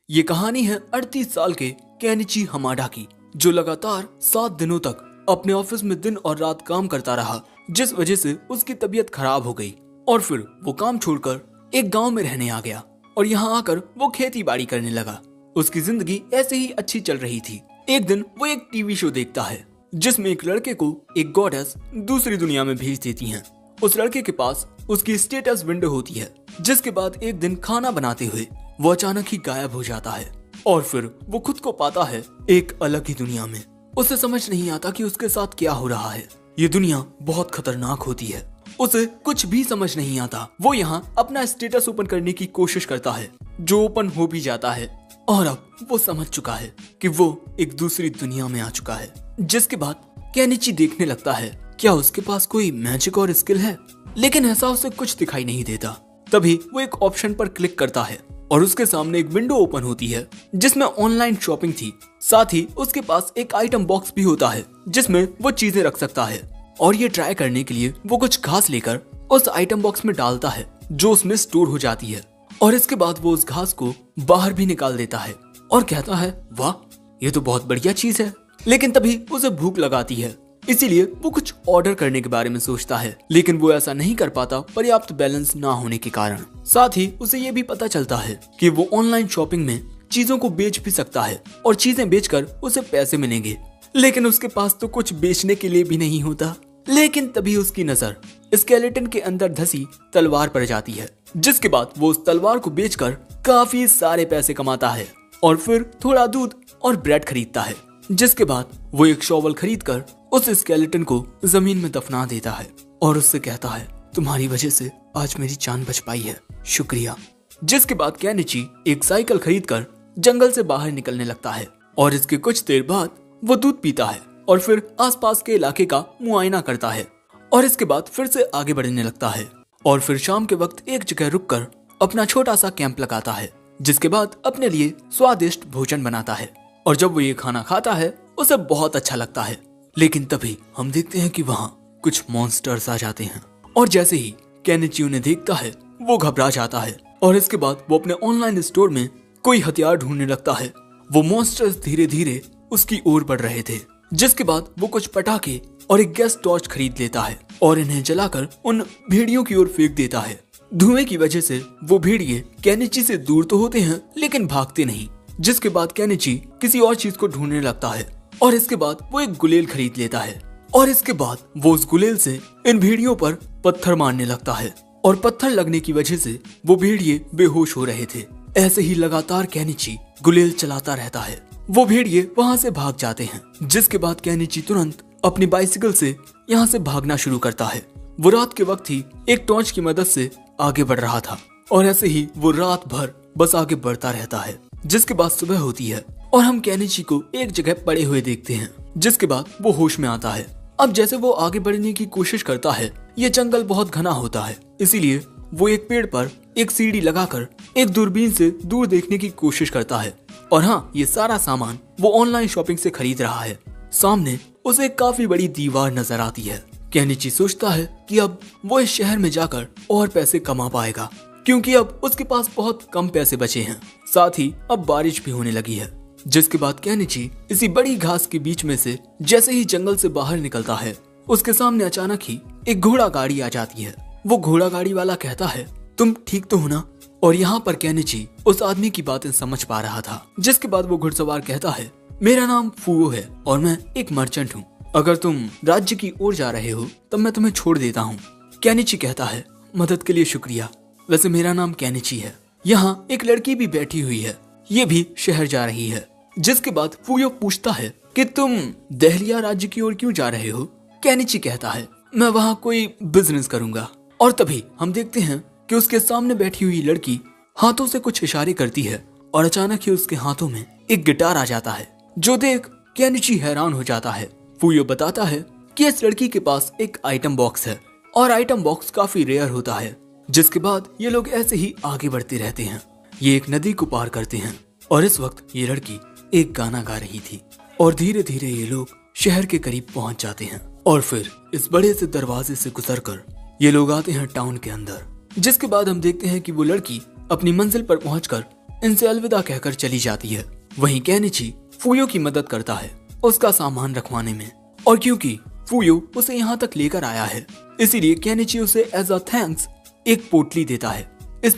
ये कहानी है 38 साल के केनिची हमाडा की, जो लगातार 7 दिनों तक अपने ऑफिस में दिन और रात काम करता रहा, जिस वजह से उसकी तबीयत खराब हो गई और फिर वो काम छोड़कर एक गांव में रहने आ गया और यहाँ आकर वो खेती बाड़ी करने लगा। उसकी जिंदगी ऐसे ही अच्छी चल रही थी। एक दिन वो एक टीवी शो देखता है जिसमें एक लड़के को एक गॉडेस दूसरी दुनिया में भेज देती है। उस लड़के के पास उसकी स्टेटस विंडो होती है, जिसके बाद एक दिन खाना बनाते हुए वो अचानक ही गायब हो जाता है और फिर वो खुद को पाता है एक अलग ही दुनिया में। उसे समझ नहीं आता कि उसके साथ क्या हो रहा है। ये दुनिया बहुत खतरनाक होती है। उसे कुछ भी समझ नहीं आता। वो यहाँ अपना स्टेटस ओपन करने की कोशिश करता है, जो ओपन हो भी जाता है और अब वो समझ चुका है कि वो एक दूसरी दुनिया में आ चुका है। जिसके बाद केनिची देखने लगता है क्या उसके पास कोई मैजिक और स्किल है, लेकिन ऐसा उसे कुछ दिखाई नहीं देता। तभी वो एक ऑप्शन पर क्लिक करता है और उसके सामने एक विंडो ओपन होती है जिसमें ऑनलाइन शॉपिंग थी। साथ ही उसके पास एक आइटम बॉक्स भी होता है जिसमें वो चीजें रख सकता है और ये ट्राई करने के लिए वो कुछ घास लेकर उस आइटम बॉक्स में डालता है जो उसमें स्टोर हो जाती है और इसके बाद वो उस घास को बाहर भी निकाल देता है और कहता है वाह, ये तो बहुत बढ़िया चीज है। लेकिन तभी उसे भूख लगाती है, इसीलिए वो कुछ ऑर्डर करने के बारे में सोचता है, लेकिन वो ऐसा नहीं कर पाता पर्याप्त बैलेंस ना होने के कारण। साथ ही उसे ये भी पता चलता है कि वो ऑनलाइन शॉपिंग में चीजों को बेच भी सकता है और चीजें बेचकर उसे पैसे मिलेंगे, लेकिन उसके पास तो कुछ बेचने के लिए भी नहीं होता। लेकिन तभी उसकी नजर स्केलेटन के अंदर धसी तलवार पर जाती है, जिसके बाद वो उस तलवार को बेचकर काफी सारे पैसे कमाता है और फिर थोड़ा दूध और ब्रेड खरीदता है। जिसके बाद वो एक शॉवल खरीदकर उस स्केलेटन को जमीन में दफना देता है और उससे कहता है तुम्हारी वजह से आज मेरी जान बच पाई है, शुक्रिया। जिसके बाद केनिची एक साइकिल खरीदकर जंगल से बाहर निकलने लगता है और इसके कुछ देर बाद वो दूध पीता है और फिर आसपास के इलाके का मुआयना करता है और इसके बाद फिर से आगे बढ़ने लगता है और फिर शाम के वक्त एक जगह रुककर अपना छोटा सा कैंप लगाता है। जिसके बाद अपने लिए स्वादिष्ट भोजन बनाता है और जब वो ये खाना खाता है उसे बहुत अच्छा लगता है। लेकिन तभी हम देखते हैं कि वहाँ कुछ मॉन्स्टर्स आ जाते हैं और जैसे ही केनिची उन्हें देखता है वो घबरा जाता है और इसके बाद वो अपने ऑनलाइन स्टोर में कोई हथियार ढूंढने लगता है। वो मॉन्स्टर्स धीरे धीरे उसकी ओर बढ़ रहे थे। जिसके बाद वो कुछ पटाखे और एक गैस टॉर्च खरीद लेता है और इन्हें जलाकर उन भेड़ियों की ओर फेंक देता है। धुएं की वजह से वो भेड़िए केनिची से दूर तो होते हैं लेकिन भागते नहीं। जिसके बाद केनिची किसी और चीज को ढूंढने लगता है और इसके बाद वो एक गुलेल खरीद लेता है और इसके बाद वो उस गुलेल से इन भेड़ियों पर पत्थर मारने लगता है और पत्थर लगने की वजह से वो भेड़िए बेहोश हो रहे थे। ऐसे ही लगातार केनिची गुलेल चलाता रहता है। वो भेड़िए वहाँ से भाग जाते हैं। जिसके बाद केनिची तुरंत अपनी बाइसिकल से यहाँ से भागना शुरू करता है। वो रात के वक्त ही एक टॉर्च की मदद से आगे बढ़ रहा था और ऐसे ही वो रात भर बस आगे बढ़ता रहता है। जिसके बाद सुबह होती है और हम केनिची को एक जगह पड़े हुए देखते हैं। जिसके बाद वो होश में आता है। अब जैसे वो आगे बढ़ने की कोशिश करता है, ये जंगल बहुत घना होता है, इसीलिए वो एक पेड़ पर एक सीढ़ी लगाकर एक दूरबीन से दूर देखने की कोशिश करता है। और हाँ, ये सारा सामान वो ऑनलाइन शॉपिंग से खरीद रहा है। सामने उसे काफी बड़ी दीवार नजर आती है। केनिची सोचता है कि अब वो इस शहर में जाकर और पैसे कमा पाएगा, क्योंकि अब उसके पास बहुत कम पैसे बचे हैं। साथ ही अब बारिश भी होने लगी है। जिसके बाद केनिची इसी बड़ी घास के बीच में से जैसे ही जंगल से बाहर निकलता है, उसके सामने अचानक ही एक घोड़ा गाड़ी आ जाती है। वो घोड़ा गाड़ी वाला कहता है तुम ठीक तो हो ना? और यहाँ पर केनिची उस आदमी की बातें समझ पा रहा था। जिसके बाद वो घुड़सवार कहता है मेरा नाम फुओ है और मैं एक मर्चेंट हूँ। अगर तुम राज्य की ओर जा रहे हो तब मैं तुम्हें छोड़ देता हूँ। केनिची कहता है मदद के लिए शुक्रिया, वैसे मेरा नाम केनिची है। यहाँ एक लड़की भी बैठी हुई है, ये भी शहर जा रही है। जिसके बाद फुयो पूछता है कि तुम दहलिया राज्य की ओर क्यों जा रहे हो? केनिची कहता है मैं वहाँ कोई बिजनेस करूंगा। और तभी हम देखते हैं कि उसके सामने बैठी हुई लड़की हाथों से कुछ इशारे करती है और अचानक ही उसके हाथों में एक गिटार आ जाता है, जो देख केनिची हैरान हो जाता है। फुयो बताता है कि इस लड़की के पास एक आइटम बॉक्स है और आइटम बॉक्स काफी रेयर होता है। जिसके बाद ये लोग ऐसे ही आगे बढ़ते रहते हैं। ये एक नदी को पार करते हैं और इस वक्त ये लड़की एक गाना गा रही थी और धीरे धीरे ये लोग शहर के करीब पहुंच जाते हैं और फिर इस बड़े से दरवाजे से गुजरकर ये लोग आते हैं टाउन के अंदर। जिसके बाद हम देखते हैं कि वो लड़की अपनी मंजिल पर पहुंचकर इनसे अलविदा कहकर चली जाती है। वहीं केनिची फूयो की मदद करता है उसका सामान रखवाने में, और क्योंकि फूयो उसे यहाँ तक लेकर आया है इसीलिए केनिची उसे एज अ थैंक्स एक पोटली देता है। इस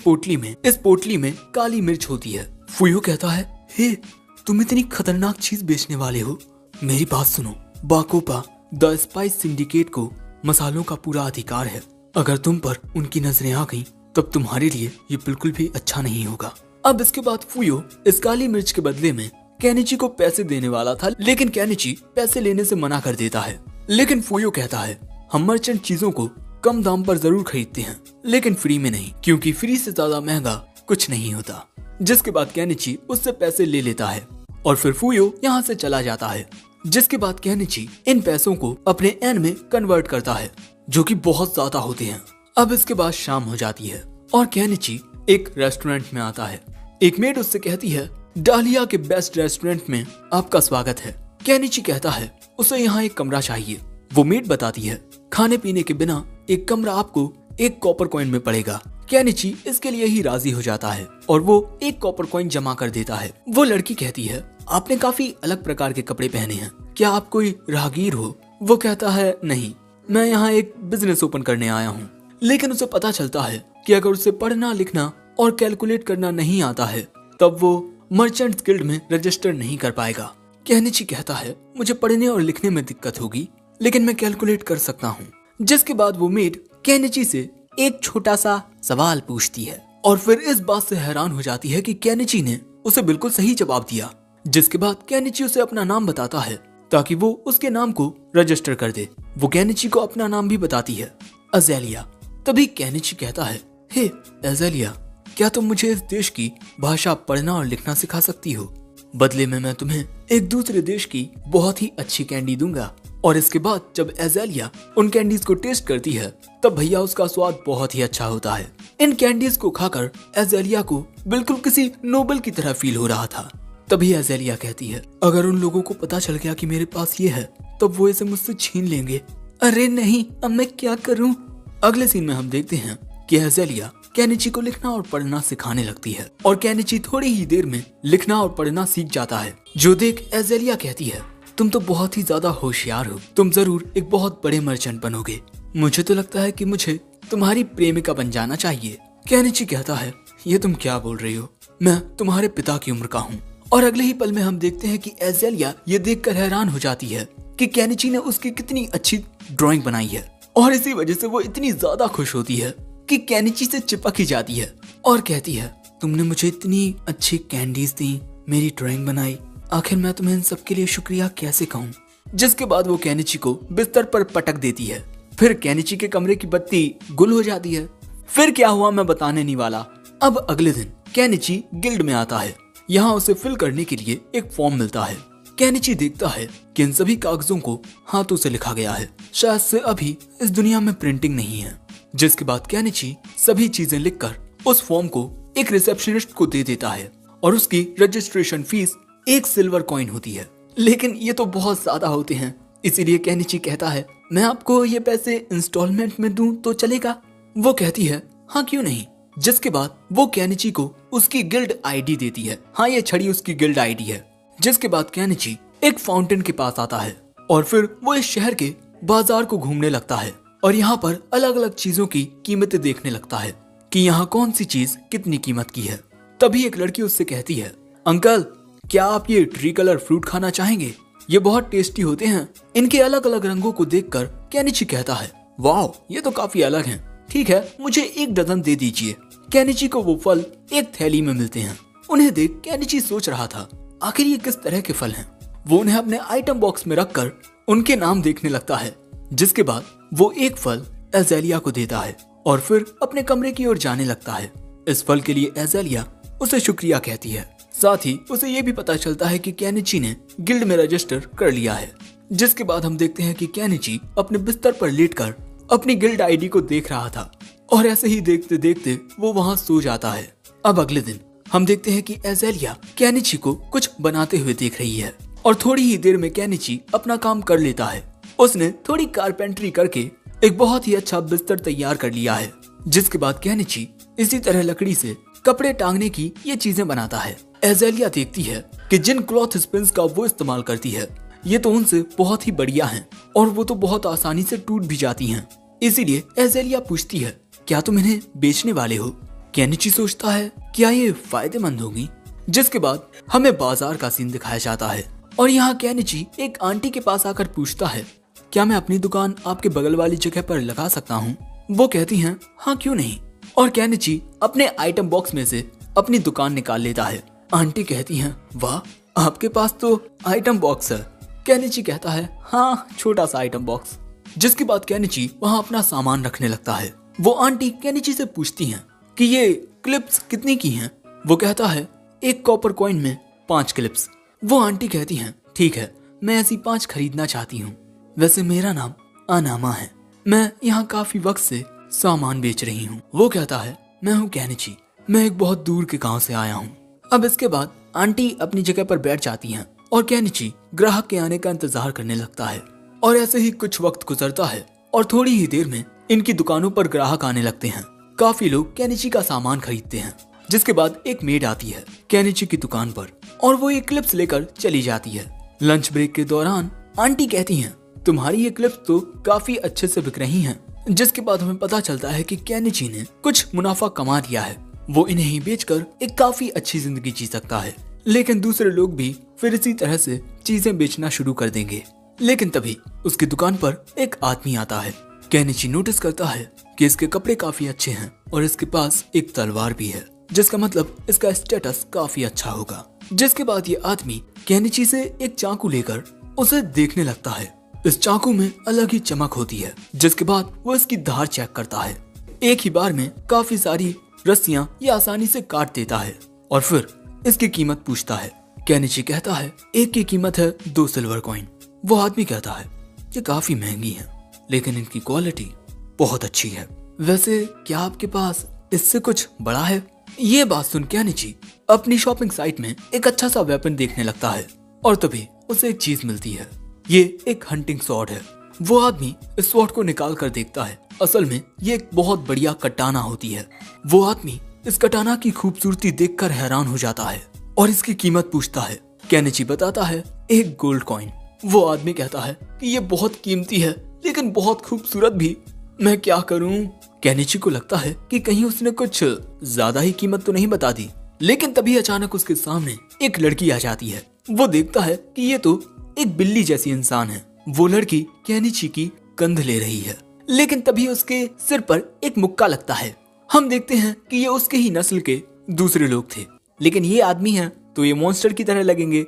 पोटली में काली मिर्च होती है। फूयो कहता है, हे तुम इतनी खतरनाक चीज बेचने वाले हो, मेरी बात सुनो, बाकोपा द स्पाइस सिंडिकेट को मसालों का पूरा अधिकार है। अगर तुम पर उनकी नजरें आ गईं, तब तुम्हारे लिए ये बिल्कुल भी अच्छा नहीं होगा। अब इसके बाद फूयो इस काली मिर्च के बदले में केनिची को पैसे देने वाला था, लेकिन केनिची पैसे लेने से मना कर देता है। लेकिन फूयो कहता है, हम मर्चेंट चीजों को कम दाम पर जरूर खरीदते हैं, लेकिन फ्री में नहीं, क्योंकि फ्री से ज्यादा महंगा कुछ नहीं होता। जिसके बाद केनिची उससे पैसे ले लेता है और फिर फूयो यहाँ से चला जाता है। जिसके बाद केनिची इन पैसों को अपने एन में कन्वर्ट करता है, जो कि बहुत ज्यादा होते हैं। अब इसके बाद शाम हो जाती है और केनिची एक रेस्टोरेंट में आता है। एक मेड उससे कहती है, डालिया के बेस्ट रेस्टोरेंट में आपका स्वागत है। केनिची कहता है उसे यहाँ एक कमरा चाहिए। वो मेड बताती है, खाने पीने के बिना एक कमरा आपको 1 कॉपर कॉइन में पड़ेगा। केनिची इसके लिए ही राजी हो जाता है और वो 1 कॉपर कॉइन जमा कर देता है। वो लड़की कहती है, आपने काफी अलग प्रकार के कपड़े पहने हैं, क्या आप कोई राहगीर हो? वो कहता है, नहीं, मैं यहाँ एक बिजनेस ओपन करने आया हूँ। लेकिन उसे पता चलता है कि अगर उसे पढ़ना लिखना और कैलकुलेट करना नहीं आता है तब वो मर्चेंट्स गिल्ड में रजिस्टर नहीं कर पाएगा। केनिची कहता है, मुझे पढ़ने और लिखने में दिक्कत होगी, लेकिन मैं कैलकुलेट कर सकता हूँ। जिसके बाद वो मेड केनिची से एक छोटा सा सवाल पूछती है और फिर इस बात से हैरान हो जाती है कि केनिची ने उसे बिल्कुल सही जवाब दिया। जिसके बाद केनिची उसे अपना नाम बताता है ताकि वो उसके नाम को रजिस्टर कर दे। वो केनिची को अपना नाम भी बताती है, अज़ेलिया। तभी केनिची कहता है, हे अज़ेलिया, क्या तुम मुझे इस देश की भाषा पढ़ना और लिखना सिखा सकती हो? बदले में मैं तुम्हें एक दूसरे देश की बहुत ही अच्छी कैंडी दूंगा। और इसके बाद जब अज़ेलिया उन कैंडीज को टेस्ट करती है तब भैया उसका स्वाद बहुत ही अच्छा होता है। इन कैंडीज को खाकर अज़ेलिया को बिल्कुल किसी नोबल की तरह फील हो रहा था। तभी अज़ेलिया कहती है, अगर उन लोगों को पता चल गया कि मेरे पास ये है तब वो इसे मुझसे छीन लेंगे। अरे नहीं, अब मैं क्या करूं? अगले सीन में हम देखते हैं कि अज़ेलिया केनिची को लिखना और पढ़ना सिखाने लगती है और केनिची थोड़ी ही देर में लिखना और पढ़ना सीख जाता है। जो देख अज़ेलिया कहती है, तुम तो बहुत ही ज्यादा होशियार हो, तुम जरूर एक बहुत बड़े मर्चेंट बनोगे। मुझे तो लगता है कि मुझे तुम्हारी प्रेमिका बन जाना चाहिए। केनिची कहता है, ये तुम क्या बोल रही हो, मैं तुम्हारे पिता की उम्र का हूँ। और अगले ही पल में हम देखते हैं कि अज़ेलिया ये देखकर हैरान हो जाती है कि केनिची ने उसकी कितनी अच्छी ड्राइंग बनाई है और इसी वजह से वो इतनी ज्यादा खुश होती है कि केनिची से चिपक ही जाती है और कहती है, तुमने मुझे इतनी अच्छी कैंडीज दी, मेरी ड्राइंग बनाई, आखिर मैं तुम्हें इन सब के लिए शुक्रिया कैसे कहूँ? जिसके बाद वो केनिची को बिस्तर पर पटक देती है। फिर केनिची के कमरे की बत्ती गुल हो जाती है। फिर क्या हुआ मैं बताने नहीं वाला। अब अगले दिन केनिची गिल्ड में आता है। यहाँ उसे फिल करने के लिए एक फॉर्म मिलता है। केनिची देखता है कि इन सभी कागजों को हाथों से लिखा गया है, शायद से अभी इस दुनिया में प्रिंटिंग नहीं है। जिसके बाद केनिची सभी चीजें लिखकर उस फॉर्म को एक रिसेप्शनिस्ट को दे देता है और उसकी रजिस्ट्रेशन फीस 1 सिल्वर कॉइन होती है। लेकिन ये तो बहुत ज्यादा होते हैं, इसीलिए केनिची कहता है, मैं आपको ये पैसे इंस्टॉलमेंट में दूं तो चलेगा? वो कहती है, हाँ क्यों नहीं। जिसके बाद वो केनिची को उसकी गिल्ड आईडी देती है। हाँ, ये छड़ी उसकी गिल्ड आईडी है। जिसके बाद केनिची एक फाउंटेन के पास आता है और फिर वो इस शहर के बाजार को घूमने लगता है और यहाँ पर अलग अलग चीजों की कीमतें देखने लगता है कि यहाँ कौन सी चीज कितनी कीमत की है। तभी एक लड़की उससे कहती है, अंकल क्या आप ये ट्री कलर फ्रूट खाना चाहेंगे? ये बहुत टेस्टी होते हैं। इनके अलग अलग रंगों को देखकर केनिची कहता है, वाह ये तो काफी अलग हैं। ठीक है, मुझे 1 डजन दे दीजिए। केनिची को वो फल एक थैली में मिलते हैं। उन्हें देख केनिची सोच रहा था, आखिर ये किस तरह के फल हैं। वो उन्हें अपने आइटम बॉक्स में रखकर उनके नाम देखने लगता है। जिसके बाद वो एक फल अज़ेलिया को देता है और फिर अपने कमरे की ओर जाने लगता है। इस फल के लिए अज़ेलिया उसे शुक्रिया कहती है। साथ ही उसे ये भी पता चलता है कि केनिची ने गिल्ड में रजिस्टर कर लिया है। जिसके बाद हम देखते हैं कि केनिची अपने बिस्तर पर लेटकर अपनी गिल्ड आईडी को देख रहा था और ऐसे ही देखते देखते वो वहाँ सो जाता है। अब अगले दिन हम देखते हैं कि अज़ेलिया केनिची को कुछ बनाते हुए देख रही है और थोड़ी ही देर में केनिची अपना काम कर लेता है। उसने थोड़ी कारपेंट्री करके एक बहुत ही अच्छा बिस्तर तैयार कर लिया है। जिसके बाद केनिची इसी तरह लकड़ी से कपड़े टांगने की ये चीजें बनाता है। एजेलिया देखती है कि जिन क्लॉथ स्पिन्स का वो इस्तेमाल करती है ये तो उनसे बहुत ही बढ़िया हैं और वो तो बहुत आसानी से टूट भी जाती हैं। इसीलिए एजेलिया पूछती है, क्या तुम इन्हें बेचने वाले हो? केनिची सोचता है क्या ये फायदेमंद होगी। जिसके बाद हमें बाजार का सीन दिखाया जाता है और यहाँ केनिची एक आंटी के पास आकर पूछता है, क्या मैं अपनी दुकान आपके बगल वाली जगह पर लगा सकता हूँ? वो कहती हैं, हाँ क्यों नहीं। और केनिची अपने आइटम बॉक्स में से अपनी दुकान निकाल लेता है। आंटी कहती हैं, वाह आपके पास तो आइटम बॉक्स है। केनिची कहता है, हाँ छोटा सा आइटम बॉक्स। जिसके बाद केनिची वहाँ अपना सामान रखने लगता है। वो आंटी केनिची से पूछती हैं कि ये क्लिप्स कितने की हैं? वो कहता है, एक कॉपर कॉइन में 5 क्लिप्स। वो आंटी कहती हैं, ठीक है मैं ऐसी 5 खरीदना चाहती हूँ। वैसे मेरा नाम अनामा है, मैं यहाँ काफी वक्त से सामान बेच रही हूँ। वो कहता है, मैं हूँ केनिची, मैं एक बहुत दूर के गांव से आया हूँ। अब इसके बाद आंटी अपनी जगह पर बैठ जाती हैं और केनिची ग्राहक के आने का इंतजार करने लगता है। और ऐसे ही कुछ वक्त गुजरता है और थोड़ी ही देर में इनकी दुकानों पर ग्राहक आने लगते हैं। काफी लोग केनिची का सामान खरीदते हैं। जिसके बाद एक मेड आती है केनिची की दुकान पर और वो ये क्लिप्स लेकर चली जाती है। लंच ब्रेक के दौरान आंटी कहती हैं, तुम्हारी ये क्लिप्स तो काफी अच्छे से बिक रही हैं। जिसके बाद हमें पता चलता है कि केनिची ने कुछ मुनाफा कमा लिया है। वो इन्हें ही बेचकर एक काफी अच्छी जिंदगी जी सकता है। लेकिन दूसरे लोग भी फिर इसी तरह से चीजें बेचना शुरू कर देंगे। लेकिन तभी उसकी दुकान पर एक आदमी आता है। केनिची नोटिस करता है कि इसके कपड़े काफी अच्छे हैं और इसके पास एक तलवार भी है, जिसका मतलब इसका स्टेटस काफी अच्छा होगा। जिसके बाद ये आदमी केनिची से एक चाकू लेकर उसे देखने लगता है। इस चाकू में अलग ही चमक होती है। जिसके बाद वो इसकी धार चेक करता है। एक ही बार में काफी सारी रस्सियां ये आसानी से काट देता है और फिर इसकी कीमत पूछता है। केनिची कहता है, एक की कीमत है 2 सिल्वर कॉइन। वो आदमी कहता है, ये काफी महंगी है लेकिन इनकी क्वालिटी बहुत अच्छी है। वैसे क्या आपके पास इससे कुछ बड़ा है? ये बात सुन केनिची अपनी शॉपिंग साइट में एक अच्छा सा वेपन देखने लगता है और तभी उसे एक चीज मिलती है। ये एक हंटिंग स्वॉर्ड है। वो आदमी इस स्वॉर्ड को निकाल कर देखता है। असल में ये एक बहुत बढ़िया कटाना होती है। वो आदमी इस कटाना की खूबसूरती देखकर हैरान हो जाता है और इसकी कीमत पूछता है। केनिची बताता है, 1 गोल्ड कॉइन। वो आदमी कहता है कि ये बहुत कीमती है लेकिन बहुत खूबसूरत भी, मैं क्या करूं? केनिची को लगता है कि कहीं उसने कुछ ज्यादा ही कीमत तो नहीं बता दी। लेकिन तभी अचानक उसके सामने एक लड़की आ जाती है। वो देखता है कि ये तो एक बिल्ली जैसी इंसान है। वो लड़की केनिची की कंध ले रही है। लेकिन तभी उसके सिर पर एक मुक्का लगता है। हम देखते हैं कि ये उसके ही नस्ल के दूसरे लोग थे। लेकिन ये आदमी है तो ये मॉन्स्टर की तरह लगेंगे,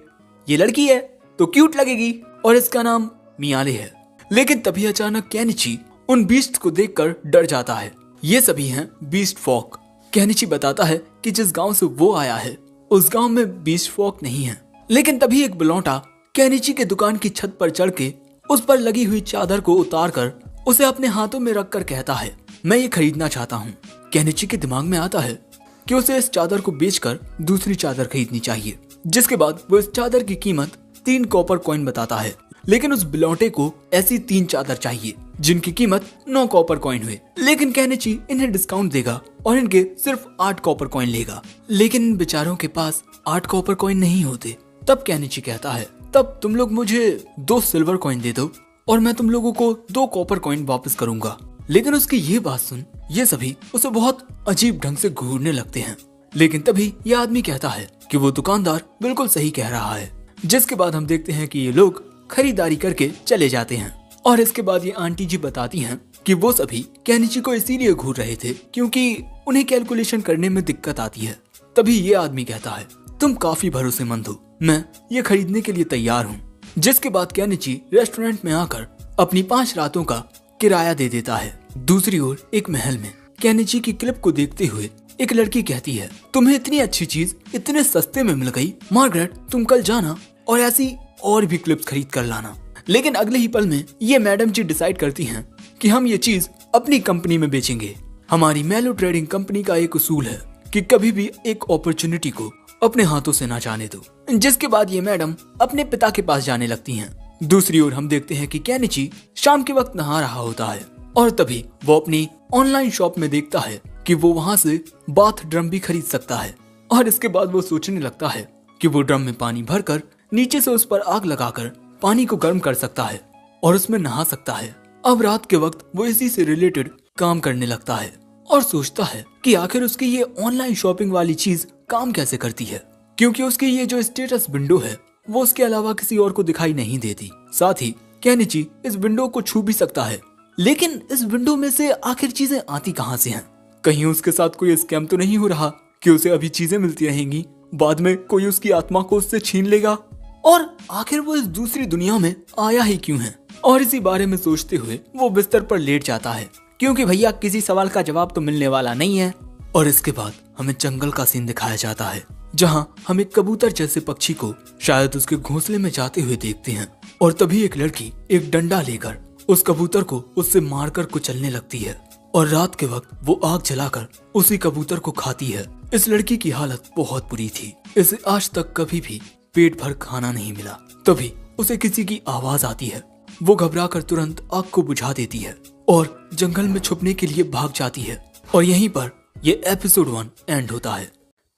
ये लड़की है तो क्यूट लगेगी और इसका नाम मियाले है। लेकिन तभी अचानक केनिची उन बीस्ट को देखकर डर जाता है। ये सभी हैं बीस्ट फॉक। केनिची बताता है कि जिस गांव से वो आया है उस गांव में बीस्ट फॉक नहीं है। लेकिन तभी एक बलौटा केनिची के दुकान की छत पर चढ़ के उस पर लगी हुई चादर को उतार कर उसे अपने हाथों में रखकर कहता है, मैं ये खरीदना चाहता हूँ। केनिची के दिमाग में आता है कि उसे इस चादर को बेचकर दूसरी चादर खरीदनी चाहिए। जिसके बाद वो इस चादर की कीमत 3 कॉपर कॉइन बताता है। लेकिन उस बिलौटे को ऐसी 3 चादर चाहिए जिनकी कीमत 9 कॉपर कॉइन हुए। लेकिन केनिची इन्हें डिस्काउंट देगा और इनके सिर्फ 8 कॉपर कॉइन लेगा। लेकिन इन बेचारों के पास 8 कॉपर कॉइन नहीं होते। तब केनिची कहता है, तब तुम लोग मुझे 2 सिल्वर कॉइन दे दो और मैं तुम लोगों को 2 कॉपर कॉइन वापस करूंगा। लेकिन उसकी ये बात सुन ये सभी उसे बहुत अजीब ढंग से घूरने लगते हैं। लेकिन तभी ये आदमी कहता है कि वो दुकानदार बिल्कुल सही कह रहा है। जिसके बाद हम देखते हैं कि ये लोग खरीदारी करके चले जाते हैं। और इसके बाद ये आंटी जी बताती हैं कि वो सभी केनिची को इसीलिए घूर रहे थे क्योंकि उन्हें कैलकुलेशन करने में दिक्कत आती है। तभी ये आदमी कहता है, तुम काफी भरोसेमंद हो, मैं ये खरीदने के लिए तैयार हूँ। जिसके बाद केनिची रेस्टोरेंट में आकर अपनी 5 रातों का किराया दे देता है। दूसरी ओर एक महल में केनिची की क्लिप को देखते हुए एक लड़की कहती है, तुम्हें इतनी अच्छी चीज इतने सस्ते में मिल गई। मार्गरेट तुम कल जाना और ऐसी और भी क्लिप्स खरीद कर लाना। लेकिन अगले ही पल में ये मैडम जी डिसाइड करती हैं कि हम ये चीज अपनी कंपनी में बेचेंगे। हमारी मेलो ट्रेडिंग कंपनी का एक उसूल है कि कभी भी एक अपॉर्चुनिटी को अपने हाथों से ना जाने दो। जिसके बाद ये मैडम अपने पिता के पास जाने लगती हैं। दूसरी ओर हम देखते हैं कि केनिची शाम के वक्त नहा रहा होता है और तभी वो अपनी ऑनलाइन शॉप में देखता है कि वो वहां से बाथ ड्रम भी खरीद सकता है। और इसके बाद वो सोचने लगता है कि वो ड्रम में पानी भरकर नीचे से उस पर आग लगाकर पानी को गर्म कर सकता है और उसमें नहा सकता है। अब रात के वक्त वो इसी से रिलेटेड काम करने लगता है और सोचता है कि आखिर उसकी ये ऑनलाइन शॉपिंग वाली चीज काम कैसे करती है, क्योंकि उसकी ये जो स्टेटस विंडो है वो उसके अलावा किसी और को दिखाई नहीं देती। साथ ही केनिची इस विंडो को छू भी सकता है, लेकिन इस विंडो में से आखिर चीजें आती कहां से हैं? कहीं उसके साथ कोई स्कैम तो नहीं हो रहा कि उसे अभी चीजें मिलती रहेंगी, बाद में कोई उसकी आत्मा को उससे छीन लेगा, और आखिर वो इस दूसरी दुनिया में आया ही क्यों है? और इसी बारे में सोचते हुए वो बिस्तर पर लेट जाता है, क्योंकि भैया किसी सवाल का जवाब तो मिलने वाला नहीं है। और इसके बाद हमें जंगल का सीन दिखाया जाता है, जहां हम एक कबूतर जैसे पक्षी को शायद उसके घोंसले में जाते हुए देखते हैं। और तभी एक लड़की एक डंडा लेकर उस कबूतर को उससे मारकर कुचलने लगती है और रात के वक्त वो आग जलाकर उसी कबूतर को खाती है। इस लड़की की हालत बहुत बुरी थी, इसे आज तक कभी भी पेट भर खाना नहीं मिला। तभी उसे किसी की आवाज आती है, वो घबराकर तुरंत आग को बुझा देती है और जंगल में छुपने के लिए भाग जाती है। और यहीं पर ये एपिसोड 1 एंड होता है।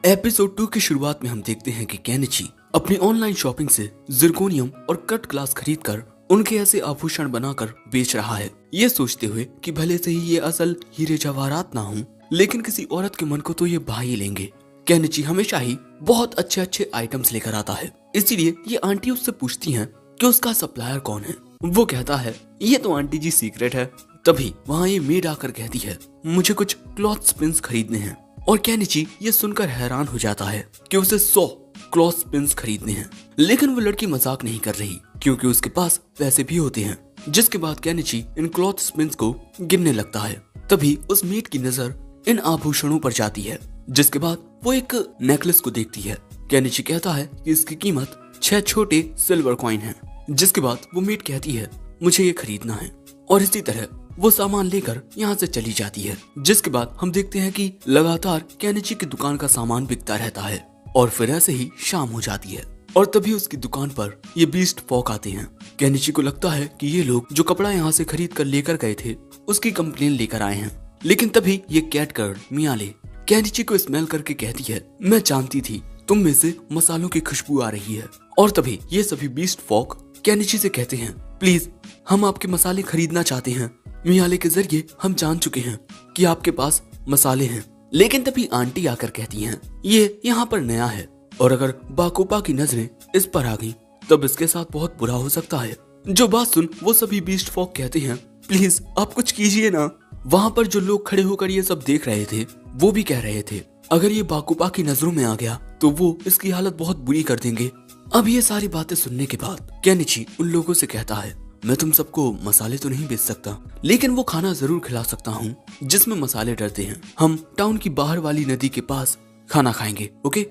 एपिसोड 2 की शुरुआत में हम देखते हैं कि केनिची अपनी ऑनलाइन शॉपिंग से जिरकोनियम और कट ग्लास खरीदकर उनके ऐसे आभूषण बनाकर बेच रहा है, ये सोचते हुए कि भले से ही ये असल हीरे जवाहरात ना हों, लेकिन किसी औरत के मन को तो ये भा ही लेंगे। केनिची हमेशा ही बहुत अच्छे अच्छे आइटम्स लेकर आता है, इसीलिए ये आंटी उससे पूछती हैं कि उसका सप्लायर कौन है। वो कहता है ये तो आंटी जी सीक्रेट है। तभी वहाँ ये मेड आकर कहती है मुझे कुछ क्लॉथ स्पिन्स खरीदने हैं, और केनिची ये सुनकर हैरान हो जाता है कि उसे 100 क्लॉथ स्पिन्स खरीदने हैं। लेकिन वो लड़की मजाक नहीं कर रही, क्योंकि उसके पास पैसे भी होते हैं। जिसके बाद केनिची इन क्लॉथ स्पिन्स को गिनने लगता है। तभी उस मेड की नजर इन आभूषणों पर जाती है, जिसके बाद वो एक नेकलेस को देखती है। केनिची कहता है कि इसकी कीमत 6 छोटे सिल्वर कॉइन है। जिसके बाद वो मेड कहती है मुझे ये खरीदना है, और इसी तरह वो सामान लेकर यहाँ से चली जाती है। जिसके बाद हम देखते हैं कि लगातार केनिची की दुकान का सामान बिकता रहता है, और फिर ऐसे ही शाम हो जाती है। और तभी उसकी दुकान पर ये बीस्ट फॉक आते हैं। केनिची को लगता है कि ये लोग जो कपड़ा यहाँ से खरीद कर लेकर गए थे उसकी कंप्लेन लेकर आए हैं। लेकिन तभी ये कैट गर्ल मियाले केनिची को स्मेल करके कहती है मैं जानती थी तुम में से मसालों की खुशबू आ रही है। और तभी ये सभी बीस्ट फॉक केनिची से कहते हैं प्लीज हम आपके मसाले खरीदना चाहते हैं। मियाले के जरिए हम जान चुके हैं कि आपके पास मसाले हैं। लेकिन तभी आंटी आकर कहती हैं ये यहाँ पर नया है, और अगर बाकोपा की नजरें इस पर आ गई तब इसके साथ बहुत बुरा हो सकता है। जो बात सुन वो सभी बीस्ट फॉक कहते हैं प्लीज आप कुछ कीजिए ना। वहाँ पर जो लोग खड़े होकर ये सब देख रहे थे वो भी कह रहे थे अगर ये बाकोपा की नजरों में आ गया तो वो इसकी हालत बहुत बुरी कर देंगे। अब ये सारी बातें सुनने के बाद केनिची उन लोगों से कहता है मैं तुम सबको मसाले तो नहीं बेच सकता, लेकिन वो खाना जरूर खिला सकता हूँ जिसमें मसाले डरते हैं। हम टाउन की बाहर वाली नदी के पास खाना खाएंगे, ओके?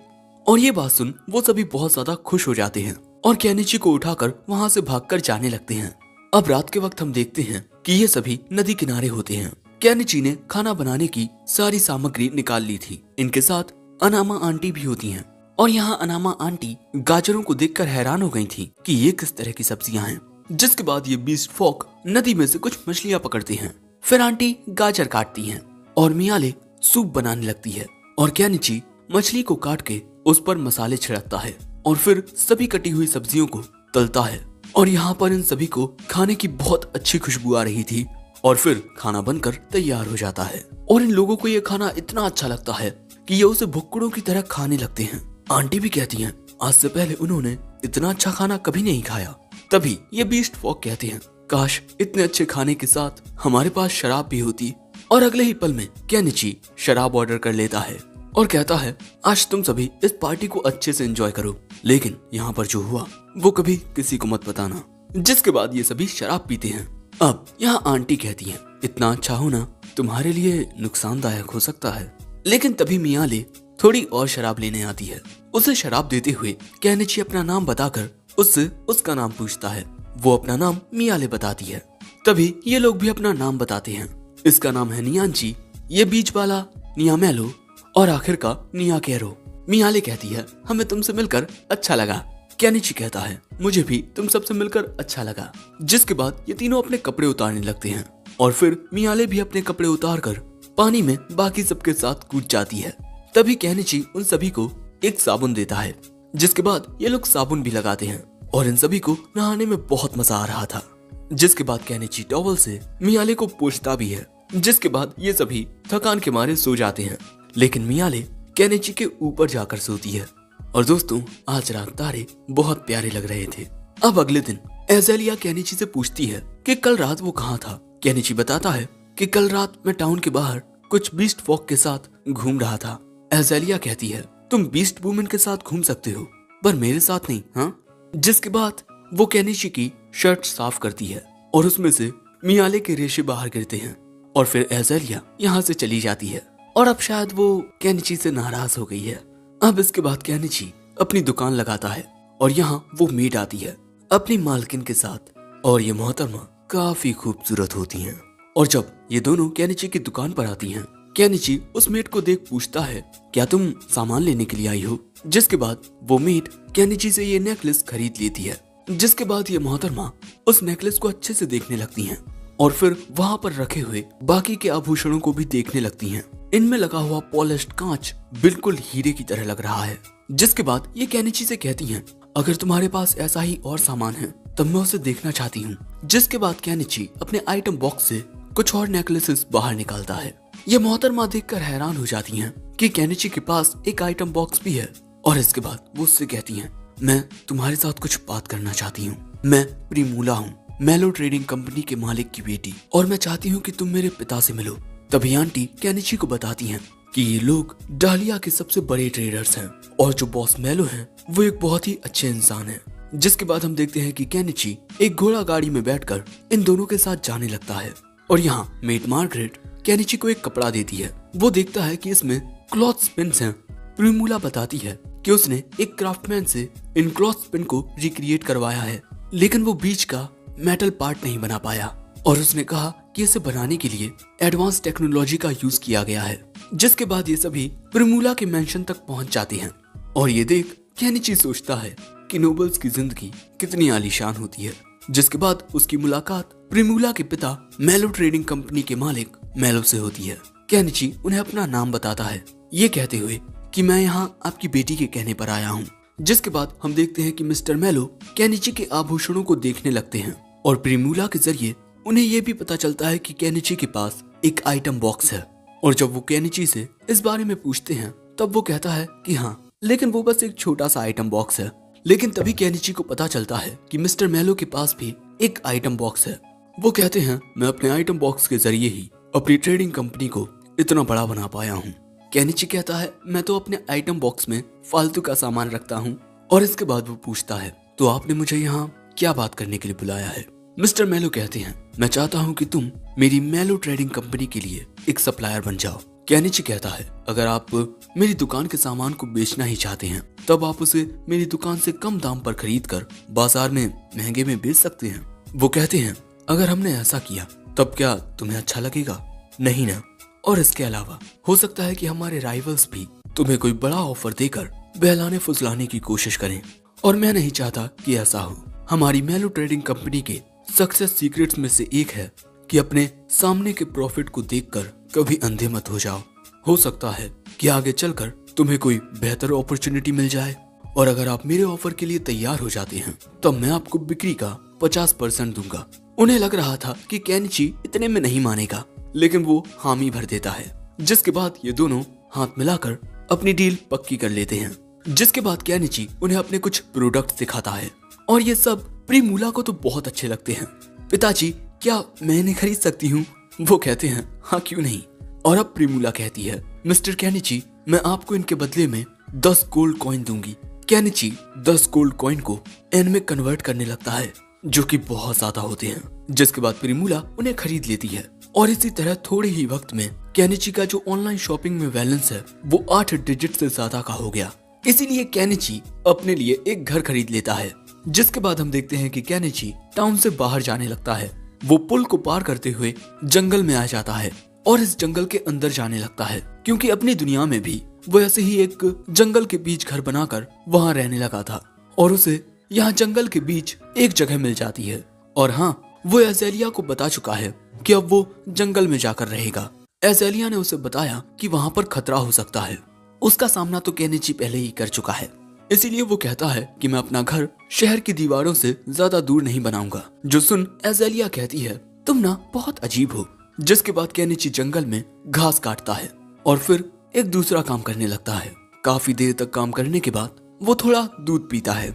और ये बात सुन वो सभी बहुत ज्यादा खुश हो जाते हैं और केनिची को उठाकर वहाँ से भागकर जाने लगते हैं। अब रात के वक्त हम देखते हैं कि ये सभी नदी किनारे होते हैं। केनिची ने खाना बनाने की सारी सामग्री निकाल ली थी। इनके साथ अनामा आंटी भी होती हैं, और यहाँ अनामा आंटी गाजरों को देखकर हैरान हो गई थी कि ये किस तरह की सब्जियां हैं। जिसके बाद ये बीस्ट फॉक नदी में से कुछ मछलियां पकड़ती हैं। फिर आंटी गाजर काटती हैं और मियाले सूप बनाने लगती है, और केनिची मछली को काट के उस पर मसाले छिड़कता है और फिर सभी कटी हुई सब्जियों को तलता है। और यहाँ पर इन सभी को खाने की बहुत अच्छी खुशबू आ रही थी, और फिर खाना बनकर तैयार हो जाता है। और इन लोगों को ये खाना इतना अच्छा लगता है कि ये उसे भुक्कड़ों की तरह खाने लगते हैं। आंटी भी कहती हैं आज से पहले उन्होंने इतना अच्छा खाना कभी नहीं खाया। तभी ये बीस्ट फॉक कहते हैं काश इतने अच्छे खाने के साथ हमारे पास शराब भी होती। और अगले ही पल में केनिची शराब ऑर्डर कर लेता है और कहता है आज तुम सभी इस पार्टी को अच्छे से एंजॉय करो, लेकिन यहाँ पर जो हुआ वो कभी किसी को मत बताना। जिसके बाद ये सभी शराब पीते हैं। अब यहाँ आंटी कहती हैं इतना अच्छा होना तुम्हारे लिए नुकसानदायक हो सकता है। लेकिन तभी मियाले थोड़ी और शराब लेने आती है। उसे शराब देते हुए केनिची अपना नाम बताकर उससे उसका नाम पूछता है। वो अपना नाम मियाले बताती है। तभी ये लोग भी अपना नाम बताते हैं। इसका नाम है नियांची, ये बीच वाला नियामेलो, और आखिर का नियाकेरो। मियाले कहती है हमें तुमसे मिलकर अच्छा लगा। केनिची कहता है मुझे भी तुम सबसे मिलकर अच्छा लगा। जिसके बाद ये तीनों अपने कपड़े उतारने लगते हैं, और फिर मियाले भी अपने कपड़े उतार कर पानी में बाकी सबके साथ कूद जाती है। तभी केनिची उन सभी को एक साबुन देता है, जिसके बाद ये लोग साबुन भी लगाते हैं और इन सभी को नहाने में बहुत मजा आ रहा था। जिसके बाद केनिची टॉवल से मियाले को पोंछता भी है, जिसके बाद ये सभी थकान के मारे सो जाते हैं। लेकिन मियाले केनिची के ऊपर जाकर सोती है। और दोस्तों, आज रात तारे बहुत प्यारे लग रहे थे। अब अगले दिन एज़ेलिया केनिची से पूछती है कि कल रात वो कहाँ था। केनिची बताता है कि कल रात मैं टाउन के बाहर कुछ बीस्ट फॉक के साथ घूम रहा था। एज़ेलिया कहती है, तुम बीस्ट वुमेन के साथ घूम सकते हो, पर मेरे साथ नहीं, हाँ? जिसके बाद वो केनिची की शर्ट साफ करती है और उसमें से मियाले के रेशे बाहर गिरते हैं और फिर एज़ेलिया यहाँ से चली जाती है। और अब शायद वो केनिची से नाराज हो गई है। अब इसके बाद केनिची अपनी दुकान लगाता है और यहाँ वो मेड आती है अपनी मालकिन के साथ, और ये मोहतरमा काफी खूबसूरत होती हैं। और जब ये दोनों केनिची की दुकान पर आती हैं, केनिची उस मेड को देख पूछता है, क्या तुम सामान लेने के लिए आई हो? जिसके बाद वो मेड केनिची से ये नेकलेस खरीद लेती है। जिसके बाद ये मोहतरमा उस नेकलेस को अच्छे से देखने लगती हैं और फिर वहाँ पर रखे हुए बाकी के आभूषणों को भी देखने लगती हैं। इनमें लगा हुआ पॉलिश्ड कांच बिल्कुल हीरे की तरह लग रहा है। जिसके बाद ये केनिची से कहती हैं, अगर तुम्हारे पास ऐसा ही और सामान है तब मैं उसे देखना चाहती हूँ। जिसके बाद केनिची अपने आइटम बॉक्स से कुछ और नेकलेसेस बाहर निकालता है। ये मोहतरमा देखकर हैरान हो जाती हैं कि केनिची के पास एक आइटम बॉक्स भी है। और इसके बाद वो उससे कहती हैं, मैं तुम्हारे साथ कुछ बात करना चाहती हूँ। मैं प्रिमूला हूँ, मेलो ट्रेडिंग कंपनी के मालिक की बेटी, और मैं चाहती हूँ कि तुम मेरे पिता से मिलो। तभी आंटी केनिची को बताती हैं कि ये लोग डालिया के सबसे बड़े ट्रेडर्स हैं और जो बॉस मेलो हैं वो एक बहुत ही अच्छे इंसान हैं। जिसके बाद हम देखते हैं कि केनिची एक घोड़ा गाड़ी में बैठकर इन दोनों के साथ जाने लगता है। और यहाँ मेड मार्गरेट केनिची को एक कपड़ा देती है। वो देखता है कि इसमें क्लॉथ स्पिन्स हैं। प्रिमूला बताती है कि उसने एक क्राफ्टमैन से इन क्लॉथ स्पिन को रिक्रिएट करवाया है, लेकिन वो बीच का मेटल पार्ट नहीं बना पाया और उसने कहा कि इसे बनाने के लिए एडवांस टेक्नोलॉजी का यूज किया गया है। जिसके बाद ये सभी प्रिमूला के मेंशन तक पहुंच जाते हैं और ये देख केनिची सोचता है कि नोबल्स की जिंदगी कितनी आलीशान होती है। जिसके बाद उसकी मुलाकात प्रिमूला के पिता मेलो ट्रेडिंग कंपनी के मालिक मेलो से होती है। केनिची उन्हें अपना नाम बताता है, ये कहते हुए कि मैं यहाँ आपकी बेटी के कहने पर आया हूँ। जिसके बाद हम देखते हैं कि मिस्टर मेलो केनिची के आभूषणों को देखने लगते हैं और प्रिमूला के जरिए उन्हें यह भी पता चलता है कि केनिची के पास एक आइटम बॉक्स है। और जब वो केनिची से इस बारे में पूछते हैं तब वो कहता है कि हाँ, लेकिन वो बस एक छोटा सा आइटम बॉक्स है। लेकिन तभी केनिची को पता चलता है कि मिस्टर मेलो के पास भी एक आइटम बॉक्स है। वो कहते हैं, मैं अपने आइटम बॉक्स के जरिए ही अपनी ट्रेडिंग कंपनी को इतना बड़ा बना पाया हूँ। केनिची कहता है, मैं तो अपने आइटम बॉक्स में फालतू का सामान रखता हूँ। और इसके बाद वो पूछता है, तो आपने मुझे यहाँ क्या बात करने के लिए बुलाया है? मिस्टर मेलो कहते हैं, मैं चाहता हूँ कि तुम मेरी मेलो ट्रेडिंग कंपनी के लिए एक सप्लायर बन जाओ। केनिची कहता है, अगर आप मेरी दुकान के सामान को बेचना ही चाहते हैं तब आप उसे मेरी दुकान से कम दाम पर खरीद कर बाजार में महंगे में बेच सकते हैं। वो कहते हैं, अगर हमने ऐसा किया तब क्या तुम्हें अच्छा लगेगा? नहीं ना। और इसके अलावा हो सकता है कि हमारे राइवल्स भी तुम्हें कोई बड़ा ऑफर देकर बहलाने फुसलाने की कोशिश करें, और मैं नहीं चाहता कि ऐसा हो। हमारी मेलो ट्रेडिंग कंपनी के सक्सेस सीक्रेट्स में से एक है कि अपने सामने के प्रॉफिट को देखकर कभी अंधे मत हो जाओ। हो सकता है कि आगे चलकर तुम्हें कोई बेहतर अपॉर्चुनिटी मिल जाए, और अगर आप मेरे ऑफर के लिए तैयार हो जाते हैं तब मैं आपको बिक्री का 50% दूंगा। उन्हें लग रहा था कि केनिची इतने में नहीं मानेगा, लेकिन वो हामी भर देता है। जिसके बाद ये दोनों हाथ मिलाकर अपनी डील पक्की कर लेते हैं। जिसके बाद केनिची उन्हें अपने कुछ प्रोडक्ट दिखाता है और ये सब प्रिमूला को तो बहुत अच्छे लगते हैं। पिताजी, क्या मैं इन्हें खरीद सकती हूँ? वो कहते हैं, हाँ क्यों नहीं। और अब प्रिमूला कहती है, मिस्टर केनिची, मैं आपको इनके बदले में 10 गोल्ड कॉइन दूंगी। केनिची 10 गोल्ड कॉइन को एन में कन्वर्ट करने लगता है, जो कि बहुत ज्यादा होते हैं। जिसके बाद प्रिमूला उन्हें खरीद लेती है और इसी तरह थोड़े ही वक्त में केनिची का जो ऑनलाइन शॉपिंग में बैलेंस है वो 8 डिजिट से ज्यादा का हो गया। इसीलिए केनिची अपने लिए एक घर खरीद लेता है। जिसके बाद हम देखते हैं कि केनिची टाउन से बाहर जाने लगता है। वो पुल को पार करते हुए जंगल में आ जाता है और इस जंगल के अंदर जाने लगता है, क्योंकि अपनी दुनिया में भी वो ऐसे ही एक जंगल के बीच घर बनाकर वहाँ रहने लगा था और उसे यहाँ जंगल के बीच एक जगह मिल जाती है। और हाँ, वो एज़ेलिया को बता चुका है कि अब वो जंगल में जाकर रहेगा। एज़ेलिया ने उसे बताया कि वहाँ पर खतरा हो सकता है। उसका सामना तो केनिची पहले ही कर चुका है, इसीलिए वो कहता है कि मैं अपना घर शहर की दीवारों से ज्यादा दूर नहीं बनाऊंगा। जो सुन एज़ेलिया कहती है, तुम ना बहुत अजीब हो। जिसके बाद केनिची जंगल में घास काटता है और फिर एक दूसरा काम करने लगता है। काफी देर तक काम करने के बाद वो थोड़ा दूध पीता है।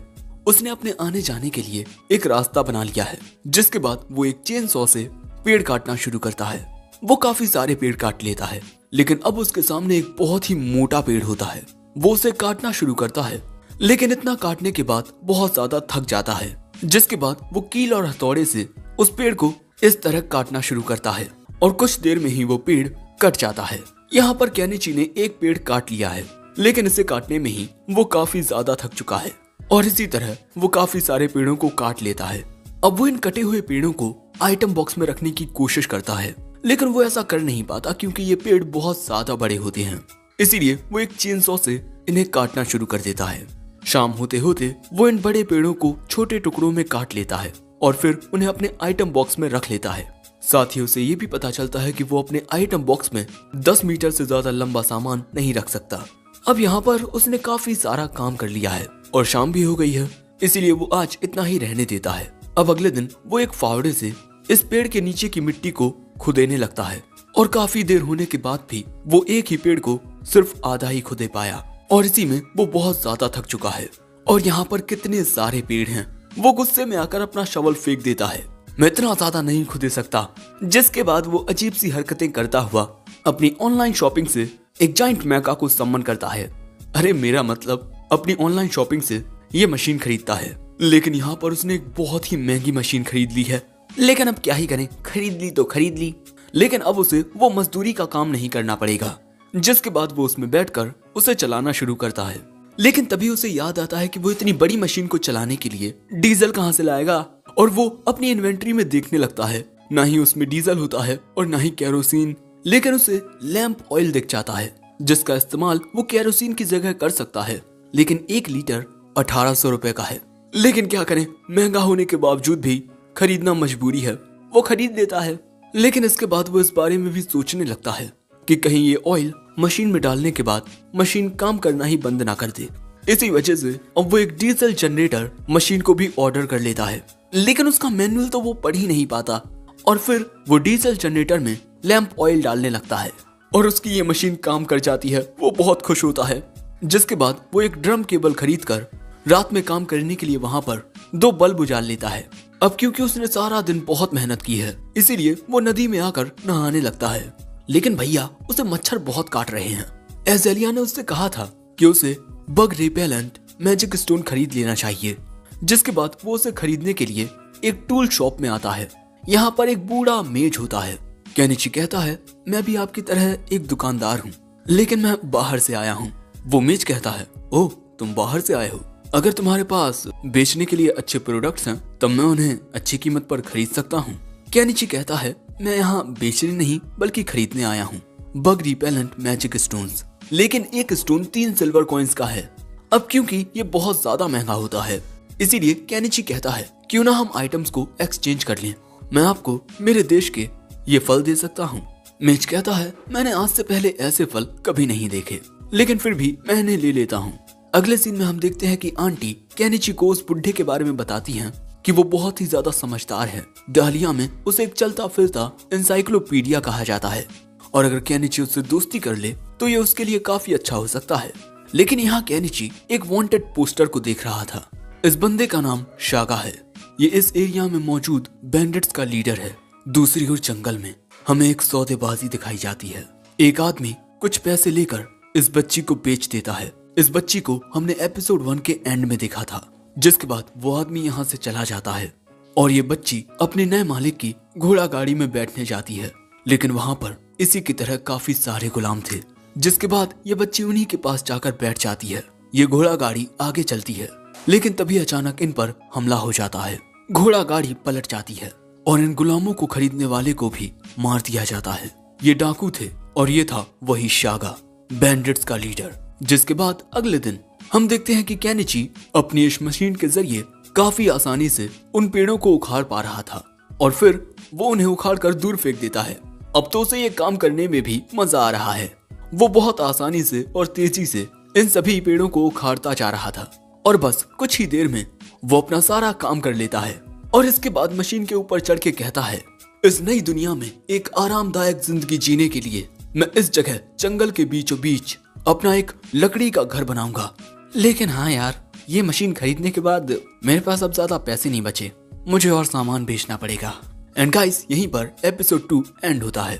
उसने अपने आने जाने के लिए एक रास्ता बना लिया है। जिसके बाद वो एक चेन सॉ से पेड़ काटना शुरू करता है। वो काफी सारे पेड़ काट लेता है, लेकिन अब उसके सामने एक बहुत ही मोटा पेड़ होता है। वो उसे काटना शुरू करता है, लेकिन इतना काटने के बाद बहुत ज्यादा थक जाता है। जिसके बाद वो कील और हथौड़े से उस पेड़ को इस तरह काटना शुरू करता है और कुछ देर में ही वो पेड़ कट जाता है। यहाँ पर केनिची ने एक पेड़ काट लिया है, लेकिन इसे काटने में ही वो काफी ज्यादा थक चुका है और इसी तरह वो काफी सारे पेड़ों को काट लेता है। अब वो इन कटे हुए पेड़ों को आइटम बॉक्स में रखने की कोशिश करता है, लेकिन वो ऐसा कर नहीं पाता क्योंकि ये पेड़ बहुत ज्यादा बड़े होते हैं। इसीलिए वो एक चेन सॉ से इन्हें काटना शुरू कर देता है। शाम होते होते वो इन बड़े पेड़ों को छोटे टुकड़ों में काट लेता है और फिर उन्हें अपने आइटम बॉक्स में रख लेता है। साथ ही उसे ये भी पता चलता है कि वो अपने आइटम बॉक्स में 10 मीटर से ज्यादा लंबा सामान नहीं रख सकता। अब यहाँ पर उसने काफी सारा काम कर लिया है और शाम भी हो गई है, इसीलिए वो आज इतना ही रहने देता है। अब अगले दिन वो एक फावड़े से इस पेड़ के नीचे की मिट्टी को खुदेने लगता है और काफी देर होने के बाद भी वो एक ही पेड़ को सिर्फ आधा ही खुदे पाया और इसी में वो बहुत ज्यादा थक चुका है। और यहाँ पर कितने सारे पेड़ हैं। वो गुस्से में आकर अपना शवल फेंक देता है, मैं इतना ज्यादा नहीं खुदे सकता। जिसके बाद वो अजीब सी हरकतें करता हुआ अपनी ऑनलाइन शॉपिंग से एक जाइंट मैका को सम्मन करता है। अरे मेरा मतलब अपनी ऑनलाइन शॉपिंग से ये मशीन खरीदता है, लेकिन यहाँ पर उसने एक बहुत ही महंगी मशीन खरीद ली है। लेकिन अब क्या ही करें, खरीद ली तो खरीद ली, लेकिन अब उसे वो मजदूरी का काम नहीं करना पड़ेगा। जिसके बाद वो उसमें बैठकर उसे चलाना शुरू करता है। लेकिन तभी उसे याद आता है कि वो इतनी बड़ी मशीन को चलाने के लिए डीजल कहाँ से लाएगा, और वो अपनी इन्वेंट्री में देखने लगता है। ना ही उसमें डीजल होता है और ना ही केरोसिन, लेकिन उसे लैंप ऑयल दिख जाता है जिसका इस्तेमाल वो केरोसिन की जगह कर सकता है। लेकिन 1 लीटर 1800 रुपए का है। लेकिन क्या करें, महंगा होने के बावजूद भी खरीदना मजबूरी है। वो खरीद लेता है, लेकिन इसके बाद वो इस बारे में भी सोचने लगता है कि कहीं ये ऑयल मशीन में डालने के बाद मशीन काम करना ही बंद ना कर दे। इसी वजह से अब वो एक डीजल जनरेटर मशीन को भी ऑर्डर कर लेता है, लेकिन उसका मैनुअल तो वो पढ़ ही नहीं पाता और फिर वो डीजल जनरेटर में लैंप ऑयल डालने लगता है और उसकी ये मशीन काम कर जाती है। वो बहुत खुश होता है। जिसके बाद वो एक ड्रम केबल खरीद कर रात में काम करने के लिए वहां पर 2 बल्ब उजाल लेता है। अब क्योंकि उसने सारा दिन बहुत मेहनत की है, इसीलिए वो नदी में आकर नहाने लगता है। लेकिन भैया उसे मच्छर बहुत काट रहे हैं। एज़ेलिया ने उससे कहा था कि उसे बग रिपेलेंट मैजिक स्टोन खरीद लेना चाहिए। जिसके बाद वो उसे खरीदने के लिए एक टूल शॉप में आता है। यहाँ पर एक बूढ़ा मेज होता है। केनिची कहता है, मैं भी आपकी तरह एक दुकानदार हूँ, लेकिन मैं बाहर से आया हूँ। वो मेज कहता है, ओह तुम बाहर से आए हो, अगर तुम्हारे पास बेचने के लिए अच्छे प्रोडक्ट्स हैं तब मैं उन्हें अच्छी कीमत पर खरीद सकता हूँ। केनिची कहता है, मैं यहाँ बेचने नहीं बल्कि खरीदने आया हूँ बग रिपेलेंट मैजिक स्टोन्स, लेकिन एक स्टोन 3 सिल्वर कॉइन्स का है। अब क्योंकि ये बहुत ज्यादा महंगा होता है, इसीलिए केनिची कहता है, क्यों ना हम आइटम्स को एक्सचेंज कर लें, मैं आपको मेरे देश के ये फल दे सकता हूँ। मेज कहता है, मैंने आज से पहले ऐसे फल कभी नहीं देखे, लेकिन फिर भी मैं इन्हें ले लेता हूँ। अगले सीन में हम देखते हैं कि आंटी केनिची को उस बुढ़े के बारे में बताती हैं कि वो बहुत ही ज्यादा समझदार है। डालिया में उसे एक चलता फिरता एनसाइक्लोपीडिया कहा जाता है और अगर केनिची उससे दोस्ती कर ले तो ये उसके लिए काफी अच्छा हो सकता है। लेकिन यहाँ केनिची एक वांटेड पोस्टर को देख रहा था। इस बंदे का नाम शागा है। ये इस एरिया में मौजूद बैंडिट्स का लीडर है। दूसरी ओर जंगल में हमें एक सौदेबाजी दिखाई जाती है। एक आदमी कुछ पैसे लेकर इस बच्ची को बेच देता है। इस बच्ची को हमने एपिसोड 1 के एंड में देखा था। जिसके बाद वो आदमी यहाँ से चला जाता है और ये बच्ची अपने नए मालिक की घोड़ा गाड़ी में बैठने जाती है। लेकिन वहां पर इसी की तरह काफी सारे गुलाम थे। जिसके बाद ये बच्ची उन्हीं के पास जाकर बैठ जाती है। ये घोड़ा गाड़ी आगे चलती है, लेकिन तभी अचानक इन पर हमला हो जाता है। घोड़ा गाड़ी पलट जाती है और इन गुलामों को खरीदने वाले को भी मार दिया जाता है। ये डाकू थे और ये था वही शागा, बैंडिट्स का लीडर। जिसके बाद अगले दिन हम देखते हैं कि केनिची अपनी इस मशीन के जरिए काफी आसानी से उन पेड़ों को उखाड़ पा रहा था और फिर वो उन्हें उखाड़ कर दूर फेंक देता है अब तो उसे ये काम करने में भी मजा आ रहा है। वो बहुत आसानी से और तेजी से इन सभी पेड़ों को उखाड़ता जा रहा था और बस कुछ ही देर में वो अपना सारा काम कर लेता है और इसके बाद मशीन के ऊपर चढ़ के कहता है, इस नई दुनिया में एक आरामदायक जिंदगी जीने के लिए मैं इस जगह जंगल के बीचों बीच अपना एक लकड़ी का घर बनाऊंगा। लेकिन हाँ यार, ये मशीन खरीदने के बाद मेरे पास अब ज्यादा पैसे नहीं बचे, मुझे और सामान बेचना पड़ेगा। एंड गाइस, यहीं पर एपिसोड 2 एंड होता है।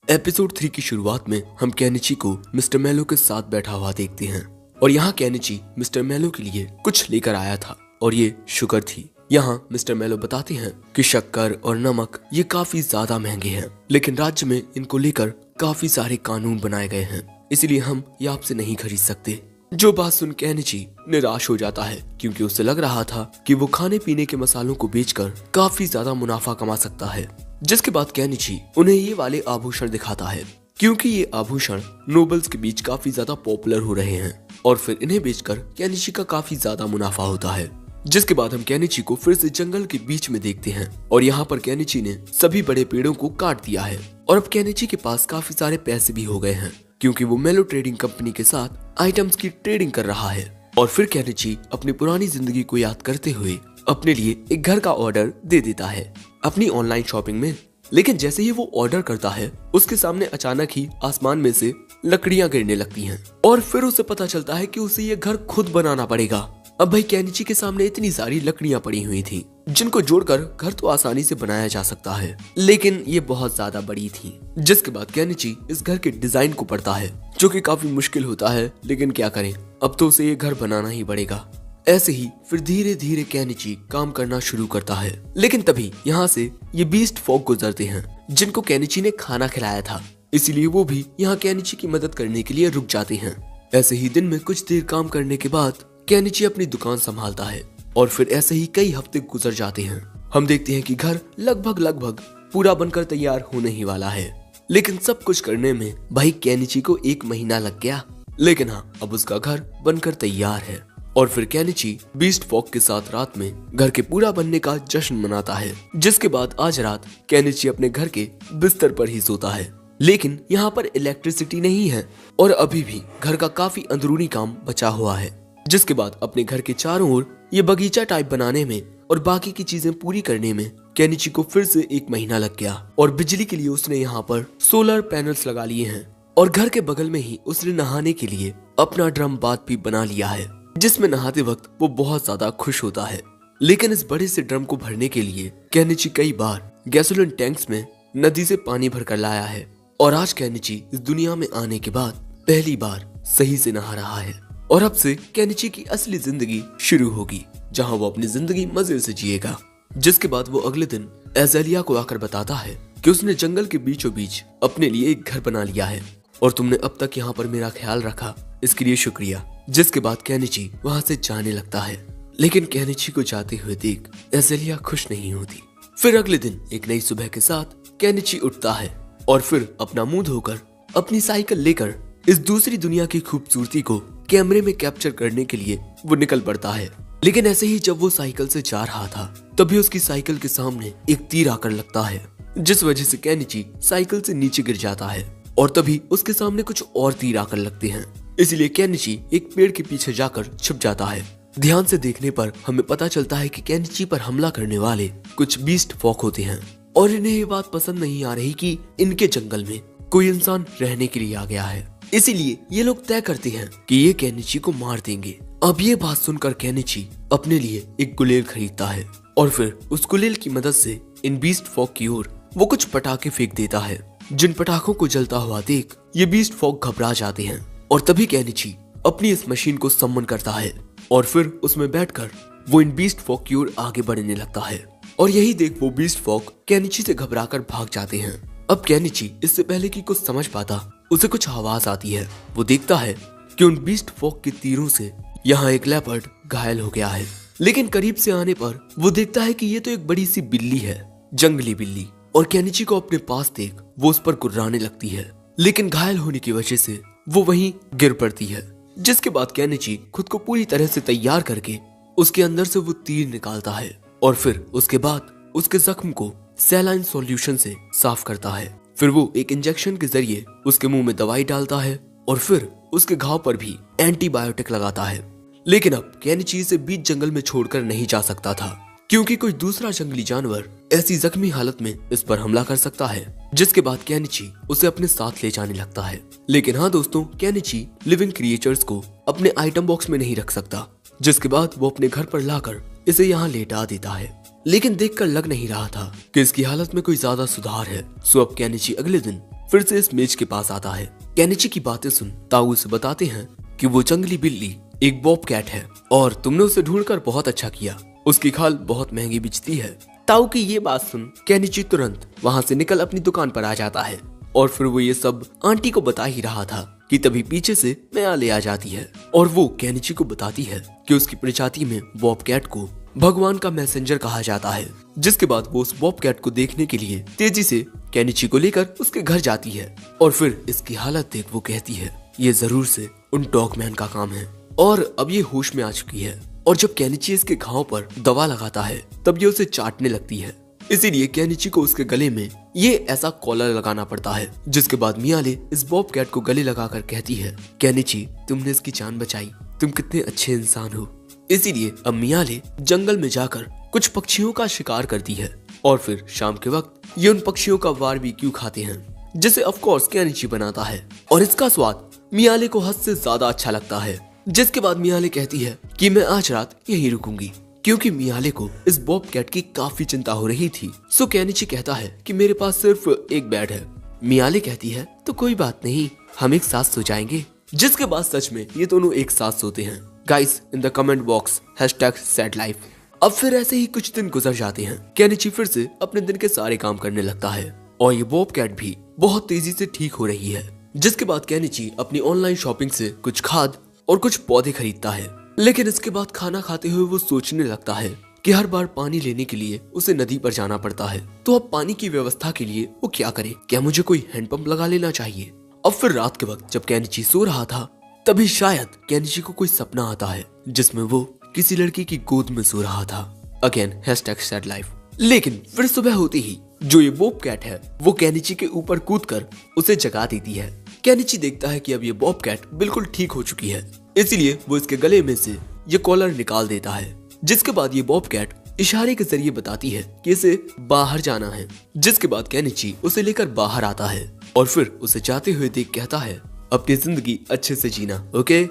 एपिसोड 3 की शुरुआत में हम केनिची को मिस्टर मेलो के साथ बैठा हुआ देखते हैं और यहाँ केनिची मिस्टर मेलो के लिए कुछ लेकर आया था और ये शुगर थी। यहाँ मिस्टर मेलो बताते हैं कि शक्कर और नमक ये काफी ज्यादा महंगे हैं, लेकिन राज्य में इनको लेकर काफी सारे कानून बनाए गए हैं, इसलिए हम ये आपसे नहीं खरीद सकते। जो बात सुन केनिची निराश हो जाता है क्योंकि उसे लग रहा था कि वो खाने पीने के मसालों को बेचकर काफी ज्यादा मुनाफा कमा सकता है। जिसके बाद केनिची उन्हें ये वाले आभूषण दिखाता है क्योंकि ये आभूषण नोबल्स के बीच काफी ज्यादा पॉपुलर हो रहे हैं और फिर इन्हें बेचकर केनिची का काफी ज्यादा मुनाफा होता है। जिसके बाद हम केनिची को फिर से जंगल के बीच में देखते हैं और यहाँ पर केनिची ने सभी बड़े पेड़ों को काट दिया है और अब केनिची के पास काफी सारे पैसे भी हो गए हैं क्योंकि वो मेलो ट्रेडिंग कंपनी के साथ आइटम्स की ट्रेडिंग कर रहा है। और फिर केनिची अपनी पुरानी जिंदगी को याद करते हुए अपने लिए एक घर का ऑर्डर दे देता है अपनी ऑनलाइन शॉपिंग में। लेकिन जैसे ही वो ऑर्डर करता है उसके सामने अचानक ही आसमान में से लकड़ियां गिरने लगती हैं और फिर उसे पता चलता है कि उसे ये घर खुद बनाना पड़ेगा। अब भाई केनिची के सामने इतनी सारी लकड़ियां पड़ी हुई थी जिनको जोड़कर घर तो आसानी से बनाया जा सकता है, लेकिन ये बहुत ज्यादा बड़ी थी। जिसके बाद केनिची इस घर के डिजाइन को पढ़ता है जो कि काफी मुश्किल होता है, लेकिन क्या करें, अब तो उसे ये घर बनाना ही पड़ेगा। ऐसे ही फिर धीरे धीरे केनिची काम करना शुरू करता है। लेकिन तभी यहाँ से ये बीस्ट फॉग गुजरते हैं जिनको केनिची ने खाना खिलाया था, इसीलिए वो भी यहाँ केनिची की मदद करने के लिए रुक जाते हैं। ऐसे ही दिन में कुछ देर काम करने के बाद केनिची अपनी दुकान संभालता है और फिर ऐसे ही कई हफ्ते गुजर जाते हैं। हम देखते हैं कि घर लगभग पूरा बनकर तैयार होने ही वाला है, लेकिन सब कुछ करने में भाई केनिची को 1 महीना लग गया। लेकिन हाँ, अब उसका घर बनकर तैयार है और फिर केनिची बीस्ट फॉग के साथ रात में घर के पूरा बनने का जश्न मनाता है। जिसके बाद आज रात केनिची अपने घर के बिस्तर पर ही सोता है, लेकिन यहाँ पर इलेक्ट्रिसिटी नहीं है और अभी भी घर का काफी अंदरूनी काम बचा हुआ है। जिसके बाद अपने घर के चारों ओर ये बगीचा टाइप बनाने में और बाकी की चीजें पूरी करने में केनिची को फिर से 1 महीना लग गया और बिजली के लिए उसने यहाँ पर सोलर पैनल्स लगा लिए हैं और घर के बगल में ही उसने नहाने के लिए अपना ड्रम बाथ भी बना लिया है, जिसमें नहाते वक्त वो बहुत ज्यादा खुश होता है। लेकिन इस बड़े से ड्रम को भरने के लिए केनिची कई बार गैसोलीन टैंक्स में नदी से पानी भर कर लाया है और आज केनिची इस दुनिया में आने के बाद पहली बार सही से नहा रहा है और अब से केनिची की असली जिंदगी शुरू होगी जहां वो अपनी जिंदगी मजे से जिएगा। जिसके बाद वो अगले दिन एज़ेलिया को आकर बताता है कि उसने जंगल के बीचों बीच अपने लिए एक घर बना लिया है और तुमने अब तक यहाँ पर मेरा ख्याल रखा, इसके लिए शुक्रिया। जिसके बाद केनिची वहाँ से जाने लगता है, लेकिन केनिची को जाते हुए देख एज़ेलिया खुश नहीं होती। फिर अगले दिन एक नई सुबह के साथ केनिची उठता है और फिर अपना मुंह धोकर अपनी साइकिल लेकर इस दूसरी दुनिया की खूबसूरती को कैमरे में कैप्चर करने के लिए वो निकल पड़ता है। लेकिन ऐसे ही जब वो साइकिल से जा रहा था तभी उसकी साइकिल के सामने एक तीर आकर लगता है, जिस वजह से केनिची साइकिल से नीचे गिर जाता है और तभी उसके सामने कुछ और तीर आकर लगते हैं, इसलिए केनिची एक पेड़ के पीछे जाकर छुप जाता है। ध्यान से देखने पर हमें पता चलता है कि केनिची पर हमला करने वाले कुछ बीस्ट फॉग होते हैं और इन्हें ये बात पसंद नहीं आ रही कि इनके जंगल में कोई इंसान रहने के लिए आ गया है, इसीलिए ये लोग तय करते हैं कि ये केनिची को मार देंगे। अब ये बात सुनकर केनिची अपने लिए एक गुलेल खरीदता है और फिर उस गुलेल की मदद से इन बीस्ट फॉग की ओर वो कुछ पटाखे फेंक देता है, जिन पटाखों को जलता हुआ देख ये बीस्ट फॉग घबरा जाते हैं और तभी केनिची अपनी इस मशीन को सम्मन करता है और फिर उसमें बैठकर वो इन बीस्ट फॉग की ओर आगे बढ़ने लगता है और यही देख वो बीस्ट फॉग केनिची से घबराकर भाग जाते हैं। अब केनिची इससे पहले कि कुछ समझ पाता उसे कुछ आवाज आती है। वो देखता है कि उन बीस्ट फॉग के तीरों से यहाँ एक लेपर्ड घायल हो गया है, लेकिन करीब से आने पर वो देखता है कि ये तो एक बड़ी सी बिल्ली है, जंगली बिल्ली, और केनिची को अपने पास देख वो उस पर गुर्राने लगती है, लेकिन घायल होने की वजह से वो वहीं गिर पड़ती है। जिसके बाद केनिची खुद को पूरी तरह से तैयार करके उसके अंदर से वो तीर निकालता है और फिर उसके बाद उसके जख्म को सैलाइन सॉल्यूशन से साफ करता है। फिर वो एक इंजेक्शन के जरिए उसके मुंह में दवाई डालता है और फिर उसके घाव पर भी एंटीबायोटिक लगाता है। लेकिन अब केनिची इसे बीच जंगल में छोड़कर नहीं जा सकता था, क्योंकि कोई दूसरा जंगली जानवर ऐसी जख्मी हालत में इस पर हमला कर सकता है, जिसके बाद केनिची उसे अपने साथ ले जाने लगता है। लेकिन हाँ दोस्तों, केनिची लिविंग क्रिएचर्स को अपने आइटम बॉक्स में नहीं रख सकता, जिसके बाद वो अपने घर पर लाकर इसे यहाँ लेटा देता है। लेकिन देखकर लग नहीं रहा था कि इसकी हालत में कोई ज्यादा सुधार है। सो अब केनिची अगले दिन फिर से इस मेज के पास आता है। केनिची की बातें सुन ताऊ उसे बताते हैं कि वो जंगली बिल्ली एक बॉबकैट है और तुमने उसे ढूंढकर बहुत अच्छा किया, उसकी खाल बहुत महंगी बिकती है। ताऊ की ये बात सुन केनिची तुरंत वहाँ से निकल अपनी दुकान पर आ जाता है और फिर वो ये सब आंटी को बता ही रहा था कि तभी पीछे से मियाले आ जाती है और वो केनिची को बताती है कि उसकी प्रजाति में बॉबकैट को भगवान का मैसेंजर कहा जाता है। जिसके बाद वो उस बॉबकैट को देखने के लिए तेजी से केनिची को लेकर उसके घर जाती है और फिर इसकी हालत देख वो कहती है ये जरूर से उन डॉगमैन का काम है और अब ये होश में आ चुकी है। और जब केनिची इसके घाव पर दवा लगाता है तब ये उसे चाटने लगती है। इसीलिए केनिची को उसके गले में ये ऐसा कॉलर लगाना पड़ता है। जिसके बाद मियाले इस बॉबकैट को गले लगाकर कहती है केनिची तुमने इसकी जान बचाई, तुम कितने अच्छे इंसान हो। इसीलिए अब मियाले जंगल में जाकर कुछ पक्षियों का शिकार करती है और फिर शाम के वक्त ये उन पक्षियों का बारबेक्यू खाते हैं, जिसे ऑफ कोर्स केनिची बनाता है और इसका स्वाद मियाले को हद से ज्यादा अच्छा लगता है। जिसके बाद मियाले कहती है कि मैं आज रात यहीं रुकूंगी, क्योंकि मियाले को इस बॉबकैट की काफी चिंता हो रही थी। सो केनिची कहता है कि मेरे पास सिर्फ एक बेड है। मियाले कहती है तो कोई बात नहीं, हम एक साथ सो जाएंगे। जिसके बाद सच में ये दोनों एक साथ सोते हैं। Guys in the comment box #sadlife। अब फिर ऐसे ही कुछ दिन गुजर जाते हैं। केनिची फिर से अपने दिन के सारे काम करने लगता है और ये बॉबकैट भी बहुत तेजी से ठीक हो रही है। जिसके बाद केनिची अपनी ऑनलाइन शॉपिंग से कुछ खाद और कुछ पौधे खरीदता है। लेकिन इसके बाद खाना खाते हुए वो सोचने लगता है कि हर बार पानी लेने के लिए उसे नदी पर जाना पड़ता है, तो अब पानी की व्यवस्था के लिए वो क्या करे? क्या मुझे कोई हैंडपंप लगा लेना चाहिए? अब फिर रात के वक्त जब केनिची सो रहा था तभी शायद केनिची को कोई सपना आता है जिसमें वो किसी लड़की की गोद में सो रहा था। Again #sadlife। लेकिन फिर सुबह होते ही जो ये बॉबकैट है वो केनिची के ऊपर कूदकर उसे जगा देती है। केनिची देखता है कि अब ये बॉबकैट बिल्कुल ठीक हो चुकी है, इसीलिए वो इसके गले में से ये कॉलर निकाल देता है। जिसके बाद ये बॉबकैट इशारे के जरिए बताती है कि इसे बाहर जाना है। जिसके बाद केनिची उसे लेकर बाहर आता है और फिर उसे जाते हुए देख कहता है अपनी जिंदगी अच्छे से जीना, ओके।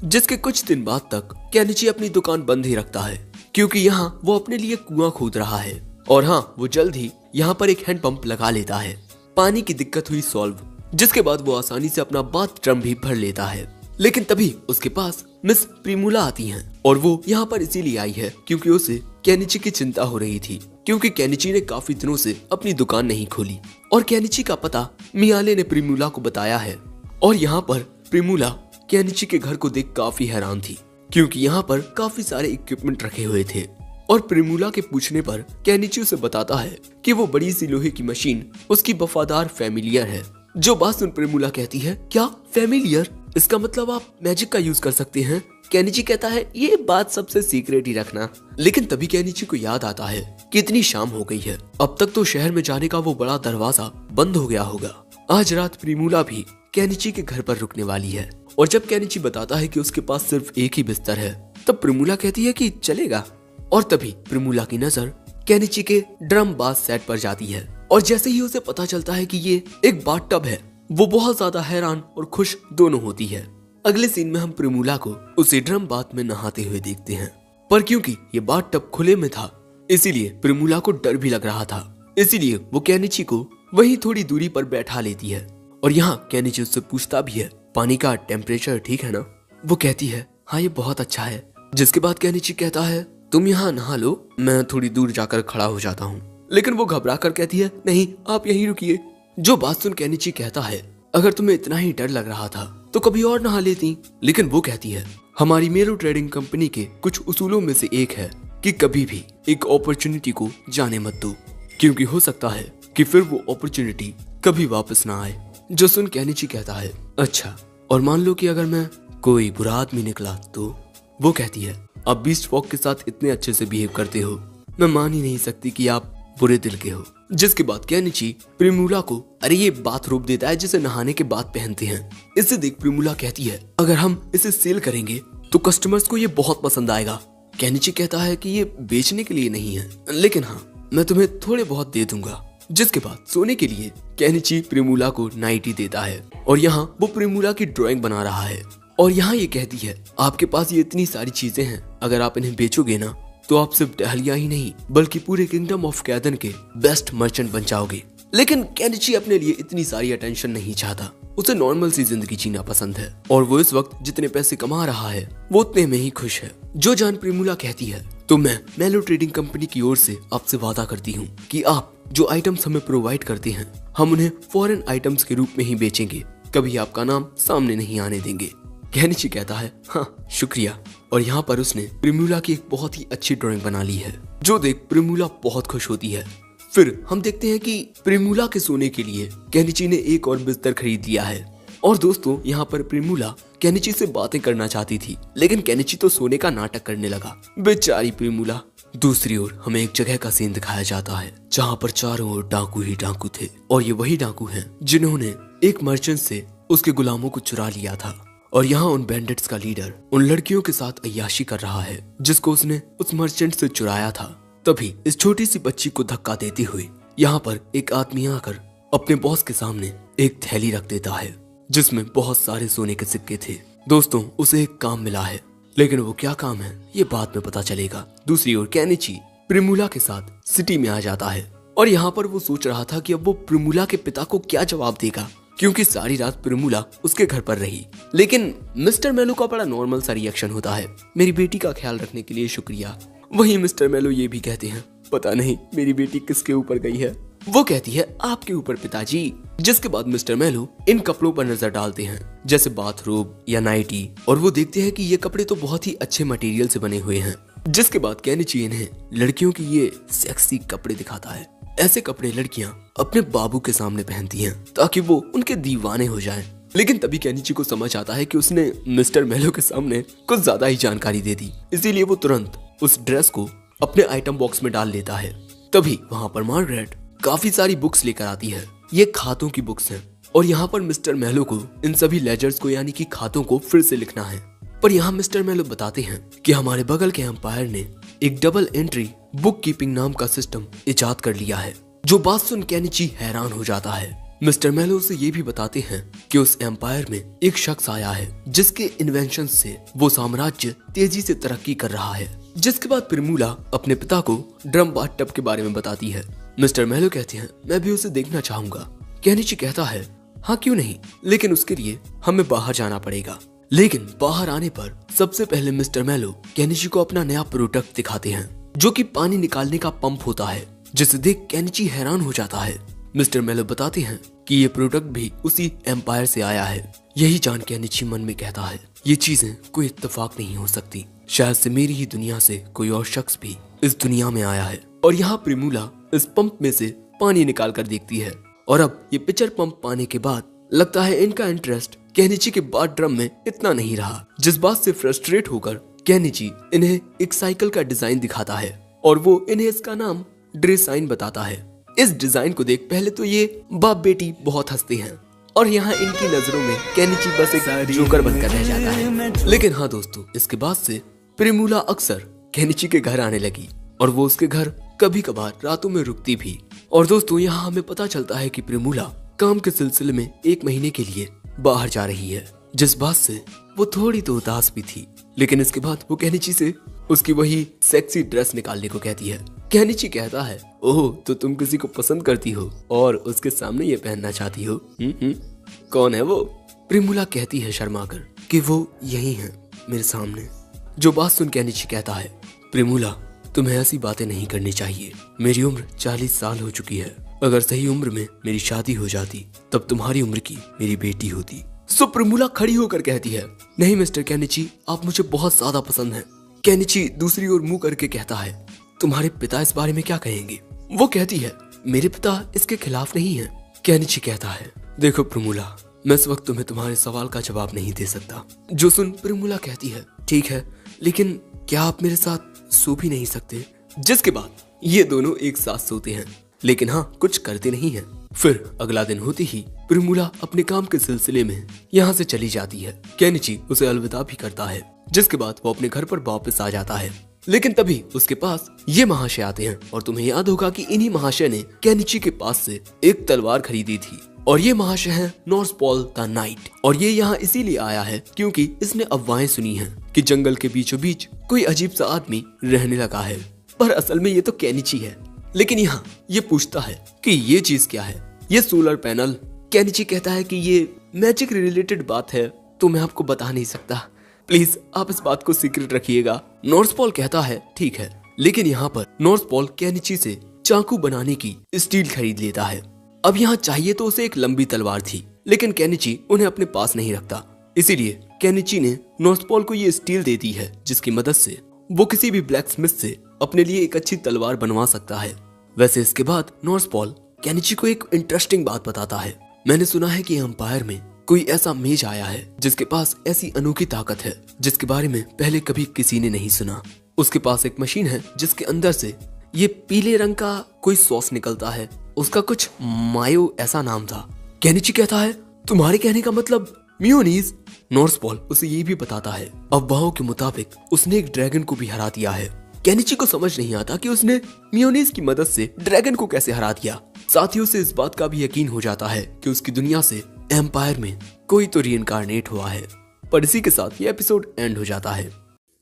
जिसके कुछ दिन बाद तक केनिची अपनी दुकान बंद ही रखता है, क्योंकि यहाँ वो अपने लिए कुआं खोद रहा है और हाँ वो जल्द ही यहाँ पर एक हैंडपंप लगा लेता है। पानी की दिक्कत हुई सॉल्व। जिसके बाद वो आसानी से अपना बाथ ड्रम भी भर लेता है। लेकिन तभी उसके पास मिस प्रिमूला आती हैं और वो यहाँ पर इसीलिए आई है क्योंकि उसे केनिची की चिंता हो रही थी, क्योंकि केनिची ने काफी दिनों से अपनी दुकान नहीं खोली और केनिची का पता मियाले ने प्रिमूला को बताया है। और यहाँ पर प्रिमूला केनिची के घर को देख काफी हैरान थी, क्योंकि यहाँ पर काफी सारे इक्विपमेंट रखे हुए थे। और प्रिमूला के पूछने पर केनिची उसे बताता है कि वो बड़ी सी लोहे की मशीन उसकी वफादार फैमिलियर है। जो बात सुन प्रिमूला कहती है क्या फैमिलियर? इसका मतलब आप मैजिक का यूज कर सकते हैं? केनिची कहता है ये बात सबसे सीक्रेट ही रखना। लेकिन तभी केनिची को याद आता है कि इतनी शाम हो गई है, अब तक तो शहर में जाने का वो बड़ा दरवाजा बंद हो गया होगा। आज रात प्रिमूला भी केनिची के घर पर रुकने वाली है। और जब केनिची बताता है कि उसके पास सिर्फ एक ही बिस्तर है, तब प्रिमूला कहती है कि चलेगा। और तभी प्रिमूला की नजर केनिची के ड्रम बाथ सेट पर जाती है और जैसे ही उसे पता चलता है कि ये एक बाथ टब है, वो बहुत ज्यादा हैरान और खुश दोनों होती है। अगले सीन में हम प्रिमूला को उसे ड्रम बाथ में नहाते हुए देखते हैं, पर क्योंकि ये बाथ टब खुले में था इसीलिए प्रिमूला को डर भी लग रहा था। इसीलिए वो केनिची को वहीं थोड़ी दूरी पर बैठा लेती है और यहाँ केनिची उससे पूछता भी है पानी का टेम्परेचर ठीक है ना? वो कहती है हाँ ये बहुत अच्छा है। जिसके बाद केनिची कहता है तुम यहाँ नहा लो, मैं थोड़ी दूर जाकर खड़ा हो जाता हूँ। लेकिन वो घबरा कर कहती है नहीं आप यहीं रुकिए। जो बात सुन केनिची कहता है अगर तुम्हें इतना ही डर लग रहा था तो कभी और नहा लेती। लेकिन वो कहती है हमारी मेरो ट्रेडिंग कंपनी के कुछ उसूलों में से एक है कि कभी भी एक अपॉर्चुनिटी को जाने मत दो, क्योंकि हो सकता है कि फिर वो अपॉर्चुनिटी कभी वापस ना आए। जो सुन केनिची कहता है अच्छा, और मान लो कि अगर मैं कोई बुरा आदमी निकला तो? वो कहती है आप बीस्ट फॉक के साथ इतने अच्छे से बिहेव करते हो, मैं मान ही नहीं सकती कि आप बुरे दिल के हो। जिसके बाद केनिची प्रिमूला को अरे ये बाथरोब देता है जिसे नहाने के बाद पहनते हैं। इसे देख प्रिमूला कहती है अगर हम इसे सेल करेंगे तो कस्टमर्स को ये बहुत पसंद आएगा। केनिची कहता है कि ये बेचने के लिए नहीं है, लेकिन हाँ मैं तुम्हें थोड़े बहुत दे दूंगा। जिसके बाद सोने के लिए केनिची प्रिमूला को नाइटी देता है और यहाँ वो प्रिमूला की ड्राइंग बना रहा है और यहाँ ये कहती है आपके पास ये इतनी सारी चीजें हैं, अगर आप इन्हें बेचोगे ना तो आप सिर्फ डहलिया ही नहीं बल्कि पूरे किंगडम ऑफ कैदन के बेस्ट मर्चेंट बन जाओगे। लेकिन केनिची अपने लिए इतनी सारी अटेंशन नहीं चाहता, उसे नॉर्मल सी जिंदगी जीना पसंद है और वो इस वक्त जितने पैसे कमा रहा है वो उतने में ही खुश है। जो जान प्रिमूला कहती है तो मैं मेलो ट्रेडिंग कंपनी की ओर से आपसे वादा करती हूँ कि आप जो आइटम्स हमें प्रोवाइड करते हैं हम उन्हें फॉरेन आइटम्स के रूप में ही बेचेंगे, कभी आपका नाम सामने नहीं आने देंगे। केनिची कहता है हाँ शुक्रिया और यहाँ पर उसने प्रिमूला की एक बहुत ही अच्छी ड्राइंग बना ली है, जो देख प्रिमूला बहुत खुश होती है। फिर हम देखते हैं कि प्रिमूला के सोने के लिए केनिची ने एक और बिस्तर खरीद लिया है और दोस्तों यहाँ पर प्रिमूला केनिची से बातें करना चाहती थी, लेकिन केनिची तो सोने का नाटक करने लगा, बेचारी प्रिमूला। दूसरी ओर हमें एक जगह का सीन दिखाया जाता है जहाँ पर चारों ओर डाकू ही डाकू थे और ये वही डाकू हैं जिन्होंने एक मर्चेंट से उसके गुलामों को चुरा लिया था और यहाँ उन बैंडिट्स का लीडर उन लड़कियों के साथ अय्याशी कर रहा है जिसको उसने उस मर्चेंट से चुराया था। तभी इस छोटी सी बच्ची को धक्का देते हुए यहाँ पर एक आदमी आकर अपने बॉस के सामने एक थैली रख देता है जिसमें बहुत सारे सोने के सिक्के थे। दोस्तों उसे एक काम मिला है, लेकिन वो क्या काम है ये बाद में पता चलेगा। दूसरी ओर केनिची प्रिमूला के साथ सिटी में आ जाता है और यहाँ पर वो सोच रहा था कि अब वो प्रिमूला के पिता को क्या जवाब देगा, क्योंकि सारी रात प्रिमूला उसके घर पर रही। लेकिन मिस्टर मेलो का बड़ा नॉर्मल सा रिएक्शन होता है, मेरी बेटी का ख्याल रखने के लिए शुक्रिया। वहीं मिस्टर मेलो ये भी कहते हैं पता नहीं मेरी बेटी किसके ऊपर गई है। वो कहती है आपके ऊपर पिताजी। जिसके बाद मिस्टर मेलो इन कपड़ों पर नजर डालते हैं जैसे बाथरोब या नाइटी और वो देखते हैं कि ये कपड़े तो बहुत ही अच्छे मटेरियल से बने हुए हैं। जिसके बाद केनिची इन्हें लड़कियों की ये सेक्सी कपड़े दिखाता है। ऐसे कपड़े लड़कियां अपने बाबू के सामने पहनती हैं ताकि वो उनके दीवाने हो जाएं। लेकिन तभी केनिची को समझ आता है कि उसने मिस्टर मेलो के सामने कुछ ज्यादा ही जानकारी दे दी, इसीलिए वो तुरंत उस ड्रेस को अपने आइटम बॉक्स में डाल लेता है। तभी वहाँ पर मार्गरेट काफी सारी बुक्स लेकर आती है, ये खातों की बुक्स हैं और यहाँ पर मिस्टर मेलो को इन सभी लेजर्स को यानी कि खातों को फिर से लिखना है। पर यहाँ मिस्टर मेलो बताते हैं कि हमारे बगल के एम्पायर ने एक डबल एंट्री बुक कीपिंग नाम का सिस्टम इजाद कर लिया है। जो बात सुन केनिची हैरान हो जाता है। मिस्टर मेलो से ये भी बताते हैं कि उस एम्पायर में एक शख्स आया है जिसके इन्वेंशन से वो साम्राज्य तेजी से तरक्की कर रहा है। जिसके बाद प्रिमूला अपने पिता को ड्रम बाथटब के बारे में बताती है। मिस्टर मेलो कहते हैं मैं भी उसे देखना चाहूंगा। केनिची कहता है हाँ क्यों नहीं, लेकिन उसके लिए हमें बाहर जाना पड़ेगा। लेकिन बाहर आने पर सबसे पहले मिस्टर मेलो केनिची को अपना नया प्रोडक्ट दिखाते हैं जो कि पानी निकालने का पंप होता है, जिसे देख केनिची हैरान हो जाता है। मिस्टर मेलो बताते हैं कि ये प्रोडक्ट भी उसी एम्पायर से आया है। यही जान केनिची मन में कहता है ये चीजें कोई इत्तेफाक नहीं हो सकती, शायद से मेरी ही दुनिया से कोई और शख्स भी इस दुनिया में आया है। और यहाँ प्रिमूला इस पंप में से पानी निकाल कर देखती है और अब ये पिक्चर पंप पाने के बाद लगता है इनका इंटरेस्ट केनिची के बाद ड्रम में इतना नहीं रहा, जिस बात से फ्रस्ट्रेट होकर केनिची इन्हें एक साइकिल का डिजाइन दिखाता है और वो इन्हें इसका नाम ड्रेसाइन बताता है। इस डिजाइन को देख पहले तो ये बाप बेटी बहुत हंसते हैं और यहाँ इनकी नजरों में केनिची बस एक जोकर बनकर रह जाता है। लेकिन हाँ दोस्तों, इसके बाद से प्रिमूला अक्सर केनिची के घर आने लगी और वो उसके घर कभी कभार रातों में रुकती भी। और दोस्तों यहाँ हमें पता चलता है कि प्रिमूला काम के सिलसिले में 1 महीने के लिए बाहर जा रही है, जिस बात से वो थोड़ी तो उदास भी थी। लेकिन इसके बाद वो केनिची से उसकी वही सेक्सी ड्रेस निकालने को कहती है। केनिची कहता है ओह तो तुम किसी को पसंद करती हो और उसके सामने ये पहनना चाहती हो। कौन है वो? प्रिमूला कहती है शर्माकर कि वो यही है मेरे सामने। जो बात सुन केनिची कहता है प्रिमूला तुम्हें ऐसी बातें नहीं करनी चाहिए, मेरी उम्र 40 साल हो चुकी है, अगर सही उम्र में मेरी शादी हो जाती तब तुम्हारी उम्र की मेरी बेटी होती। सो प्रिमूला खड़ी होकर कहती है नहीं मिस्टर केनिची, आप मुझे बहुत ज्यादा पसंद हैं। केनिची दूसरी ओर मुंह करके कहता है तुम्हारे पिता इस बारे में क्या कहेंगे? वो कहती है मेरे पिता इसके खिलाफ नहीं है। केनिची कहता है देखो प्रिमूला, मैं इस वक्त तुम्हें तुम्हारे सवाल का जवाब नहीं दे सकता। जो सुन प्रिमूला कहती है ठीक है, लेकिन क्या आप मेरे साथ सो भी नहीं सकते? जिसके बाद ये दोनों एक साथ सोते हैं। लेकिन हाँ, कुछ करते नहीं है। फिर अगला दिन होते ही प्रिमूला अपने काम के सिलसिले में यहाँ से चली जाती है। केनिची उसे अलविदा भी करता है, जिसके बाद वो अपने घर पर वापस आ जाता है। लेकिन तभी उसके पास ये महाशय आते हैं और तुम्हें याद होगा कि इन्हीं महाशय ने केनिची के पास से एक तलवार खरीदी थी और ये महाशय है नॉर्सपॉल द नाइट। और ये यहाँ इसीलिए आया है क्योंकि इसने अफवाहें सुनी हैं कि जंगल के बीचों बीच कोई अजीब सा आदमी रहने लगा है, पर असल में ये तो केनिची है। लेकिन यहाँ ये पूछता है कि ये चीज क्या है, ये सोलर पैनल। केनिची कहता है कि ये मैजिक रिलेटेड बात है, तो मैं आपको बता नहीं सकता, प्लीज आप इस बात को सीक्रेट रखिएगा। नॉर्सपॉल कहता है ठीक है। लेकिन यहाँ पर नॉर्सपॉल केनिची से चाकू बनाने की स्टील खरीद लेता है। अब यहाँ चाहिए तो उसे एक लंबी तलवार थी, लेकिन केनिची उन्हें अपने पास नहीं रखता। इसीलिए केनिची ने नॉर्सपॉल को ये स्टील दे दी है, जिसकी मदद से वो किसी भी ब्लैक स्मिथ से अपने लिए एक अच्छी तलवार बनवा सकता है। वैसे इसके बाद नॉर्सपॉल केनिची को एक इंटरेस्टिंग बात बताता है। मैंने सुना है कि एम्पायर में कोई ऐसा मेज आया है जिसके पास ऐसी अनोखी ताकत है जिसके बारे में पहले कभी किसी ने नहीं सुना। उसके पास एक मशीन है जिसके अंदर से ये पीले रंग का कोई सॉस निकलता है, उसका कुछ मायो ऐसा नाम था। केनिची कहता है तुम्हारे कहने का मतलब मियोनीज। नॉर्सपॉल उसे ये भी बताता है अफवाहों के मुताबिक उसने एक ड्रैगन को भी हरा दिया है। केनिची को समझ नहीं आता कि उसने मियोनीज की मदद से ड्रैगन को कैसे हरा दिया। साथ ही उसे इस बात का भी यकीन हो जाता है कि उसकी दुनिया से एम्पायर में कोई तो रीइंकार्नेट हुआ है। पर इसी के साथ ये एपिसोड एंड हो जाता है।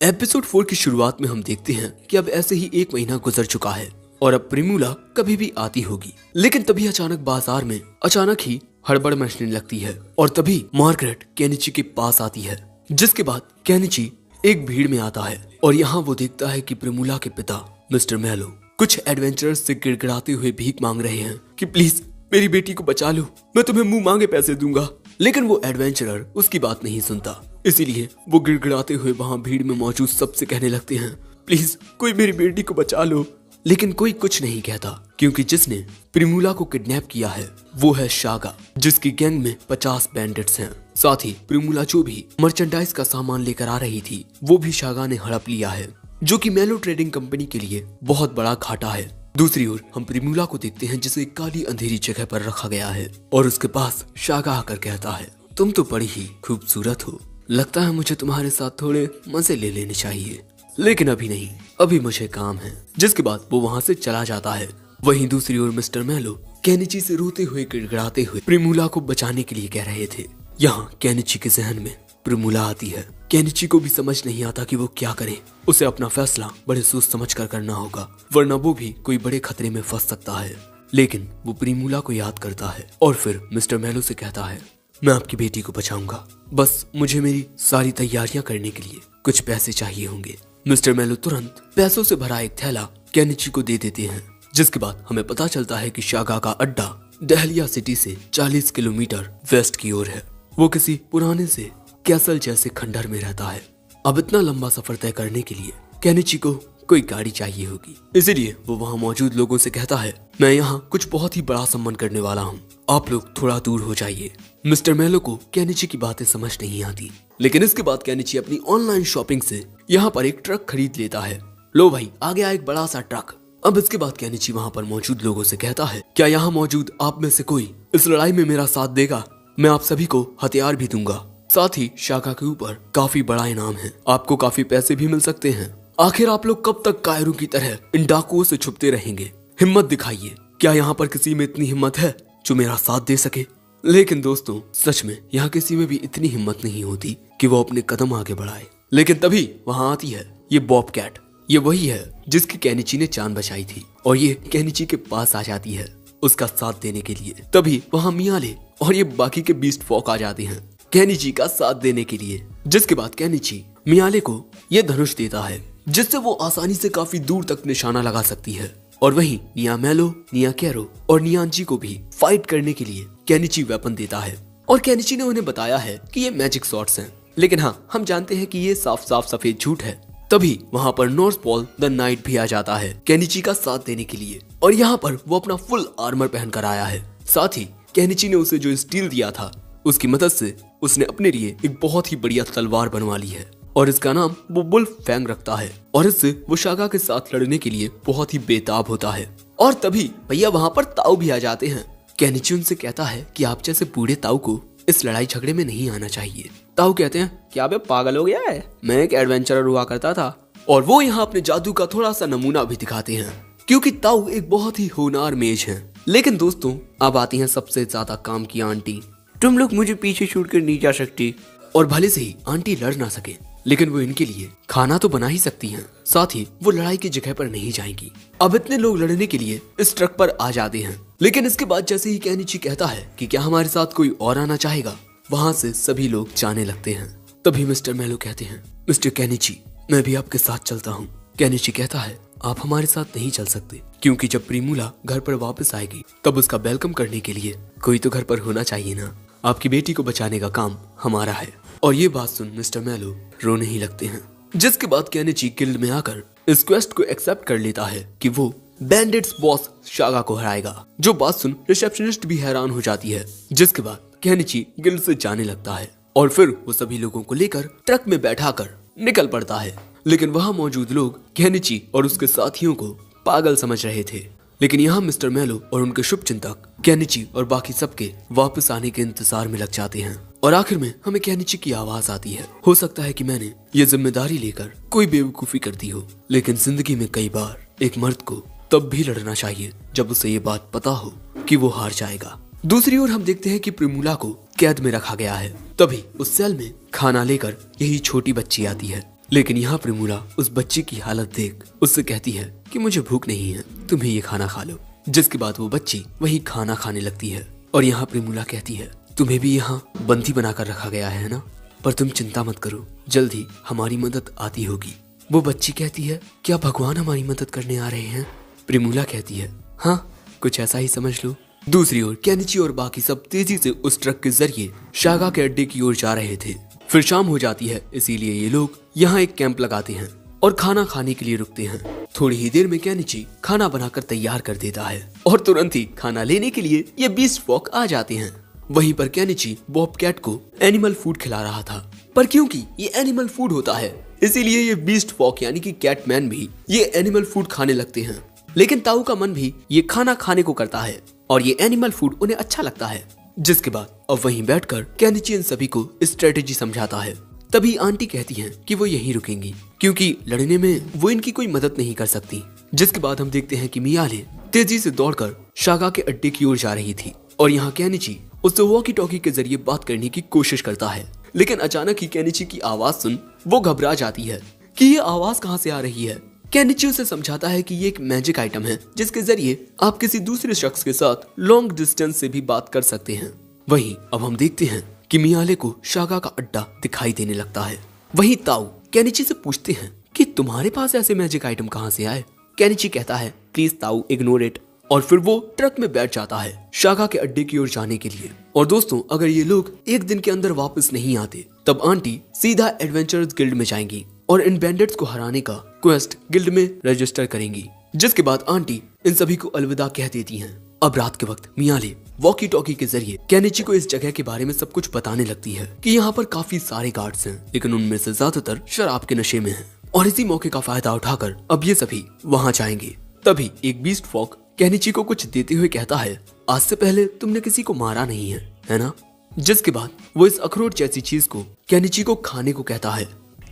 एपिसोड 4 की शुरुआत में हम देखते हैं कि अब ऐसे ही 1 महीना गुजर चुका है और अब प्रिमूला कभी भी आती होगी। लेकिन तभी अचानक बाजार में अचानक ही हड़बड़ मचने लगती है और तभी मार्गरेट केनिची के पास आती है, जिसके बाद केनिची एक भीड़ में आता है और यहाँ वो देखता है कि प्रिमूला के पिता मिस्टर मेलो कुछ एडवेंचरर्स से गिड़गिड़ाते हुए भीख मांग रहे हैं कि प्लीज मेरी बेटी को बचा लो, मैं तुम्हें मुंह मांगे पैसे दूंगा। लेकिन वो एडवेंचरर उसकी बात नहीं सुनता, इसीलिए वो गिड़गिड़ाते हुए वहाँ भीड़ में मौजूद सबसे कहने लगते हैं प्लीज कोई मेरी बेटी को बचा लो। लेकिन कोई कुछ नहीं कहता क्योंकि जिसने प्रिमूला को किडनैप किया है वो है शागा, जिसकी गैंग में 50 बैंडिट्स हैं। साथ ही प्रिमूला जो भी मर्चेंडाइज का सामान लेकर आ रही थी वो भी शागा ने हड़प लिया है, जो कि मेलो ट्रेडिंग कंपनी के लिए बहुत बड़ा घाटा है। दूसरी ओर हम प्रिमूला को देखते हैं जिसे एक काली अंधेरी जगह पर रखा गया है और उसके पास शागा आकर कहता है तुम तो बड़ी ही खूबसूरत हो, लगता है मुझे तुम्हारे साथ थोड़े मजे ले लेने चाहिए, लेकिन अभी नहीं, अभी मुझे काम है। जिसके बाद वो वहाँ से चला जाता है। वहीं दूसरी ओर मिस्टर मेलो केनिची से रोते हुए गिड़गिड़ाते हुए प्रिमूला को बचाने के लिए कह रहे थे। यहाँ केनिची के जहन में प्रिमूला आती है। केनिची को भी समझ नहीं आता कि वो क्या करे। उसे अपना फैसला बड़े सोच समझ कर करना होगा, वरना वो भी कोई बड़े खतरे में फंस सकता है। लेकिन वो प्रिमूला को याद करता है और फिर मिस्टर मेलो से कहता है मैं आपकी बेटी को बचाऊंगा, बस मुझे मेरी सारी तैयारियां करने के लिए कुछ पैसे चाहिए होंगे। मिस्टर मेलो तुरंत पैसों से भरा एक थैला केनिची को दे देते हैं, जिसके बाद हमें पता चलता है कि शागा का अड्डा डहलिया सिटी से 40 किलोमीटर वेस्ट की ओर है। वो किसी पुराने से कैसल जैसे खंडर में रहता है। अब इतना लंबा सफर तय करने के लिए केनिची को कोई गाड़ी चाहिए होगी, इसीलिए वो वहाँ मौजूद लोगों से कहता है मैं यहाँ कुछ बहुत ही बड़ा सम्मान करने वाला हूँ, आप लोग थोड़ा दूर हो जाइए। मिस्टर मेलो को केनिची की बातें समझ नहीं आती, लेकिन इसके बाद केनिची अपनी ऑनलाइन शॉपिंग से यहाँ पर एक ट्रक खरीद लेता है। लो भाई, आ गया एक बड़ा सा ट्रक। अब इसके बाद केनिची वहाँ पर मौजूद लोगों से कहता है क्या यहाँ मौजूद आप में से कोई इस लड़ाई में मेरा साथ देगा? मैं आप सभी को हथियार भी दूंगा, साथ ही शाखा के ऊपर काफी बड़ा इनाम है, आपको काफी पैसे भी मिल सकते हैं। आखिर आप लोग कब तक कायरों की तरह इन डाकुओं से छुपते रहेंगे? हिम्मत दिखाइए, क्या यहाँ पर किसी में इतनी हिम्मत है जो मेरा साथ दे सके? लेकिन दोस्तों सच में यहाँ किसी में भी इतनी हिम्मत नहीं होती कि वो अपने कदम आगे बढ़ाए। लेकिन तभी वहाँ आती है ये बॉबकैट। ये वही है जिसकी केनिची ने जान बचाई थी और ये केनिची के पास आ जाती है उसका साथ देने के लिए। तभी वहाँ मियाले और ये बाकी के बीस्ट फॉक आ जाते हैं केनिची का साथ देने के लिए। जिसके बाद केनिची मियाले को ये धनुष देता है जिससे वो आसानी से काफी दूर तक निशाना लगा सकती है। और वहीं निया मेलो, निया कैरो और नियांजी को भी फाइट करने के लिए केनिची वेपन देता है और केनिची ने उन्हें बताया है कि ये मैजिक शॉट्स हैं। लेकिन हाँ, हम जानते हैं कि ये साफ साफ सफेद झूठ है। तभी वहाँ पर नॉर्सपॉल द नाइट भी आ जाता है केनिची का साथ देने के लिए और यहाँ पर वो अपना फुल आर्मर पहनकर आया है। साथ ही केनिची ने उसे जो स्टील दिया था उसकी मदद से उसने अपने लिए एक बहुत ही बढ़िया तलवार बनवा ली है और इसका नाम वो बुल्फ फैंग रखता है और इससे वो शागा के साथ लड़ने के लिए बहुत ही बेताब होता है। और तभी भैया वहाँ पर ताऊ भी आ जाते हैं। केनिची उनसे कहता है कि आप जैसे बूढ़े ताऊ को इस लड़ाई झगड़े में नहीं आना चाहिए। ताऊ कहते हैं क्या बे पागल हो गया है, मैं एक एडवेंचरर हुआ करता था। और वो यहाँ अपने जादू का थोड़ा सा नमूना भी दिखाते हैं, क्योंकि ताऊ एक बहुत ही होनहार मेज है। लेकिन दोस्तों अब आती हैं सबसे ज्यादा काम की आंटी। तुम लोग मुझे पीछे छूट कर नहीं जा सकती। और भले से ही आंटी लड़ ना सके, लेकिन वो इनके लिए खाना तो बना ही सकती हैं, साथ ही वो लड़ाई की जगह पर नहीं जाएंगी। अब इतने लोग लड़ने के लिए इस ट्रक पर आ जाते हैं, लेकिन इसके बाद जैसे ही केनिची कहता है कि क्या हमारे साथ कोई और आना चाहेगा, वहाँ से सभी लोग जाने लगते हैं। तभी मिस्टर मेलो कहते हैं मिस्टर केनिची मैं भी आपके साथ चलता हूँ। केनिची कहता है आप हमारे साथ नहीं चल सकते, क्योंकि जब प्रीमूला घर पर वापस आएगी तब उसका वेलकम करने के लिए कोई तो घर पर होना चाहिए ना। आपकी बेटी को बचाने का काम हमारा है। और ये बात सुन मिस्टर मेलो रोने ही लगते हैं। जिसके बाद केनिची गिल्ड में आकर इस क्वेस्ट को एक्सेप्ट कर लेता है कि वो बैंडिट्स बॉस शागा को हराएगा। जो बात सुन रिसेप्शनिस्ट भी हैरान हो जाती है। जिसके बाद केनिची गिल्ड से जाने लगता है और फिर वो सभी लोगों को लेकर ट्रक में बैठाकर निकल पड़ता है। लेकिन वहाँ मौजूद लोग केनिची और उसके साथियों को पागल समझ रहे थे। लेकिन यहाँ मिस्टर मेलो और उनके शुभचिंतक केनिची और बाकी सबके वापस आने के इंतजार में लग जाते हैं। और आखिर में हमें केनिची की आवाज आती है। हो सकता है कि मैंने ये जिम्मेदारी लेकर कोई बेवकूफी कर दी हो, लेकिन जिंदगी में कई बार एक मर्द को तब भी लड़ना चाहिए जब उसे ये बात पता हो कि वो हार जाएगा। दूसरी ओर हम देखते हैं कि प्रीमूला को कैद में रखा गया है। तभी उस सेल में खाना लेकर यही छोटी बच्ची आती है। लेकिन यहाँ प्रीमूला उस बच्ची की हालत देख उससे कहती है कि मुझे भूख नहीं है, तुम्हें ये खाना खा लो। जिसके बाद वो बच्ची वही खाना खाने लगती है। और यहाँ प्रीमूला कहती है तुम्हें भी यहाँ बंदी बनाकर रखा गया है ना, पर तुम चिंता मत करो, जल्द ही हमारी मदद आती होगी। वो बच्ची कहती है क्या भगवान हमारी मदद करने आ रहे हैं? प्रीमूला कहती है हाँ कुछ ऐसा ही समझ लो। दूसरी ओर केनिची और बाकी सब तेजी से उस ट्रक के जरिए शागा के अड्डे की ओर जा रहे थे। फिर शाम हो जाती है, इसीलिए ये लोग यहाँ एक कैंप लगाते हैं और खाना खाने के लिए रुकते हैं। थोड़ी ही देर में केनिची खाना बनाकर तैयार कर देता है और तुरंत ही खाना लेने के लिए ये बीस्ट फॉक आ जाते हैं। वहीं पर केनिची बॉब कैट को एनिमल फूड खिला रहा था, पर क्योंकि ये एनिमल फूड होता है इसीलिए ये बीस्ट फॉक यानी कि कैटमैन भी ये एनिमल फूड खाने लगते हैं। लेकिन ताऊ का मन भी ये खाना खाने को करता है और ये एनिमल फूड उन्हें अच्छा लगता है। जिसके बाद अब वहीं बैठकर केनिची इन सभी को स्ट्रेटेजी समझाता है। तभी आंटी कहती हैं कि वो यहीं रुकेंगी, क्योंकि लड़ने में वो इनकी कोई मदद नहीं कर सकती। जिसके बाद हम देखते हैं कि मियाले तेजी से दौड़कर शागा के अड्डे की ओर जा रही थी और यहाँ केनिची उससे वॉकी टॉकी के जरिए बात करने की कोशिश करता है। लेकिन अचानक ही केनिची की आवाज सुन वो घबरा जाती है कि ये आवाज कहाँ से आ रही है। केनिची उसे समझाता है कि ये एक मैजिक आइटम है जिसके जरिए आप किसी दूसरे शख्स के साथ लॉन्ग डिस्टेंस से भी बात कर सकते हैं। वहीं अब हम देखते हैं कि मियाले को शागा का अड्डा दिखाई देने लगता है। वहीं ताऊ केनिची से पूछते हैं कि तुम्हारे पास ऐसे मैजिक आइटम कहाँ से आए। केनिची कहता है प्लीज ताऊ इग्नोर इट, और फिर वो ट्रक में बैठ जाता है शागा के अड्डे की ओर जाने के लिए। और दोस्तों अगर ये लोग एक दिन के अंदर वापस नहीं आते तब आंटी सीधा एडवेंचरर्स गिल्ड में जाएंगी और इन बैंडिट्स को हराने का क्वेस्ट गिल्ड में रजिस्टर करेंगी। जिसके बाद आंटी इन सभी को अलविदा कह देती हैं। अब रात के वक्त मियाले वॉकी टॉकी के जरिए केनिची को इस जगह के बारे में सब कुछ बताने लगती है कि यहाँ पर काफी सारे गार्ड्स हैं, लेकिन उनमें से ज्यादातर शराब के नशे में हैं और इसी मौके का फायदा उठाकर अब ये सभी वहाँ जाएंगे। तभी एक बीस्ट फॉक केनिची को कुछ देते हुए कहता है आज से पहले तुमने किसी को मारा नहीं है ना? जिसके बाद वो इस अखरोट जैसी चीज को केनिची को खाने को कहता है।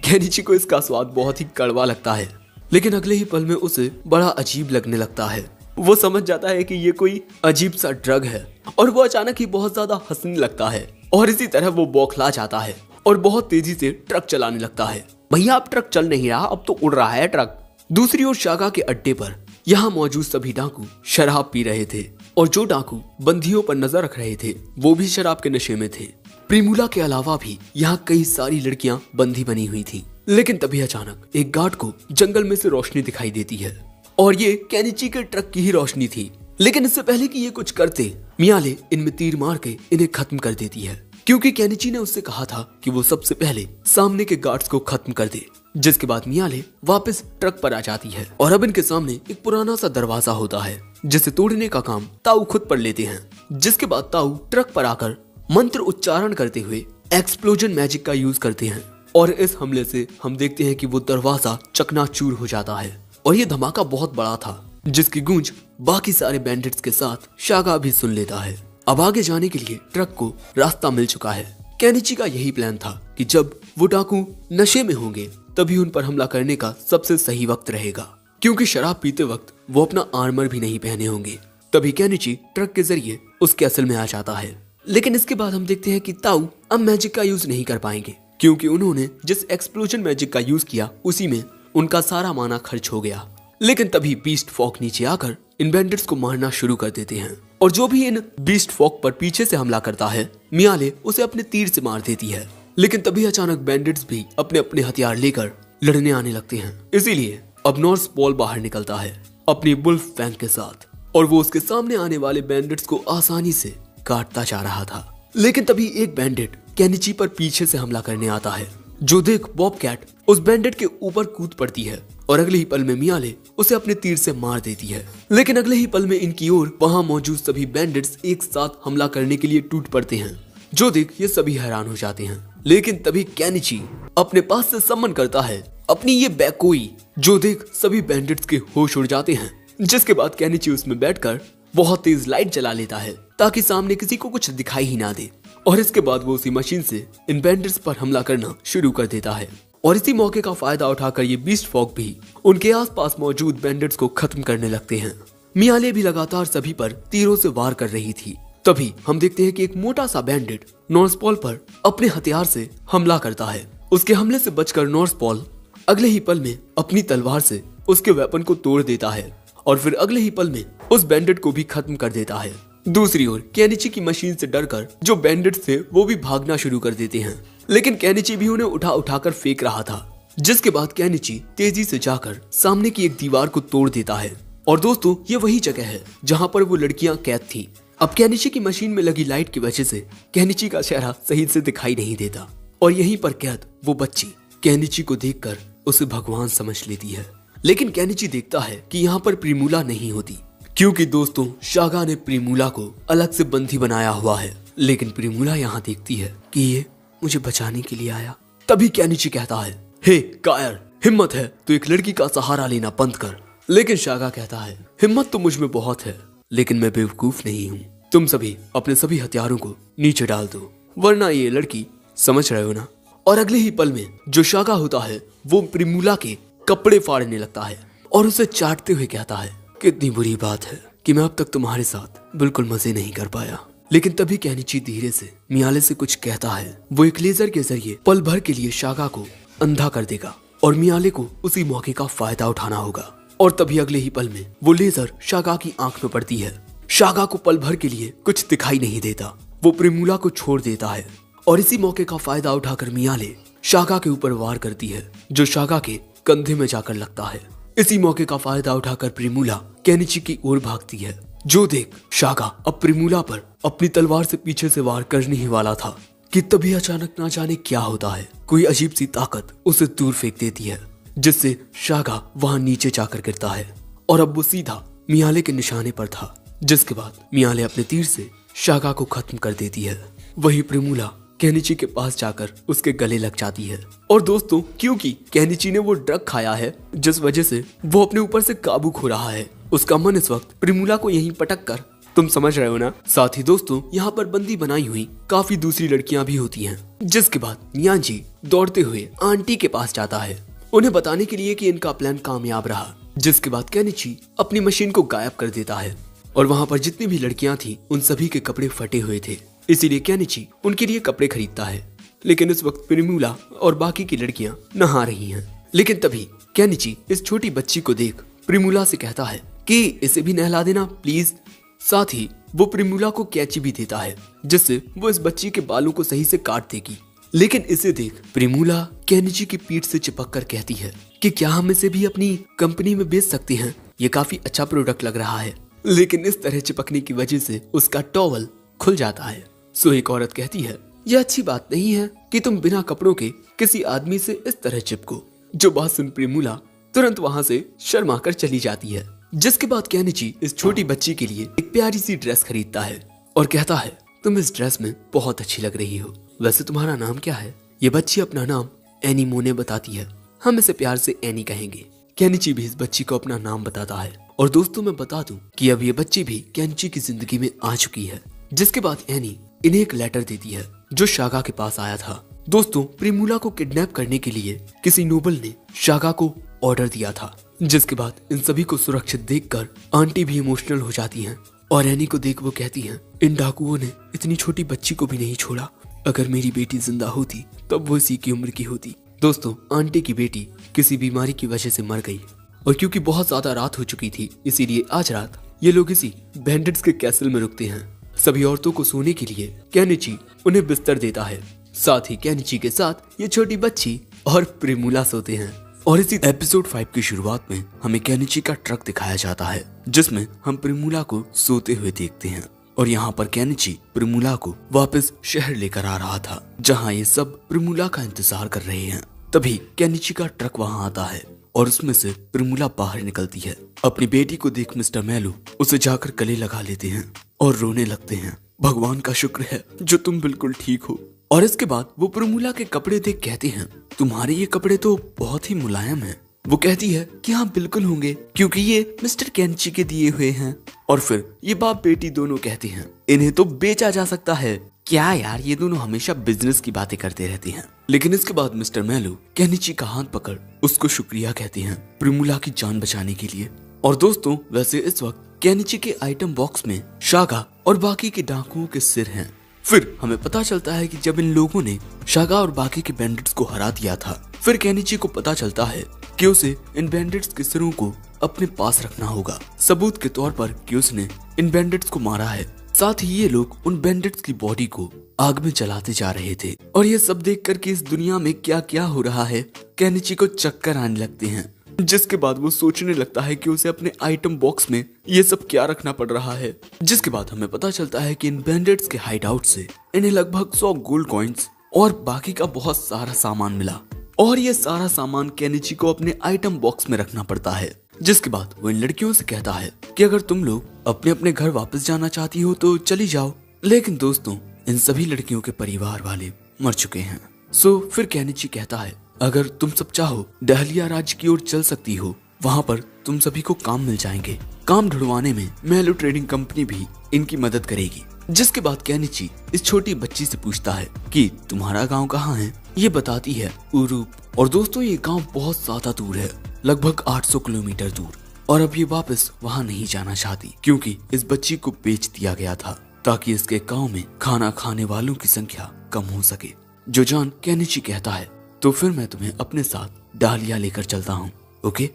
केनिची को इसका स्वाद बहुत ही कड़वा लगता है, लेकिन अगले ही पल में उसे बड़ा अजीब लगने लगता है। वो समझ जाता है कि ये कोई अजीब सा ड्रग है और वो अचानक ही बहुत ज्यादा हंसने लगता है और इसी तरह वो बौखला जाता है और बहुत तेजी से ट्रक चलाने लगता है। भैया अब ट्रक चल नहीं रहा, अब तो उड़ रहा है ट्रक। दूसरी ओर शागा के अड्डे पर यहाँ मौजूद सभी डाकू शराब पी रहे थे और जो डाकू बंदियों पर नजर रख रहे थे वो भी शराब के नशे में थे। प्रीमूला के अलावा भी यहाँ कई सारी लड़कियां बंदी बनी हुई थी। लेकिन तभी अचानक एक गार्ड को जंगल में से रोशनी दिखाई देती है और ये केनिची के ट्रक की ही रोशनी थी। लेकिन इससे पहले कि ये कुछ करते मियाले इनमें तीर मार के इन्हें खत्म कर देती है, क्योंकि केनिची ने उससे कहा था कि वो सबसे पहले सामने के गार्ड्स को खत्म कर दे। जिसके बाद मियाले वापस ट्रक पर आ जाती है और अब इनके सामने एक पुराना सा दरवाजा होता है जिसे तोड़ने का काम ताऊ खुद पर लेते हैं। जिसके बाद ताऊ ट्रक पर आकर मंत्र उच्चारण करते हुए एक्सप्लोजन मैजिक का यूज करते हैं और इस हमले से हम देखते हैं कि वो दरवाजा चकनाचूर हो जाता है और ये धमाका बहुत बड़ा था। जिसकी गूंज बाकी सारे बैंडिट्स के साथ शागा भी सुन लेता है। अब आगे जाने के लिए ट्रक को रास्ता मिल चुका है। केनिची का यही प्लान था कि जब वो डाकू नशे में होंगे तभी उन पर हमला करने का सबसे सही वक्त रहेगा, क्योंकि शराब पीते वक्त वो अपना आर्मर भी नहीं पहने होंगे। तभी केनिची ट्रक के जरिए उस कैसल में आ जाता है। लेकिन इसके बाद हम देखते हैं कि ताऊ अब मैजिक का यूज नहीं कर पाएंगे, क्योंकि उन्होंने जिस एक्सप्लोजन मैजिक का यूज किया उसी में उनका सारा माना खर्च हो गया। लेकिन तभी बीस्ट फॉक नीचे आकर इन बैंडिट्स को मारना शुरू कर देते हैं, और जो भी इन बीस्ट फॉक पर पीछे से हमला करता है मियाले उसे अपने तीर से मार देती है। लेकिन तभी अचानक बैंडिट्स भी अपने अपने हथियार लेकर लड़ने आने लगते हैं। इसीलिए अब नॉर्स पॉल बाहर निकलता है अपनी बुल्फ फैंग के साथ, और वो उसके सामने आने वाले बैंडिट्स को आसानी से काटता जा रहा था। लेकिन तभी एक बैंडिट केनिची पर पीछे से हमला करने आता है, जो देख बॉबकैट उस बैंडिट के ऊपर कूद पड़ती है और अगले ही पल में मियाले उसे अपने तीर से मार देती है। लेकिन अगले ही पल में इनकी ओर वहां मौजूद सभी बैंडिट्स एक साथ हमला करने के लिए टूट पड़ते हैं, जो देख ये सभी हैरान हो जाते हैं। लेकिन तभी केनिची अपने पास से सम्मन करता है अपनी ये बैकोई, जो देख सभी बैंडिट्स के होश उड़ जाते हैं। जिसके बाद केनिची उसमें बैठकर बहुत तेज लाइट जला लेता है ताकि सामने किसी को कुछ दिखाई ही ना दे, और इसके बाद वो उसी मशीन से इन बैंडिट्स पर हमला करना शुरू कर देता है। और इसी मौके का फायदा उठाकर ये बीस्ट फॉक भी उनके आसपास मौजूद बैंडिट्स को खत्म करने लगते हैं। मियाले भी लगातार सभी पर तीरों से वार कर रही थी। तभी हम देखते हैं कि एक मोटा सा बैंडिट नॉर्स पॉल पर अपने हथियार से हमला करता है। उसके हमले से बचकर नॉर्स पॉल अगले ही पल में अपनी तलवार से उसके वेपन को तोड़ देता है, और फिर अगले ही पल में उस बैंडिट को भी खत्म कर देता है। दूसरी ओर केनिची की मशीन से डरकर जो बैंडिट्स थे वो भी भागना शुरू कर देते हैं, लेकिन केनिची भी उन्हें उठा उठाकर फेंक रहा था। जिसके बाद केनिची तेजी से जाकर सामने की एक दीवार को तोड़ देता है। और दोस्तों, ये वही जगह है जहाँ पर वो लड़कियां कैद थी। अब केनिची की मशीन में लगी लाइट की वजह से केनिची का चेहरा सही से दिखाई नहीं देता, और यहीं पर कैद वो बच्ची केनिची को देखकर उसे भगवान समझ लेती है। लेकिन केनिची देखता है कि यहाँ पर प्रिमूला नहीं होती, क्योंकि दोस्तों शागा ने प्रिमूला को अलग से बंदी बनाया हुआ है। लेकिन प्रिमूला यहाँ देखती है कि ये मुझे बचाने के लिए आया। तभी केनिची कहता है, हे कायर, हिम्मत है तो एक लड़की का सहारा लेना बंद कर। लेकिन शागा कहता है, हिम्मत तो मुझ में बहुत है, लेकिन मैं बेवकूफ नहीं हूँ। तुम सभी अपने सभी हथियारों को नीचे डाल दो, वरना ये लड़की, समझ रहे हो ना। और अगले ही पल में जो शागा होता है वो प्रिमूला के कपड़े फाड़ने लगता है और उसे चाटते हुए कहता है, कितनी बुरी बात है कि मैं अब तक तुम्हारे साथ बिल्कुल मजे नहीं कर पाया। लेकिन तभी केनिची धीरे से मियाले से कुछ कहता है। वो एक लेजर के जरिए पल भर के लिए शागा को अंधा कर देगा, और मियाले को उसी मौके का फायदा उठाना होगा। और तभी अगले ही पल में वो लेजर शागा की आंख में पड़ती है। शागा को पल भर के लिए कुछ दिखाई नहीं देता। वो प्रिमूला को छोड़ देता है, और इसी मौके का फायदा उठाकर मियाले शागा के ऊपर वार करती है, जो शागा के कंधे में जाकर लगता है। इसी मौके का फायदा उठाकर प्रिमूला केनिची की ओर भागती है, जो देख शागा अब प्रिमूला पर अपनी तलवार से पीछे से वार करने ही वाला था कि तभी अचानक ना जाने क्या होता है, कोई अजीब सी ताकत उसे दूर फेंक देती है, जिससे शागा वहां नीचे जाकर गिरता है। और अब वो सीधा मियाले के निशाने पर था, जिसके बाद मियाले अपने तीर से शागा को खत्म कर देती है। वही प्रिमूला केनिची के पास जाकर उसके गले लग जाती है। और दोस्तों, क्योंकि केनिची ने वो ड्रग खाया है जिस वजह से वो अपने ऊपर से काबू खो रहा है, उसका मन इस वक्त प्रिमूला को यहीं पटक कर, तुम समझ रहे हो ना। साथ ही दोस्तों, यहाँ पर बंदी बनाई हुई काफी दूसरी लड़कियां भी होती हैं। जिसके बाद मियांजी दौड़ते हुए आंटी के पास जाता है उन्हें बताने के लिए कि इनका प्लान कामयाब रहा। जिसके बाद केनिची अपनी मशीन को गायब कर देता है, और वहाँ पर जितनी भी लड़कियां थी उन सभी के कपड़े फटे हुए थे, इसीलिए केनिची उनके लिए कपड़े खरीदता है। लेकिन इस वक्त प्रिमूला और बाकी की लड़कियां नहा रही हैं। लेकिन तभी केनिची इस छोटी बच्ची को देख प्रिमूला से कहता है कि इसे भी नहला देना प्लीज। साथ ही वो प्रिमूला को कैंची भी देता है, जिससे वो इस बच्ची के बालों को सही से काट देगी। लेकिन इसे देख प्रिमूला केनिची की पीठ से चिपक कर कहती है कि क्या हम इसे भी अपनी कंपनी में बेच सकते हैं, ये काफी अच्छा प्रोडक्ट लग रहा है। लेकिन इस तरह चिपकने की वजह से उसका टॉवल खुल जाता है। सो एक औरत कहती है, यह अच्छी बात नहीं है कि तुम बिना कपड़ों के किसी आदमी से इस तरह चिपको। जो बात सुन प्रिमूला तुरंत वहां से शर्मा कर चली जाती है। जिसके बाद केनिची इस छोटी बच्ची के लिए एक प्यारी सी ड्रेस खरीदता है और कहता है, तुम इस ड्रेस में बहुत अच्छी लग रही हो, वैसे तुम्हारा नाम क्या है। ये बच्ची अपना नाम एनी मोने बताती है। हम इसे प्यार से एनी कहेंगे। केनिची भी इस बच्ची को अपना नाम बताता है और दोस्तों मैं बता दूं कि अब ये बच्ची भी केनिची की जिंदगी में आ चुकी है। जिसके बाद एनी इन्हें एक लेटर देती है जो शागा के पास आया था। दोस्तों प्रिमूला को किडनैप करने के लिए किसी नोबल ने शागा को ऑर्डर दिया था। जिसके बाद इन सभी को सुरक्षित देखकर आंटी भी इमोशनल हो जाती हैं और एनी को देख वो कहती हैं, इन डाकुओं ने इतनी छोटी बच्ची को भी नहीं छोड़ा। अगर मेरी बेटी जिंदा होती तब वो इसी की उम्र की होती। दोस्तों आंटी की बेटी किसी बीमारी की वजह से मर गई और क्योंकि बहुत ज्यादा रात हो चुकी थी इसीलिए आज रात ये लोग इसी बैंडिट्स के कैसल में रुकते हैं। सभी औरतों को सोने के लिए केनिची उन्हें बिस्तर देता है। साथ ही केनिची के साथ ये छोटी बच्ची और प्रिमूला सोते हैं। और इसी एपिसोड 5 की शुरुआत में हमें केनिची का ट्रक दिखाया जाता है जिसमें हम प्रिमूला को सोते हुए देखते हैं। और यहाँ पर केनिची प्रिमूला को वापस शहर लेकर आ रहा था जहाँ ये सब प्रिमूला का इंतजार कर रहे हैं। तभी केनिची का ट्रक वहाँ आता है और उसमें से प्रिमूला बाहर निकलती है। अपनी बेटी को देख मिस्टर मेलो उसे जाकर गले लगा लेते हैं और रोने लगते हैं। भगवान का शुक्र है जो तुम बिल्कुल ठीक हो। और इसके बाद वो प्रिमूला के कपड़े देख कहते हैं, तुम्हारे ये कपड़े तो बहुत ही मुलायम हैं। वो कहती है कि हाँ बिल्कुल होंगे क्योंकि ये मिस्टर केनिची के दिए हुए हैं। और फिर ये बाप बेटी दोनों कहते हैं, इन्हें तो बेचा जा सकता है। क्या यार, ये दोनों हमेशा बिजनेस की बातें करते रहते हैं। लेकिन इसके बाद मिस्टर मेलो केनिची का हाथ पकड़ उसको शुक्रिया कहते हैं प्रिमूला की जान बचाने के लिए। और दोस्तों वैसे इस वक्त केनिची के आइटम बॉक्स में शागा और बाकी के डाकुओं के सिर हैं। फिर हमें पता चलता है कि जब इन लोगों ने शागा और बाकी के बैंडिट्स को हरा दिया था, फिर केनिची को पता चलता है कि उसे इन बैंडिट्स के सिरों को अपने पास रखना होगा सबूत के तौर पर कि उसने इन बैंडिट्स को मारा है। साथ ही ये लोग उन बैंडिट्स की बॉडी को आग में जलाते जा रहे थे। और ये सब देखकर कि इस दुनिया में क्या क्या हो रहा है, केनिची को चक्कर आने लगते हैं। जिसके बाद वो सोचने लगता है कि उसे अपने आइटम बॉक्स में ये सब क्या रखना पड़ रहा है। जिसके बाद हमें पता चलता है कि इन बैंडिट्स के हाइड आउट से इन्हें लगभग 100 गोल्ड कॉइन्स और बाकी का बहुत सारा सामान मिला। और ये सारा सामान केनिची को अपने आइटम बॉक्स में रखना पड़ता है। जिसके बाद वो इन लड़कियों से कहता है कि अगर तुम लोग अपने अपने घर वापस जाना चाहती हो तो चली जाओ। लेकिन दोस्तों इन सभी लड़कियों के परिवार वाले मर चुके हैं। सो फिर केनिची कहता है, अगर तुम सब चाहो डहलिया राज्य की ओर चल सकती हो, वहाँ पर तुम सभी को काम मिल जाएंगे। काम ढूंढवाने में मेलो ट्रेडिंग कंपनी भी इनकी मदद करेगी। जिसके बाद केनिची इस छोटी बच्ची से पूछता है कि तुम्हारा गांव कहाँ है। ये बताती है उरूप। और दोस्तों ये गांव बहुत ज्यादा दूर है, लगभग 800 किलोमीटर दूर। और अब ये वापस वहाँ नहीं जाना चाहती क्योंकि इस बच्ची को बेच दिया गया था ताकि इसके गांव में खाना खाने वालों की संख्या कम हो सके। जो जान केनिची कहता है, तो फिर मैं तुम्हें अपने साथ डाहलिया लेकर चलता हूँ, ओके।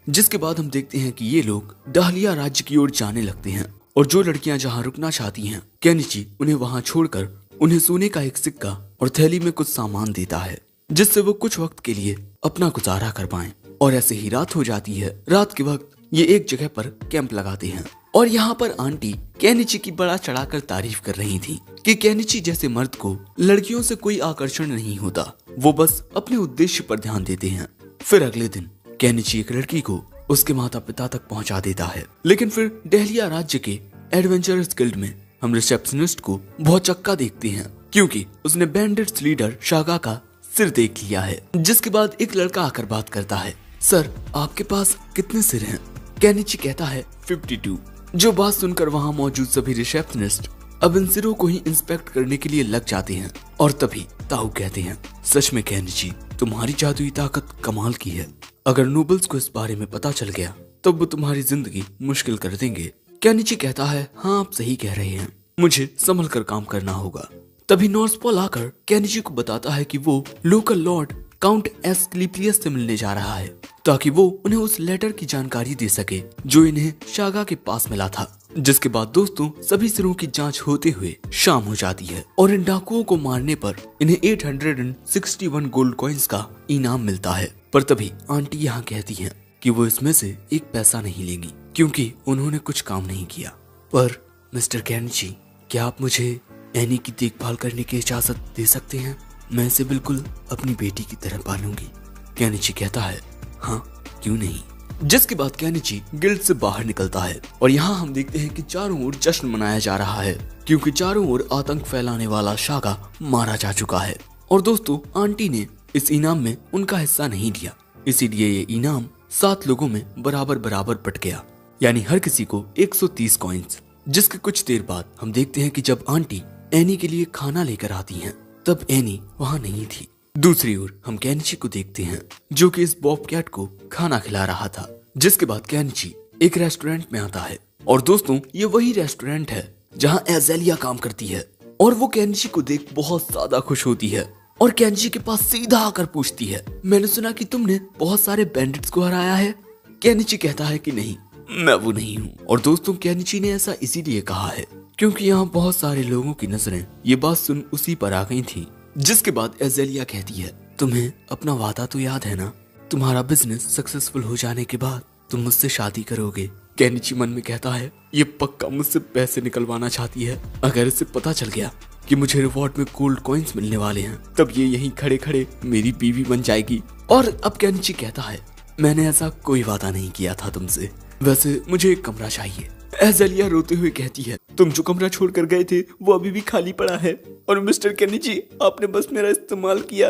जिसके बाद हम देखते हैं कि ये लोग डाहलिया राज्य की ओर जाने लगते हैं। और जो लड़कियां जहाँ रुकना चाहती हैं, केनिची उन्हें वहाँ छोड़कर उन्हें सोने का एक सिक्का और थैली में कुछ सामान देता है जिससे वो कुछ वक्त के लिए अपना गुजारा कर पाएं। और ऐसे ही रात हो जाती है। रात के वक्त ये एक जगह पर कैंप लगाते हैं। और यहाँ पर आंटी केनिची की बड़ा चढ़ाकर तारीफ कर रही थी कि केनिची जैसे मर्द को लड़कियों से कोई आकर्षण नहीं होता, वो बस अपने उद्देश्य पर ध्यान देते हैं। फिर अगले दिन केनिची एक लड़की को उसके माता पिता तक पहुंचा देता है। लेकिन फिर डहलिया राज्य के एडवेंचरस गिल्ड में हम रिसेप्शनिस्ट को बहुत चक्का देखते हैं क्योंकि उसने बैंडिट्स लीडर शागा का सिर देख लिया है। जिसके बाद एक लड़का आकर बात करता है, सर आपके पास कितने सिर हैं? केनिची कहता है 52। जो बात सुनकर वहाँ मौजूद सभी रिसेप्शनिस्ट अब इन सिरों को ही इंस्पेक्ट करने के लिए लग जाते हैं। और तभी ताऊ कहते हैं, सच में केनिची तुम्हारी जादुई ताकत कमाल की है। अगर नोबल्स को इस बारे में पता चल गया तब वो तुम्हारी जिंदगी मुश्किल कर देंगे। केनिची कहता है, हाँ आप सही कह रहे हैं, मुझे संभल कर काम करना होगा। तभी नॉर्सपॉल आकर केनिची को बताता है कि वो लोकल लॉर्ड काउंट एस्क्लेपियस से मिलने जा रहा है ताकि वो उन्हें उस लेटर की जानकारी दे सके जो इन्हें शागा के पास मिला था। जिसके बाद दोस्तों सभी सिरों की जांच होते हुए शाम हो जाती है और इन डाकुओं को मारने पर इन्हें 861 गोल्ड कॉइन्स का इनाम मिलता है। पर तभी आंटी यहाँ कहती हैं कि वो इसमें से एक पैसा नहीं लेंगी क्योंकि उन्होंने कुछ काम नहीं किया। पर मिस्टर केनिची, क्या आप मुझे एनी की देखभाल करने की इजाजत दे सकते हैं? मैं इसे बिल्कुल अपनी बेटी की तरह पालूंगी। केनिची कहता है, हाँ क्यों नहीं। जिसके बाद केनिची गिल्ड से बाहर निकलता है और यहाँ हम देखते हैं कि चारों ओर जश्न मनाया जा रहा है क्योंकि चारों ओर आतंक फैलाने वाला शागा मारा जा चुका है। और दोस्तों आंटी ने इस इनाम में उनका हिस्सा नहीं दिया, इसीलिए ये इनाम 7 लोगों में बराबर बराबर बट गया। यानी हर किसी को 130 कॉइन्स। जिसके कुछ देर बाद हम देखते हैं कि जब आंटी एनी के लिए खाना लेकर आती हैं, तब एनी वहाँ नहीं थी। दूसरी ओर हम केनिची को देखते हैं जो कि इस बॉबकैट को खाना खिला रहा था। जिसके बाद केनिची एक रेस्टोरेंट में आता है और दोस्तों ये वही रेस्टोरेंट है जहाँ एज़ेलिया काम करती है और वो केनिची को देख बहुत ज्यादा खुश होती है और केनिची के पास सीधा आकर पूछती है, मैंने सुना कि तुमने बहुत सारे बैंडिट्स को हराया है। केनिची कहता है कि नहीं, मैं वो नहीं हूँ। और दोस्तों केनिची ने ऐसा इसीलिए कहा है क्योंकि यहाँ बहुत सारे लोगों की नजरें ये बात सुन उसी पर आ गई थी। जिसके बाद एज़ेलिया कहती है, तुम्हें अपना वादा तो याद है ना, तुम्हारा बिजनेस सक्सेसफुल हो जाने के बाद तुम मुझसे शादी करोगे। केनिची मन में कहता है, ये पक्का मुझसे पैसे निकलवाना चाहती है। अगर इसे पता चल गया कि मुझे रिवॉर्ड में गोल्ड कॉइन्स मिलने वाले हैं, तब ये यहीं खड़े खड़े मेरी बीवी बन जाएगी। और अब केनिची कहता है, मैंने ऐसा कोई वादा नहीं किया था तुमसे, वैसे मुझे एक कमरा चाहिए। एज़ेलिया रोते हुए कहती है, तुम जो कमरा छोड़कर गए थे वो अभी भी खाली पड़ा है और मिस्टर केनिची आपने बस मेरा इस्तेमाल किया।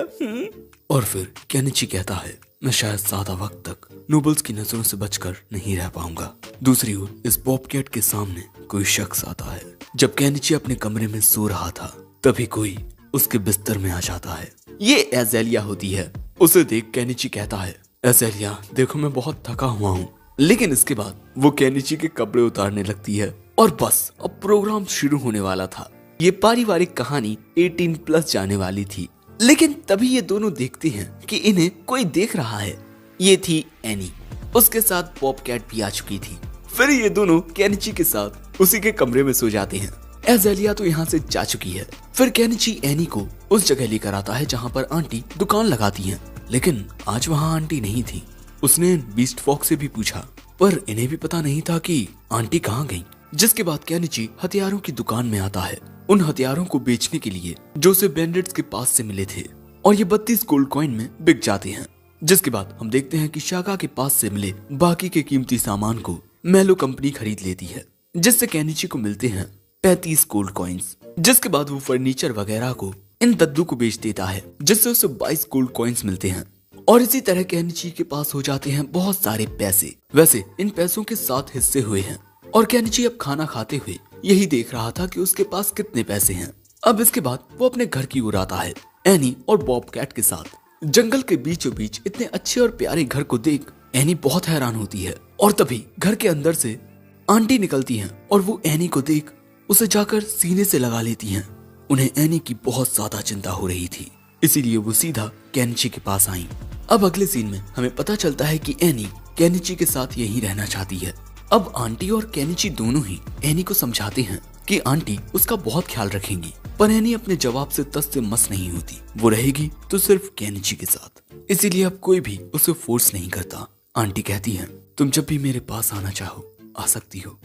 और फिर केनिची कहता है, मैं शायद ज्यादा वक्त तक नोबल्स की नजरों से बचकर नहीं रह पाऊंगा। दूसरी ओर इस बॉबकैट के सामने कोई शख्स आता है। जब केनिची अपने कमरे में सो रहा था तभी कोई उसके बिस्तर में आ जाता है। ये एज़ेलिया होती है। उसे देख केनिची कहता है, एज़ेलिया देखो मैं बहुत थका हुआ हूँ। लेकिन इसके बाद वो केनिची के कपड़े उतारने लगती है और बस अब प्रोग्राम शुरू होने वाला था। ये पारिवारिक कहानी 18+ जाने वाली थी। लेकिन तभी ये दोनों देखते हैं कि इन्हें कोई देख रहा है। ये थी एनी, उसके साथ बॉबकैट भी आ चुकी थी। फिर ये दोनों केनिची के साथ उसी के कमरे में सो जाते हैं। एज़ेलिया तो यहाँ से जा चुकी है। फिर केनिची एनी को उस जगह लेकर आता है जहाँ पर आंटी दुकान लगाती हैं। लेकिन आज वहाँ आंटी नहीं थी। उसने बीस्ट फॉक्स से भी पूछा पर इन्हें भी पता नहीं था कि आंटी कहाँ गई। जिसके बाद केनिची हथियारों की दुकान में आता है, उन हथियारों को बेचने के लिए जो उसे बैंडिट्स के पास से मिले थे, और ये 32 गोल्ड कॉइन में बिक जाते हैं। जिसके बाद हम देखते हैं कि शाका के पास से मिले बाकी के कीमती सामान को मेलो कंपनी खरीद लेती है, जिससे केनिची को मिलते हैं 35 गोल्ड कॉइन्स। जिसके बाद वो फर्नीचर वगैरह को इन दद्दू को बेच देता है, जिससे उसे 22 गोल्ड कॉइन्स मिलते हैं। और इसी तरह केनिची के पास हो जाते हैं बहुत सारे पैसे। वैसे इन पैसों के 7 हिस्से हुए हैं और केनिची अब खाना खाते हुए यही देख रहा था कि उसके पास कितने पैसे हैं। अब इसके बाद वो अपने घर की ओर आता है एनी और बॉबकैट के साथ। जंगल के बीचों बीच इतने अच्छे और प्यारे घर को देख एनी बहुत हैरान होती है। और तभी घर के अंदर से आंटी निकलती हैं और वो एनी को देख उसे जाकर सीने से लगा लेती हैं। उन्हें एनी की बहुत ज्यादा चिंता हो रही थी, इसीलिए वो सीधा केनिची के पास आई। अब अगले सीन में हमें पता चलता है कि एनी केनिची के साथ यहीं रहना चाहती है। अब आंटी और केनिची दोनों ही एनी को समझाते हैं कि आंटी उसका बहुत ख्याल रखेंगी, पर एनी अपने जवाब से तस से मस नहीं होती। वो रहेगी तो सिर्फ केनिची के साथ, इसीलिए अब कोई भी उसे फोर्स नहीं करता। आंटी कहती है, तुम जब भी मेरे पास आना चाहो आ सकती हो।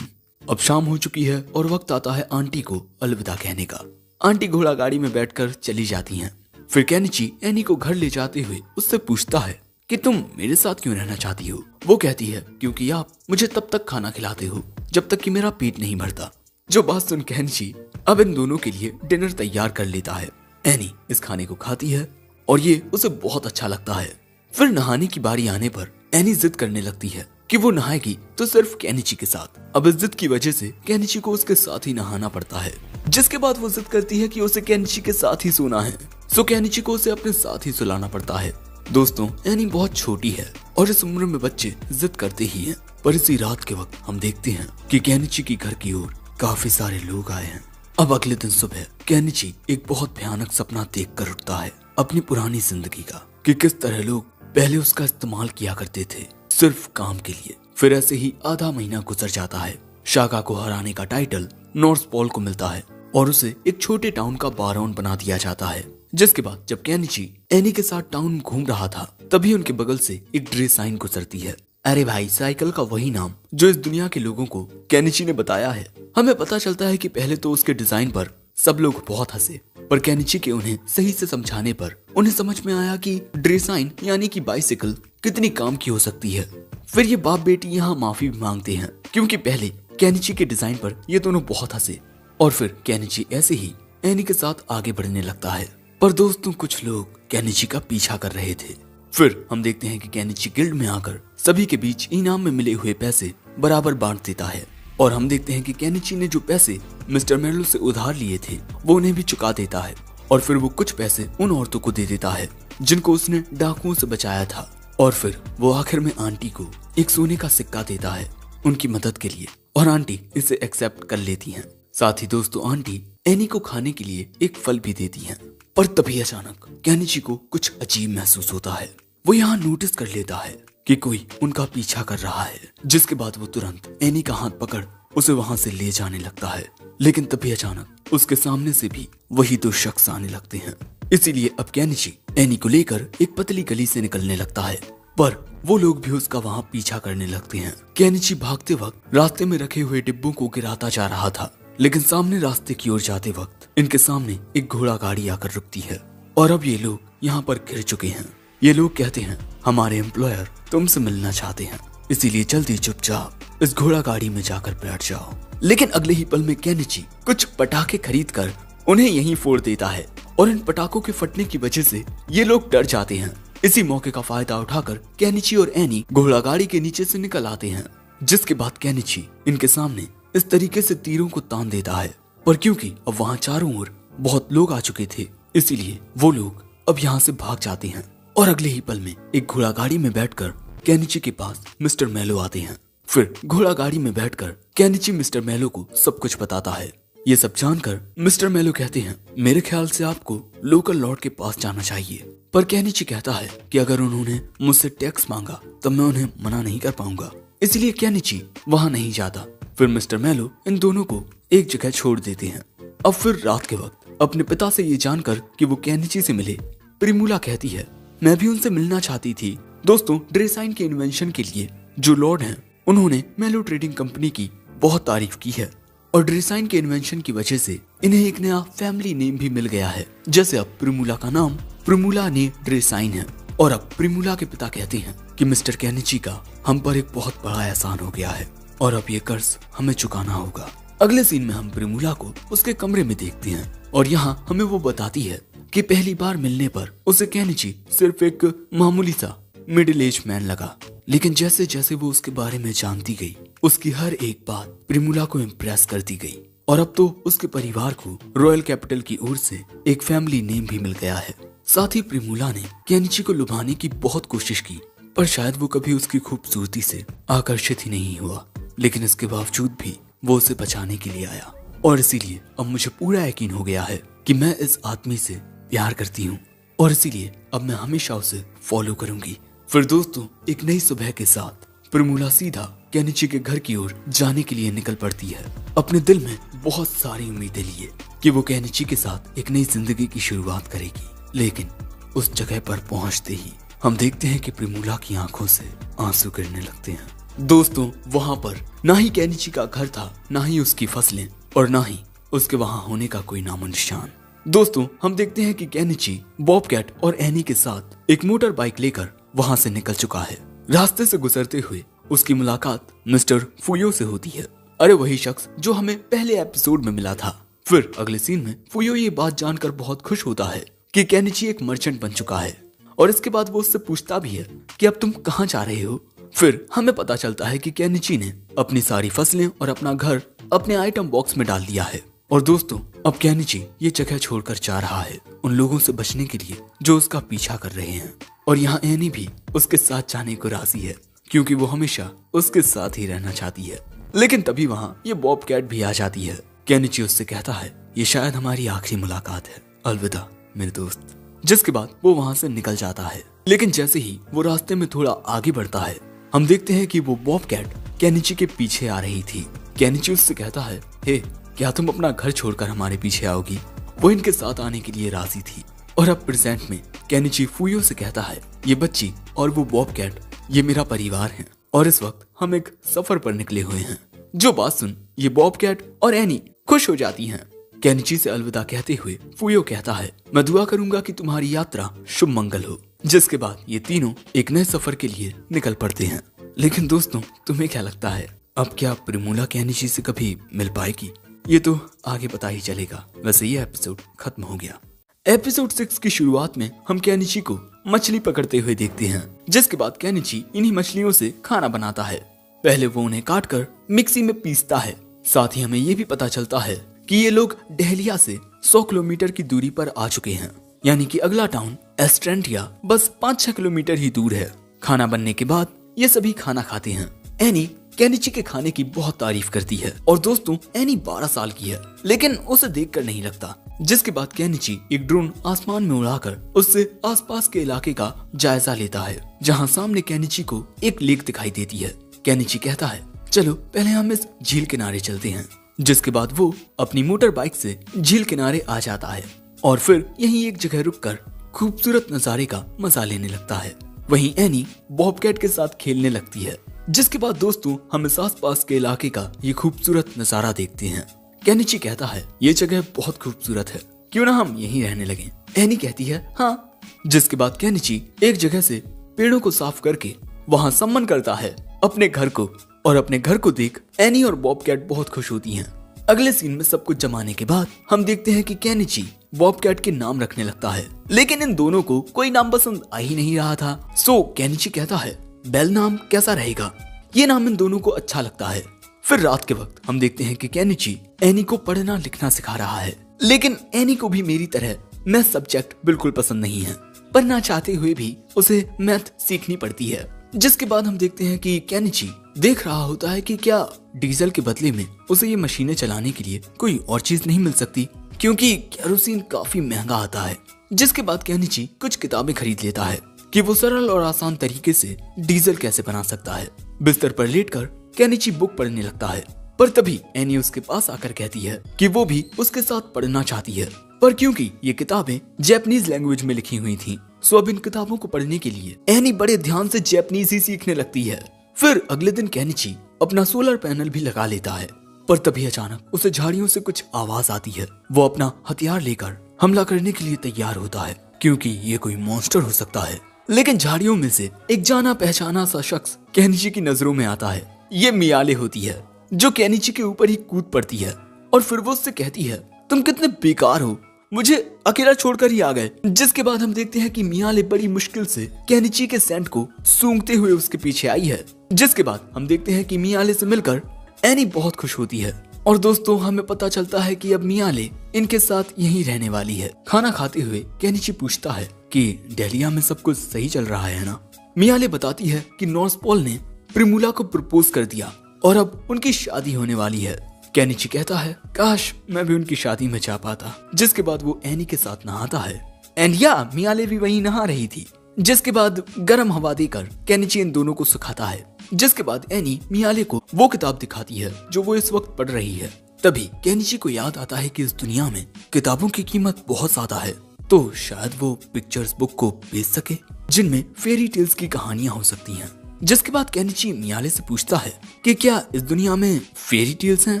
अब शाम हो चुकी है और वक्त आता है आंटी को अलविदा कहने का। आंटी घोड़ा गाड़ी में बैठकर चली जाती हैं। फिर केनिची एनी को घर ले जाते हुए उससे पूछता है कि तुम मेरे साथ क्यों रहना चाहती हो। वो कहती है, क्योंकि आप मुझे तब तक खाना खिलाते हो जब तक कि मेरा पेट नहीं भरता। जो बात सुन केनिची अब इन दोनों के लिए डिनर तैयार कर लेता है। एनी इस खाने को खाती है और ये उसे बहुत अच्छा लगता है। फिर नहाने की बारी आने पर एनी जिद करने लगती है कि वो नहाएगी तो सिर्फ केनिची के साथ। अब इस जिद की वजह से केनिची को उसके साथ ही नहाना पड़ता है। जिसके बाद वो जिद करती है कि उसे केनिची के साथ ही सोना है, सो केनिची को उसे अपने साथ ही सुलाना पड़ता है। दोस्तों एनी बहुत छोटी है और इस उम्र में बच्चे जिद करते ही हैं। पर इसी रात के वक्त हम देखते हैं कि केनिची की घर की ओर काफी सारे लोग आए हैं। अब अगले दिन सुबह केनिची एक बहुत भयानक सपना देख कर उठता है अपनी पुरानी जिंदगी का, कि किस तरह लोग पहले उसका इस्तेमाल किया करते थे सिर्फ काम के लिए। फिर ऐसे ही आधा महीना गुजर जाता है। शाका को हराने का टाइटल नॉर्थ पोल को मिलता है और उसे एक छोटे टाउन का बारॉन बना दिया जाता है। जिसके बाद जब केनिची एनी के साथ टाउन घूम रहा था तभी उनके बगल से एक ड्रेसाइन गुजरती है। अरे भाई, साइकिल का वही नाम जो इस दुनिया के लोगों को केनिची ने बताया है। हमें पता चलता है कि पहले तो उसके डिजाइन पर सब लोग बहुत हंसे, पर केनिची के उन्हें सही से समझाने पर उन्हें समझ में आया कि ड्रेसाइन यानी कि बाइसिकल कितनी काम की हो सकती है। फिर ये बाप बेटी यहाँ माफी भी मांगते हैं क्योंकि पहले केनिची के डिजाइन पर ये दोनों बहुत हंसे और फिर केनिची ऐसे ही एनी के साथ आगे बढ़ने लगता है। पर दोस्तों कुछ लोग केनिची का पीछा कर रहे थे। फिर हम देखते हैं कि केनिची गिल्ड में आकर सभी के बीच इनाम में मिले हुए पैसे बराबर बांट देता है। और हम देखते हैं कि केनिची ने जो पैसे मिस्टर मेलो से उधार लिए थे वो उन्हें भी चुका देता है और फिर वो कुछ पैसे उन औरतों को दे देता है जिनको उसने डाकुओं से बचाया था। और फिर वो आखिर में आंटी को एक सोने का सिक्का देता है उनकी मदद के लिए और आंटी इसे एक्सेप्ट कर लेती हैं। साथ ही दोस्तों आंटी एनी को खाने के लिए एक फल भी देती हैं। पर तभी अचानक केनिची को कुछ अजीब महसूस होता है। वो यहाँ नोटिस कर लेता है कि कोई उनका पीछा कर रहा है, जिसके बाद वो तुरंत एनी का हाथ पकड़ उसे वहां से ले जाने लगता है। लेकिन तभी अचानक उसके सामने से भी वही दो शख्स आने लगते हैं। इसीलिए अब केनिची एनी को लेकर एक पतली गली से निकलने लगता है, पर वो लोग भी उसका वहां पीछा करने लगते हैं। केनिची भागते वक्त रास्ते में रखे हुए डिब्बों को गिराता जा रहा था, लेकिन सामने रास्ते की ओर जाते वक्त इनके सामने एक घोड़ा गाड़ी आकर रुकती है और अब ये लोग यहाँ पर घिर चुके हैं। ये लोग कहते हैं हमारे एम्प्लॉयर तुमसे मिलना चाहते हैं, इसीलिए जल्दी चुपचाप इस घोड़ा गाड़ी में जाकर बैठ जाओ। लेकिन अगले ही पल में केनिची कुछ पटाखे खरीद कर उन्हें यहीं फोड़ देता है और इन पटाखों के फटने की वजह से ये लोग डर जाते हैं। इसी मौके का फायदा उठाकर केनिची और एनी घोड़ा गाड़ी के नीचे से निकल आते हैं, जिसके बाद केनिची इनके सामने इस तरीके से तीरों को तान देता है। पर क्योंकि अब वहाँ चारों ओर बहुत लोग आ चुके थे, इसीलिए वो लोग अब यहाँ से भाग जाते हैं और अगले ही पल में एक घोड़ा गाड़ी में बैठकर केनिची के पास मिस्टर मेलो आते हैं। फिर घोड़ा गाड़ी में बैठकर केनिची मिस्टर मेलो को सब कुछ बताता है। ये सब जानकर मिस्टर मेलो कहते हैं मेरे ख्याल से आपको लोकल लॉर्ड के पास जाना चाहिए। पर केनिची कहता है कि अगर उन्होंने मुझसे टैक्स मांगा तब मैं उन्हें मना नहीं कर पाऊंगा, इसलिए केनिची वहाँ नहीं जाता। फिर मिस्टर मेलो इन दोनों को एक जगह छोड़ देते हैं। अब फिर रात के वक्त अपने पिता से ये जानकर कि वो केनिची से मिले, प्रिमूला कहती है मैं भी उनसे मिलना चाहती थी। दोस्तों ड्रेसाइन के इन्वेंशन के लिए जो लॉर्ड हैं उन्होंने मेलो ट्रेडिंग कंपनी की बहुत तारीफ की है और ड्रेसाइन के इन्वेंशन की वजह से इन्हें एक नया फैमिली नेम भी मिल गया है। जैसे अब प्रिमूला का नाम प्रिमूला ने ड्रेसाइन है और अब प्रिमूला के पिता कहते हैं कि मिस्टर केनिची का हम पर एक बहुत बड़ा एहसान हो गया है और अब ये कर्ज हमें चुकाना होगा। अगले सीन में हम प्रिमूला को उसके कमरे में देखते हैं और यहाँ हमें वो बताती है कि पहली बार मिलने पर उसे केनिची सिर्फ एक मामूली सा मिडिल एज मैन लगा, लेकिन जैसे जैसे वो उसके बारे में जानती गई उसकी हर एक बात प्रिमूला को इम्प्रेस करती गई और अब तो उसके परिवार को रॉयल कैपिटल की ओर से एक फैमिली नेम भी मिल गया है। साथ ही प्रिमूला ने केनिची को लुभाने की बहुत कोशिश की, पर शायद वो कभी उसकी खूबसूरती से आकर्षित ही नहीं हुआ, लेकिन इसके बावजूद भी वो उसे बचाने के लिए आया और इसीलिए अब मुझे पूरा यकीन हो गया है कि मैं इस आदमी से प्यार करती हूँ और इसीलिए अब मैं हमेशा उसे फॉलो करूंगी। फिर दोस्तों एक नई सुबह के साथ प्रिमूला सीधा केनिची के घर की ओर जाने के लिए निकल पड़ती है, अपने दिल में बहुत सारी उम्मीदें लिए कि वो केनिची के साथ एक नई जिंदगी की शुरुआत करेगी। लेकिन उस जगह पर पहुंचते ही हम देखते हैं कि प्रिमूला की आंखों से आंसू गिरने लगते हैं। दोस्तों वहां पर ना ही केनिची का घर था, ना ही उसकी फसलें और ना ही उसके वहां होने का कोई नामो निशान। दोस्तों हम देखते हैं कि केनिची बॉबकैट और एनी के साथ एक मोटर बाइक लेकर वहां से निकल चुका है। रास्ते से गुजरते हुए उसकी मुलाकात मिस्टर फुयो से होती है। अरे वही शख्स जो हमें पहले एपिसोड में मिला था। फिर अगले सीन में फुयो ये बात जानकर बहुत खुश होता है कि केनिची एक मर्चेंट बन चुका है और इसके बाद वो उससे पूछता भी है कि अब तुम कहाँ जा रहे हो। फिर हमें पता चलता है कि केनिची ने अपनी सारी फसलें और अपना घर अपने आइटम बॉक्स में डाल दिया है और दोस्तों अब केनिची ये जगह छोड़कर जा रहा है उन लोगों से बचने के लिए जो उसका पीछा कर रहे हैं। और यहाँ एनी भी उसके साथ जाने को राजी है क्योंकि वो हमेशा उसके साथ ही रहना चाहती है। लेकिन तभी वहाँ ये बॉबकैट भी आ जाती है। केनिची उससे कहता है ये शायद हमारी आखिरी मुलाकात है, अलविदा मेरे दोस्त। जिसके बाद वो वहाँ से निकल जाता है। लेकिन जैसे ही वो रास्ते में थोड़ा आगे बढ़ता है हम देखते हैं कि वो बॉबकैट केनिची के पीछे आ रही थी। केनिची उससे कहता है हे क्या तुम अपना घर छोड़कर हमारे पीछे आओगी। वो इनके साथ आने के लिए राजी थी और अब प्रेजेंट में केनिची फुयो से कहता है ये बच्ची और वो बॉबकैट ये मेरा परिवार है और इस वक्त हम एक सफर पर निकले हुए हैं। जो बात सुन ये बॉबकैट और एनी खुश हो जाती हैं। केनिची से अलविदा कहते हुए फुयो कहता है मैं दुआ करूंगा कि तुम्हारी यात्रा शुभ मंगल हो। जिसके बाद ये तीनों एक नए सफर के लिए निकल पड़ते हैं। लेकिन दोस्तों तुम्हें क्या लगता है अब क्या प्रिमूला केनिची से कभी मिल पाएगी? ये तो आगे पता ही चलेगा। वैसे ये एपिसोड खत्म हो गया। एपिसोड 6 की शुरुआत में हम केनिची को मछली पकड़ते हुए देखते हैं, जिसके बाद केनिची इन्हीं मछलियों से खाना बनाता है। पहले वो उन्हें काट कर मिक्सी में पीसता है। साथ ही हमें ये भी पता चलता है कि ये लोग डहलिया से 100 किलोमीटर की दूरी पर आ चुके हैं, यानी कि अगला टाउन एस्ट्रेंटिया बस 5-6 किलोमीटर ही दूर है। खाना बनने के बाद ये सभी खाना खाते हैं। एनी केनिची के खाने की बहुत तारीफ करती है और दोस्तों एनी 12 साल की है, लेकिन उसे देखकर नहीं लगता। जिसके बाद केनिची एक ड्रोन आसमान में उड़ाकर उससे आसपास के इलाके का जायजा लेता है, जहां सामने केनिची को एक लेक दिखाई देती है। केनिची कहता है चलो पहले हम इस झील किनारे चलते हैं। जिसके बाद वो अपनी मोटर बाइक से झील किनारे आ जाता है और फिर यहीं एक जगह रुककर खूबसूरत नजारे का मजा लेने लगता है। वहीं एनी बॉबकैट के साथ खेलने लगती है। जिसके बाद दोस्तों हम इस आसपास के इलाके का ये खूबसूरत नजारा देखते हैं। केनिची कहता है ये जगह बहुत खूबसूरत है, क्यों ना हम यहीं रहने लगे। एनी कहती है हाँ। जिसके बाद केनिची एक जगह से पेड़ों को साफ करके वहाँ सम्मन करता है अपने घर को, और अपने घर को देख एनी और बॉबकैट बहुत खुश होती हैं। अगले सीन में सब कुछ जमाने के बाद हम देखते हैं कि केनिची बॉबकैट के नाम रखने लगता है, लेकिन इन दोनों को कोई नाम पसंद आ ही नहीं रहा था। सो केनिची कहता है बेल नाम कैसा रहेगा, ये नाम इन दोनों को अच्छा लगता है। फिर रात के वक्त हम देखते हैं कि केनिची एनी को पढ़ना लिखना सिखा रहा है, लेकिन एनी को भी मेरी तरह मैथ सब्जेक्ट बिल्कुल पसंद नहीं है। पढ़ना चाहते हुए भी उसे मैथ सीखनी पड़ती है। जिसके बाद हम देखते हैं कि केनिची देख रहा होता है कि क्या डीजल के बदले में उसे ये मशीनें चलाने के लिए कोई और चीज नहीं मिल सकती, क्योंकि केरोसिन काफी महंगा आता है। जिसके बाद केनिची कुछ किताबें खरीद लेता है कि वो सरल और आसान तरीके से डीजल कैसे बना सकता है। बिस्तर पर लेटकर केनिची बुक पढ़ने लगता है, पर तभी एनी उसके पास आकर कहती है कि वो भी उसके साथ पढ़ना चाहती है, पर क्योंकि ये किताबें जैपनीज लैंग्वेज में लिखी हुई थी, सो अब इन किताबों को पढ़ने के लिए एनी बड़े ध्यान से जैपनीज ही सीखने लगती है। फिर अगले दिन केनिची अपना सोलर पैनल भी लगा लेता है, पर तभी अचानक उसे झाड़ियों से कुछ आवाज आती है। वो अपना हथियार लेकर हमला करने के लिए तैयार होता है, क्योंकि ये कोई मॉन्स्टर हो सकता है। लेकिन झाड़ियों में से एक जाना पहचाना सा शख्स केनिची की नजरों में आता है। ये मियाले होती है, जो केनिची के ऊपर ही कूद पड़ती है और फिर वो उससे कहती है तुम कितने बेकार हो, मुझे अकेला छोड़कर ही आ गए। जिसके बाद हम देखते हैं कि मियाले बड़ी मुश्किल से केनिची के सेंट को सूंघते हुए उसके पीछे आई है। जिसके बाद हम देखते हैं कि मियाले से मिलकर एनी बहुत खुश होती है, और दोस्तों हमें पता चलता है कि अब मियाले इनके साथ यहीं रहने वाली है। खाना खाते हुए केनिची पूछता है कि डेलिया में सब कुछ सही चल रहा है ना। मियाले बताती है कि नॉर्थ पोल ने प्रिमुला को प्रपोज कर दिया और अब उनकी शादी होने वाली है। केनिची कहता है काश मैं भी उनकी शादी में जा पाता। जिसके बाद वो एनी के साथ नहाता है, एंड या मियाले भी वहीं नहा रही थी। जिसके बाद गर्म हवा देकर केनिची इन दोनों को सुखाता है। जिसके बाद एनी मियाले को वो किताब दिखाती है जो वो इस वक्त पढ़ रही है। तभी केनिची को याद आता है कि इस दुनिया में किताबों की कीमत बहुत ज्यादा है, तो शायद वो पिक्चर्स बुक को बेच सके जिनमें फेरी टेल्स की कहानियां हो सकती हैं। जिसके बाद केनिची मियाले से पूछता है कि क्या इस दुनिया में फेरी टेल्स हैं।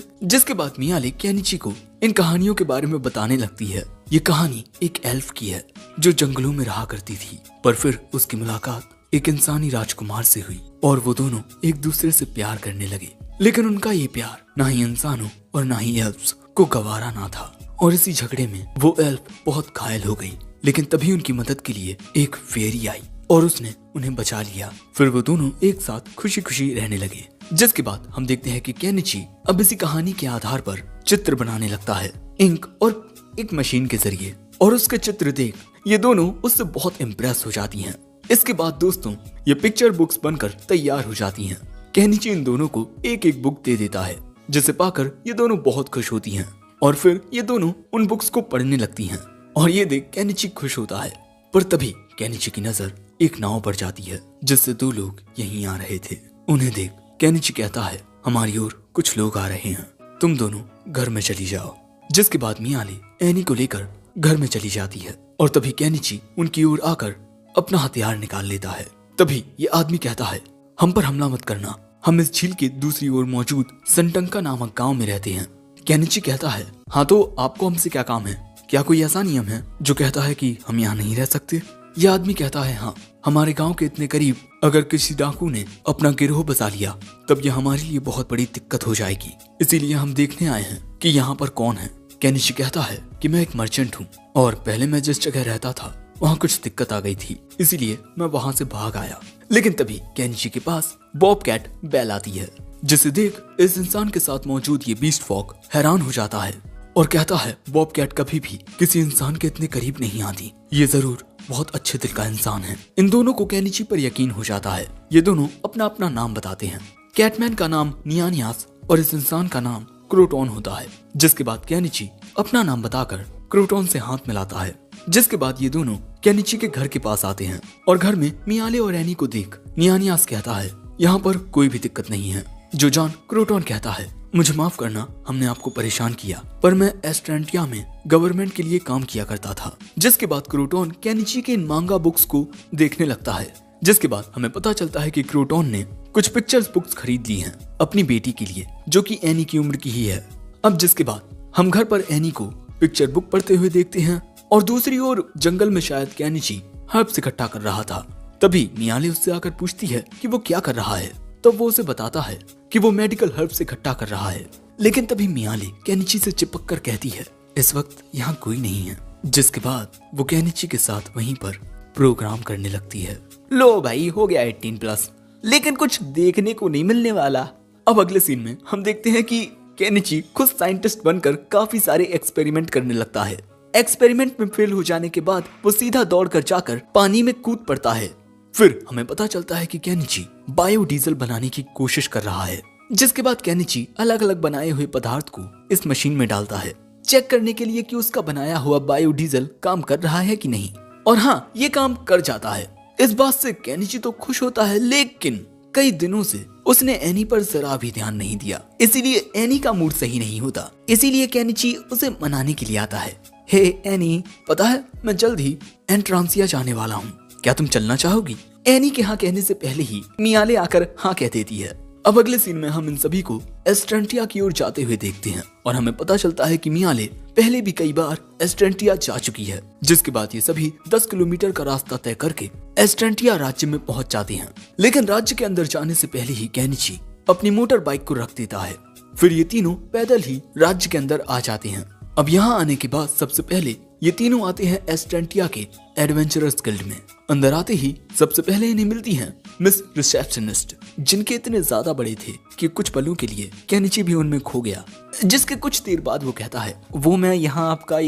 जिसके बाद मियाले केनिची को इन कहानियों के बारे में बताने लगती है। ये कहानी एक एल्फ की है जो जंगलों में रहा करती थी, पर फिर उसकी मुलाकात एक इंसानी राजकुमार से हुई और वो दोनों एक दूसरे से प्यार करने लगे। लेकिन उनका ये प्यार ना ही इंसानों और ना ही एल्फ्स को गवारा ना था, और इसी झगड़े में वो एल्फ बहुत घायल हो गई। लेकिन तभी उनकी मदद के लिए एक फेरी आई और उसने उन्हें बचा लिया। फिर वो दोनों एक साथ खुशी खुशी रहने लगे। जिसके बाद हम देखते हैं कि केनिची अब इसी कहानी के आधार पर चित्र बनाने लगता है, इंक और एक मशीन के जरिए, और उसके चित्र देख ये दोनों उससे बहुत इम्प्रेस हो जाती हैं। इसके बाद दोस्तों ये पिक्चर बुक्स बनकर तैयार हो जाती हैं। केनिची इन दोनों को एक एक बुक दे देता है, जिसे पाकर ये दोनों बहुत खुश होती हैं, और फिर ये दोनों उन बुक्स को पढ़ने लगती हैं। और ये देख केनिची खुश होता है, पर तभी केनिची की नजर एक नाव पर जाती है जिससे दो लोग यहीं आ रहे थे। उन्हें देख केनिची कहता है हमारी ओर कुछ लोग आ रहे हैं, तुम दोनों घर में चली जाओ। जिसके बाद मियाले एनी को लेकर घर में चली जाती है, और तभी केनिची उनकी ओर आकर अपना हथियार निकाल लेता है। तभी ये आदमी कहता है हम पर हमला मत करना, हम इस झील के दूसरी ओर मौजूद संटंका नामक गांव में रहते हैं। केनिची कहता है हाँ तो आपको हमसे क्या काम है, क्या कोई ऐसा नियम है जो कहता है कि हम यहाँ नहीं रह सकते। यह आदमी कहता है हाँ, हमारे गांव के इतने करीब अगर किसी डाकू ने अपना गिरोह बसा लिया तब यह हमारे लिए बहुत बड़ी दिक्कत हो जाएगी, इसीलिए हम देखने आए हैं कि यहाँ पर कौन है। केनिची कहता है कि मैं एक मर्चेंट हूँ और पहले मैं जिस जगह रहता था वहाँ कुछ दिक्कत आ गई थी, इसीलिए मैं वहाँ से भाग आया। लेकिन तभी केनिची के पास बॉबकैट बेल आती है, जिसे देख इस इंसान के साथ मौजूद ये बीस्ट फॉग हैरान हो जाता है और कहता है बॉबकैट कभी भी किसी इंसान के इतने करीब नहीं आती, ये जरूर बहुत अच्छे दिल का इंसान है। इन दोनों को केनिची पर यकीन हो जाता है। ये दोनों अपना अपना नाम बताते हैं। कैटमैन का नाम नियानियास और इस इंसान का नाम क्रोटॉन होता है। जिसके बाद केनिची अपना नाम बताकर क्रोटॉन से हाथ मिलाता है। जिसके बाद ये दोनों केनिची के घर के पास आते हैं और घर में मियाले और एनी को देख नियानियास कहता है यहाँ पर कोई भी दिक्कत नहीं है। जो जान क्रोटॉन कहता है मुझे माफ करना, हमने आपको परेशान किया, पर मैं एस्ट्रेंटिया में गवर्नमेंट के लिए काम किया करता था। जिसके बाद क्रोटॉन केनिची के इन मांगा बुक्स को देखने लगता है। जिसके बाद हमें पता चलता है कि क्रोटॉन ने कुछ पिक्चर्स बुक्स खरीद ली हैं अपनी बेटी के लिए, जो कि एनी की उम्र की ही है। अब जिसके बाद हम घर पर एनी को पिक्चर बुक पढ़ते हुए देखते हैं और दूसरी ओर जंगल में शायद केनिची हर्ब्स इकट्ठा कर रहा था। तभी मियाले उससे आकर पूछती है कि वो क्या कर रहा है। तब वो उसे बताता है कि वो मेडिकल हर्ब्स इकट्ठा कर रहा है। लेकिन तभी मियाले केनिची से चिपक कर कहती है इस वक्त यहाँ कोई नहीं है। जिसके बाद वो केनिची के साथ वहीं पर प्रोग्राम करने लगती है। लो भाई, हो गया 18+, लेकिन कुछ देखने को नहीं मिलने वाला। अब अगले सीन में हम देखते हैं कि केनिची खुद साइंटिस्ट बनकर काफी सारे एक्सपेरिमेंट करने लगता है। एक्सपेरिमेंट में फेल हो जाने के बाद वो सीधा दौड़कर जाकर पानी में कूद पड़ता है। फिर हमें पता चलता है कि केनिची बायोडीजल बनाने की कोशिश कर रहा है। जिसके बाद केनिची अलग अलग बनाए हुए पदार्थ को इस मशीन में डालता है, चेक करने के लिए कि उसका बनाया हुआ बायोडीजल काम कर रहा है कि नहीं। और हाँ, ये काम कर जाता है। इस बात से केनिची तो खुश होता है, लेकिन कई दिनों से उसने एनी पर जरा भी ध्यान नहीं दिया, इसीलिए एनी का मूड सही नहीं होता। इसीलिए केनिची उसे मनाने के लिए आता है। हे एनी, पता है मैं जल्द ही एंट्रांसिया जाने वाला हूँ, क्या तुम चलना चाहोगी? एनी के हाँ कहने से पहले ही मियाले आकर हाँ कह देती है। अब अगले सीन में हम इन सभी को एस्ट्रेंटिया की ओर जाते हुए देखते हैं और हमें पता चलता है कि मियाले पहले भी कई बार एस्ट्रेंटिया जा चुकी है। जिसके बाद ये सभी 10 किलोमीटर का रास्ता तय करके एस्ट्रेंटिया राज्य में पहुंच जाते हैं। लेकिन राज्य के अंदर जाने से पहले ही केनिची अपनी मोटर बाइक को रख देता है। फिर ये तीनों पैदल ही राज्य के अंदर आ जाते हैं। अब यहाँ आने के बाद सबसे पहले ये तीनों आते हैं एस्ट्रेंटिया के एडवेंचरर्स गिल्ड में। अंदर आते ही सबसे पहले इन्हें मिलती हैं मिस रिसेप्शनिस्ट, जिनके इतने ज्यादा बड़े थे कि कुछ पलों के लिए केनिची भी उनमें खो गया। जिसके कुछ देर बाद वो कहता है वो मैं यहाँ आपका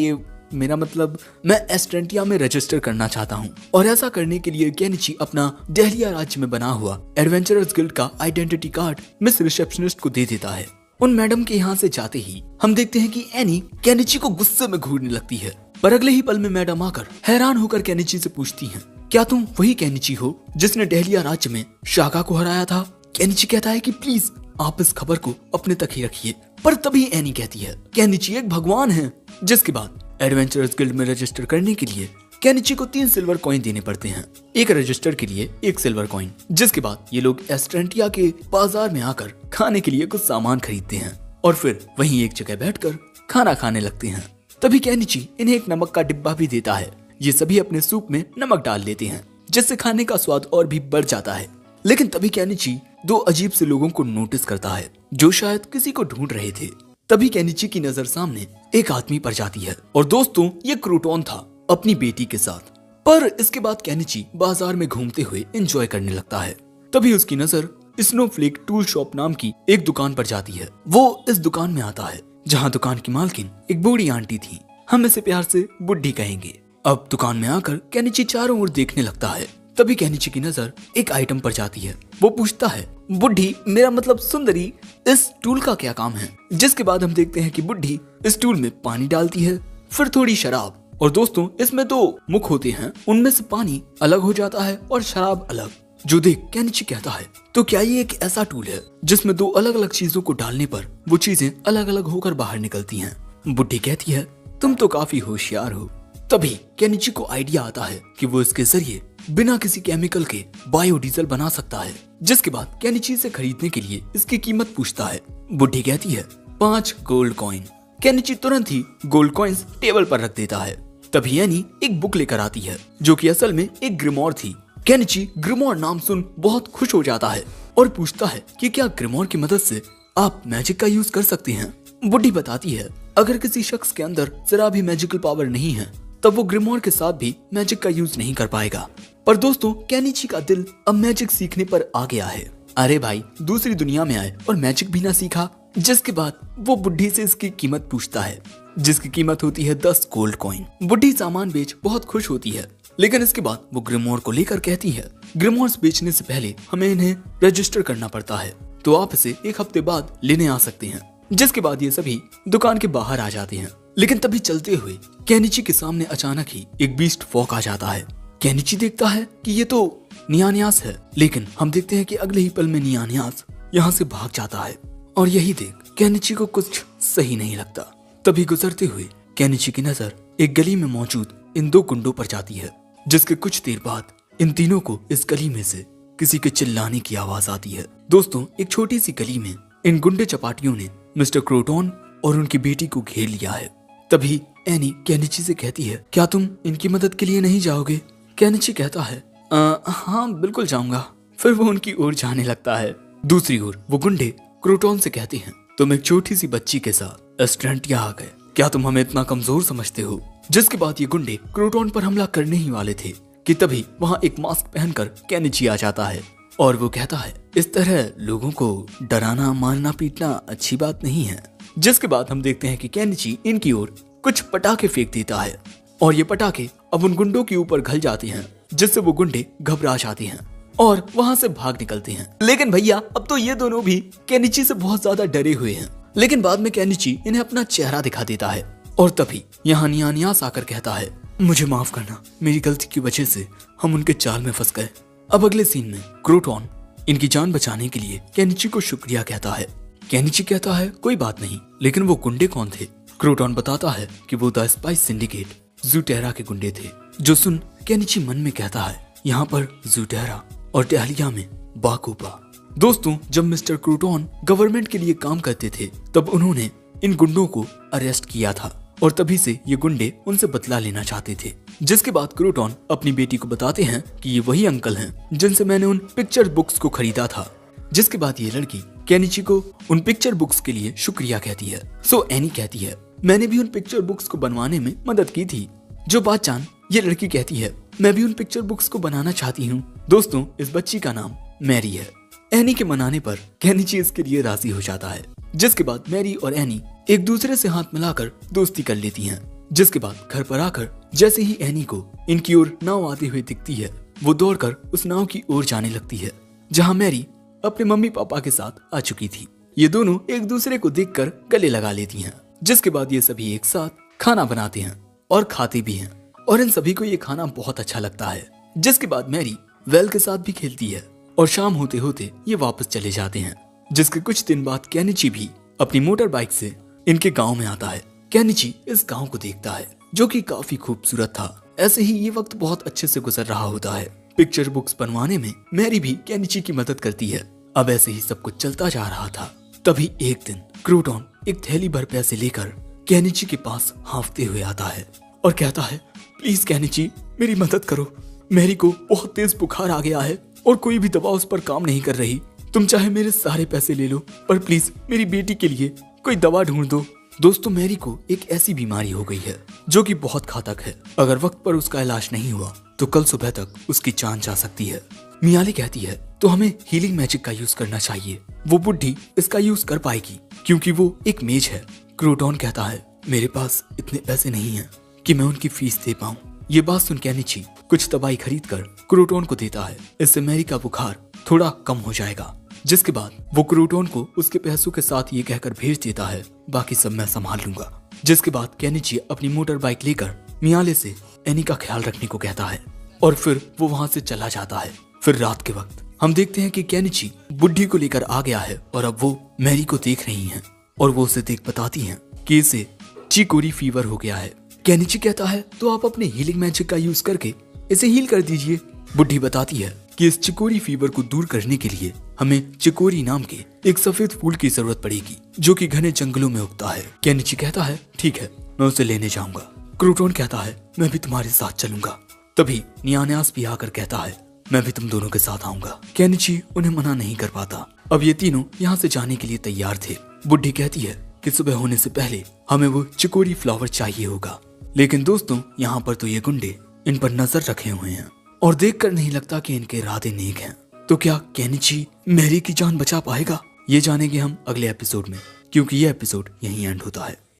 मेरा मतलब मैं एस्ट्रेंटिया में रजिस्टर करना चाहता हूँ। और ऐसा करने के लिए केनिची अपना डेहलिया राज्य में बना हुआ एडवेंचरर्स गिल्ड का आइडेंटिटी कार्ड मिस रिसेप्शनिस्ट को दे देता है। उन मैडम के यहाँ से जाते ही हम देखते हैं कि एनी केनिची को गुस्से में घूरने लगती है। पर अगले ही पल में मैडम आकर हैरान होकर केनिची से पूछती हैं क्या तुम वही केनिची हो जिसने डेहलिया राज्य में शाका को हराया था? केनिची कहता है कि प्लीज आप इस खबर को अपने तक ही रखिए। पर तभी एनी कहती है केनिची एक भगवान है। जिसके बाद एडवेंचरर्स गिल्ड में रजिस्टर करने के लिए केनिची को 3 सिल्वर कॉइन देने पड़ते हैं, एक रजिस्टर के लिए 1 सिल्वर कॉइन। जिसके बाद ये लोग एस्ट्रेंटिया के बाजार में आकर खाने के लिए कुछ सामान खरीदते हैं और फिर वहीं एक जगह बैठकर खाना खाने लगते हैं। तभी केनिची इन्हें एक नमक का डिब्बा भी देता है। ये सभी अपने सूप में नमक डाल लेते हैं, जिससे खाने का स्वाद और भी बढ़ जाता है। लेकिन तभी केनिची 2 अजीब से लोगों को नोटिस करता है जो शायद किसी को ढूंढ रहे थे। तभी केनिची की नजर सामने एक आदमी पर जाती है और दोस्तों ये क्रोटॉन था अपनी बेटी के साथ। पर इसके बाद केनिची बाजार में घूमते हुए एंजॉय करने लगता है। तभी उसकी नजर स्नोफ्लेक टूल शॉप नाम की एक दुकान पर जाती है। वो इस दुकान में आता है जहाँ दुकान की मालकिन एक बूढ़ी आंटी थी, हम इसे प्यार से बुड्ढी कहेंगे। अब दुकान में आकर केनिची चारों ओर देखने लगता है। तभी केनिची की नजर एक आइटम पर जाती है। वो पूछता है बुड्ढी, मेरा मतलब सुंदरी, इस टूल का क्या काम है? जिसके बाद हम देखते हैं कि बुड्ढी इस टूल में पानी डालती है, फिर थोड़ी शराब। और दोस्तों इसमें 2 मुख होते हैं, उनमें से पानी अलग हो जाता है और शराब अलग। जो देख केनिची कहता है तो क्या ये एक ऐसा टूल है जिसमें 2 अलग अलग चीजों को डालने पर वो चीजें अलग अलग होकर बाहर निकलती हैं? बुड्ढी कहती है तुम तो काफी होशियार हो। तभी केनिची को आइडिया आता है कि वो इसके जरिए बिना किसी केमिकल के बायोडीजल बना सकता है। जिसके बाद केनिची से खरीदने के लिए इसकी कीमत पूछता है। बुड्ढी कहती है 5 गोल्ड कॉइन। केनिची तुरंत ही गोल्ड कॉइन्स टेबल पर रख देता है। तभी एनी एक बुक लेकर आती है जो कि असल में एक ग्रिमोर थी। केनिची ग्रिमोर नाम सुन बहुत खुश हो जाता है और पूछता है कि क्या ग्रिमोर की मदद से आप मैजिक का यूज कर सकते हैं? बुड्ढी बताती है अगर किसी शख्स के अंदर जरा भी मैजिकल पावर नहीं है तब वो ग्रिमोर के साथ भी मैजिक का यूज नहीं कर पाएगा। पर दोस्तों केनिची का दिल अब मैजिक सीखने पर आ गया है। अरे भाई, दूसरी दुनिया में आए और मैजिक भी ना सीखा। जिसके बाद वो बुढ़ी से इसकी कीमत पूछता है, जिसकी कीमत होती है 10 गोल्ड कॉइन। बुढ़ी सामान बेच बहुत खुश होती है, लेकिन इसके बाद वो ग्रिमोर को लेकर कहती है, ग्रिमोर्स बेचने से पहले हमें इन्हें रजिस्टर करना पड़ता है, तो आप इसे 1 हफ्ते बाद लेने आ सकते हैं। जिसके बाद ये सभी दुकान के बाहर आ जाते हैं, लेकिन तभी चलते हुए केनिची के सामने अचानक ही एक बीस्ट फॉक आ जाता है। केनिची देखता है कि ये तो नियान्यास है, लेकिन हम देखते हैं कि अगले ही पल में नियान्यास यहाँ से भाग जाता है और यही देख केनिची को कुछ सही नहीं लगता। तभी गुजरते हुए केनिची की नजर एक गली में मौजूद इन 2 गुंडों पर जाती है, जिसके कुछ देर बाद इन तीनों को इस गली में से किसी के चिल्लाने की आवाज आती है। दोस्तों, एक छोटी सी गली में इन गुंडे चपाटियों ने मिस्टर क्रोटॉन और उनकी बेटी को घेर लिया है। तभी एनी केनिची से कहती है, क्या तुम इनकी मदद के लिए नहीं जाओगे? केनिची कहता है, हाँ बिल्कुल जाऊंगा। फिर वो उनकी ओर जाने लगता है। दूसरी ओर वो गुंडे क्रोटॉन से कहते हैं, तुम एक छोटी सी बच्ची के साथ एस्ट्रेंटिया आ गए, क्या तुम हमें इतना कमजोर समझते हो? जिसके बाद ये गुंडे क्रोटॉन पर हमला करने ही वाले थे कि तभी वहाँ एक मास्क पहनकर केनिची आ जाता है और वो कहता है, इस तरह लोगों को डराना, मारना, पीटना अच्छी बात नहीं है। जिसके बाद हम देखते हैं कि केनिची इनकी ओर कुछ पटाखे फेंक देता है और ये पटाखे अब उन गुंडों के ऊपर घल जाते हैं, जिससे वो गुंडे घबरा जाते हैं और वहाँ से भाग निकलते हैं। लेकिन भैया, अब तो ये दोनों भी केनिची से बहुत ज्यादा डरे हुए हैं। लेकिन बाद में केनिची इन्हें अपना चेहरा दिखा देता है और तभी यहाँ नियान्यास आकर कहता है, मुझे माफ करना, मेरी गलती की वजह से हम उनके जाल में फंस गए। अब अगले सीन में क्रोटॉन इनकी जान बचाने के लिए केनिची को शुक्रिया कहता है। केनिची कहता है, कोई बात नहीं, लेकिन वो गुंडे कौन थे? क्रोटॉन बताता है कि वो द स्पाइस सिंडिकेट ज़ूटेरा के गुंडे थे। जो सुन केनिची मन में कहता है, यहाँ पर ज़ूटेरा और टहलिया में बाकूबा। दोस्तों, जब मिस्टर क्रोटॉन गवर्नमेंट के लिए काम करते थे तब उन्होंने इन गुंडों को अरेस्ट किया था और तभी से ये गुंडे उनसे बदला लेना चाहते थे। जिसके बाद क्रोटॉन अपनी बेटी को बताते हैं कि ये वही अंकल हैं जिनसे मैंने उन पिक्चर बुक्स को खरीदा था। जिसके बाद ये लड़की केनिची को उन पिक्चर बुक्स के लिए शुक्रिया कहती है। सो एनी कहती है, मैंने भी उन पिक्चर बुक्स को बनवाने में मदद की थी। जो बात जान ये लड़की कहती है, मैं भी उन पिक्चर बुक्स को बनाना चाहती हूँ। दोस्तों, इस बच्ची का नाम मैरी है। एनी के मनाने पर केनिची इसके लिए राजी हो जाता है। जिसके बाद मैरी और एनी एक दूसरे से हाथ मिलाकर दोस्ती कर लेती हैं। जिसके बाद घर पर आकर जैसे ही एनी को इनकी ओर नाव आते हुए दिखती है, वो दौड़कर उस नाव की ओर जाने लगती है जहाँ मैरी अपने मम्मी पापा के साथ आ चुकी थी। ये दोनों एक दूसरे को देखकर गले लगा लेती हैं। जिसके बाद ये सभी एक साथ खाना बनाते हैं और खाते भी हैं और इन सभी को ये खाना बहुत अच्छा लगता है। जिसके बाद मैरी वेल के साथ भी खेलती है और शाम होते होते ये वापस चले जाते हैं। जिसके कुछ दिन बाद केनिची भी अपनी मोटर बाइक से इनके गांव में आता है। केनिची इस गांव को देखता है जो कि काफी खूबसूरत था। ऐसे ही ये वक्त बहुत अच्छे से गुजर रहा होता है। पिक्चर बुक्स बनवाने में मैरी भी केनिची की मदद करती है। अब ऐसे ही सब कुछ चलता जा रहा था। तभी एक दिन क्रोटॉन एक थैली भर पैसे लेकर केनिची के पास हांफते हुए आता है और कहता है, प्लीज केनिची, मेरी मदद करो। मैरी को बहुत तेज बुखार आ गया है और कोई भी दवा उस पर काम नहीं कर रही। तुम चाहे मेरे सारे पैसे ले लो, पर प्लीज मेरी बेटी के लिए कोई दवा ढूंढ दो। दोस्तों, मैरी को एक ऐसी बीमारी हो गई है जो कि बहुत घातक है। अगर वक्त पर उसका इलाज नहीं हुआ तो कल सुबह तक उसकी जान जा सकती है। मियाली कहती है, तो हमें हीलिंग मैजिक का यूज करना चाहिए। वो बुढ़ी इसका यूज कर पाएगी क्योंकि वो एक मेज है। क्रोटॉन कहता है, मेरे पास इतने पैसे नहीं हैं कि मैं उनकी फीस दे पाऊं। ये बात सुन केनिची कुछ दवाई खरीद कर क्रोटॉन को देता है। इससे मैरी का बुखार थोड़ा कम हो जाएगा। जिसके बाद वो क्रोटॉन को उसके पैसों के साथ ये कहकर भेज देता है, बाकी सब मैं संभाल लूंगा। जिसके बाद केनिची अपनी मोटर बाइक लेकर मियाले से एनी का ख्याल रखने को कहता है और फिर वो वहाँ से चला जाता है। फिर रात के वक्त हम देखते हैं कि केनिची बुढ़ी को लेकर आ गया है और अब वो मैरी को देख रही हैं और वो उसे देख बताती हैं कि इसे चिकोरी फीवर हो गया है। केनिची कहता है, तो आप अपने हीलिंग मैजिक का यूज करके इसे हील कर दीजिए। बुढ़ी बताती है कि इस चिकोरी फीवर को दूर करने के लिए हमें चिकोरी नाम के एक सफेद फूल की जरूरत पड़ेगी जो कि घने जंगलों में उगता है। केनिची कहता है, ठीक है, मैं उसे लेने जाऊंगा। क्रोटॉन कहता है, मैं भी तुम्हारे साथ चलूंगा। तभी नियान्यास भी आकर कहता है, मैं भी तुम दोनों के साथ आऊंगा। केनिची उन्हें मना नहीं कर पाता। अब ये तीनों यहाँ से जाने के लिए तैयार थे। बुढ़ी कहती है कि सुबह होने से पहले हमें वो चिकोरी फ्लावर चाहिए होगा। लेकिन दोस्तों यहाँ पर तो ये गुंडे इन पर नजर रखे हुए हैं और देखकर नहीं लगता कि इनके इरादे नेक हैं। तो क्या केनिची मैरी की जान बचा पाएगा? ये जानेंगे हम अगले एपिसोड में, क्योंकि ये एपिसोड यहीं एंड होता है।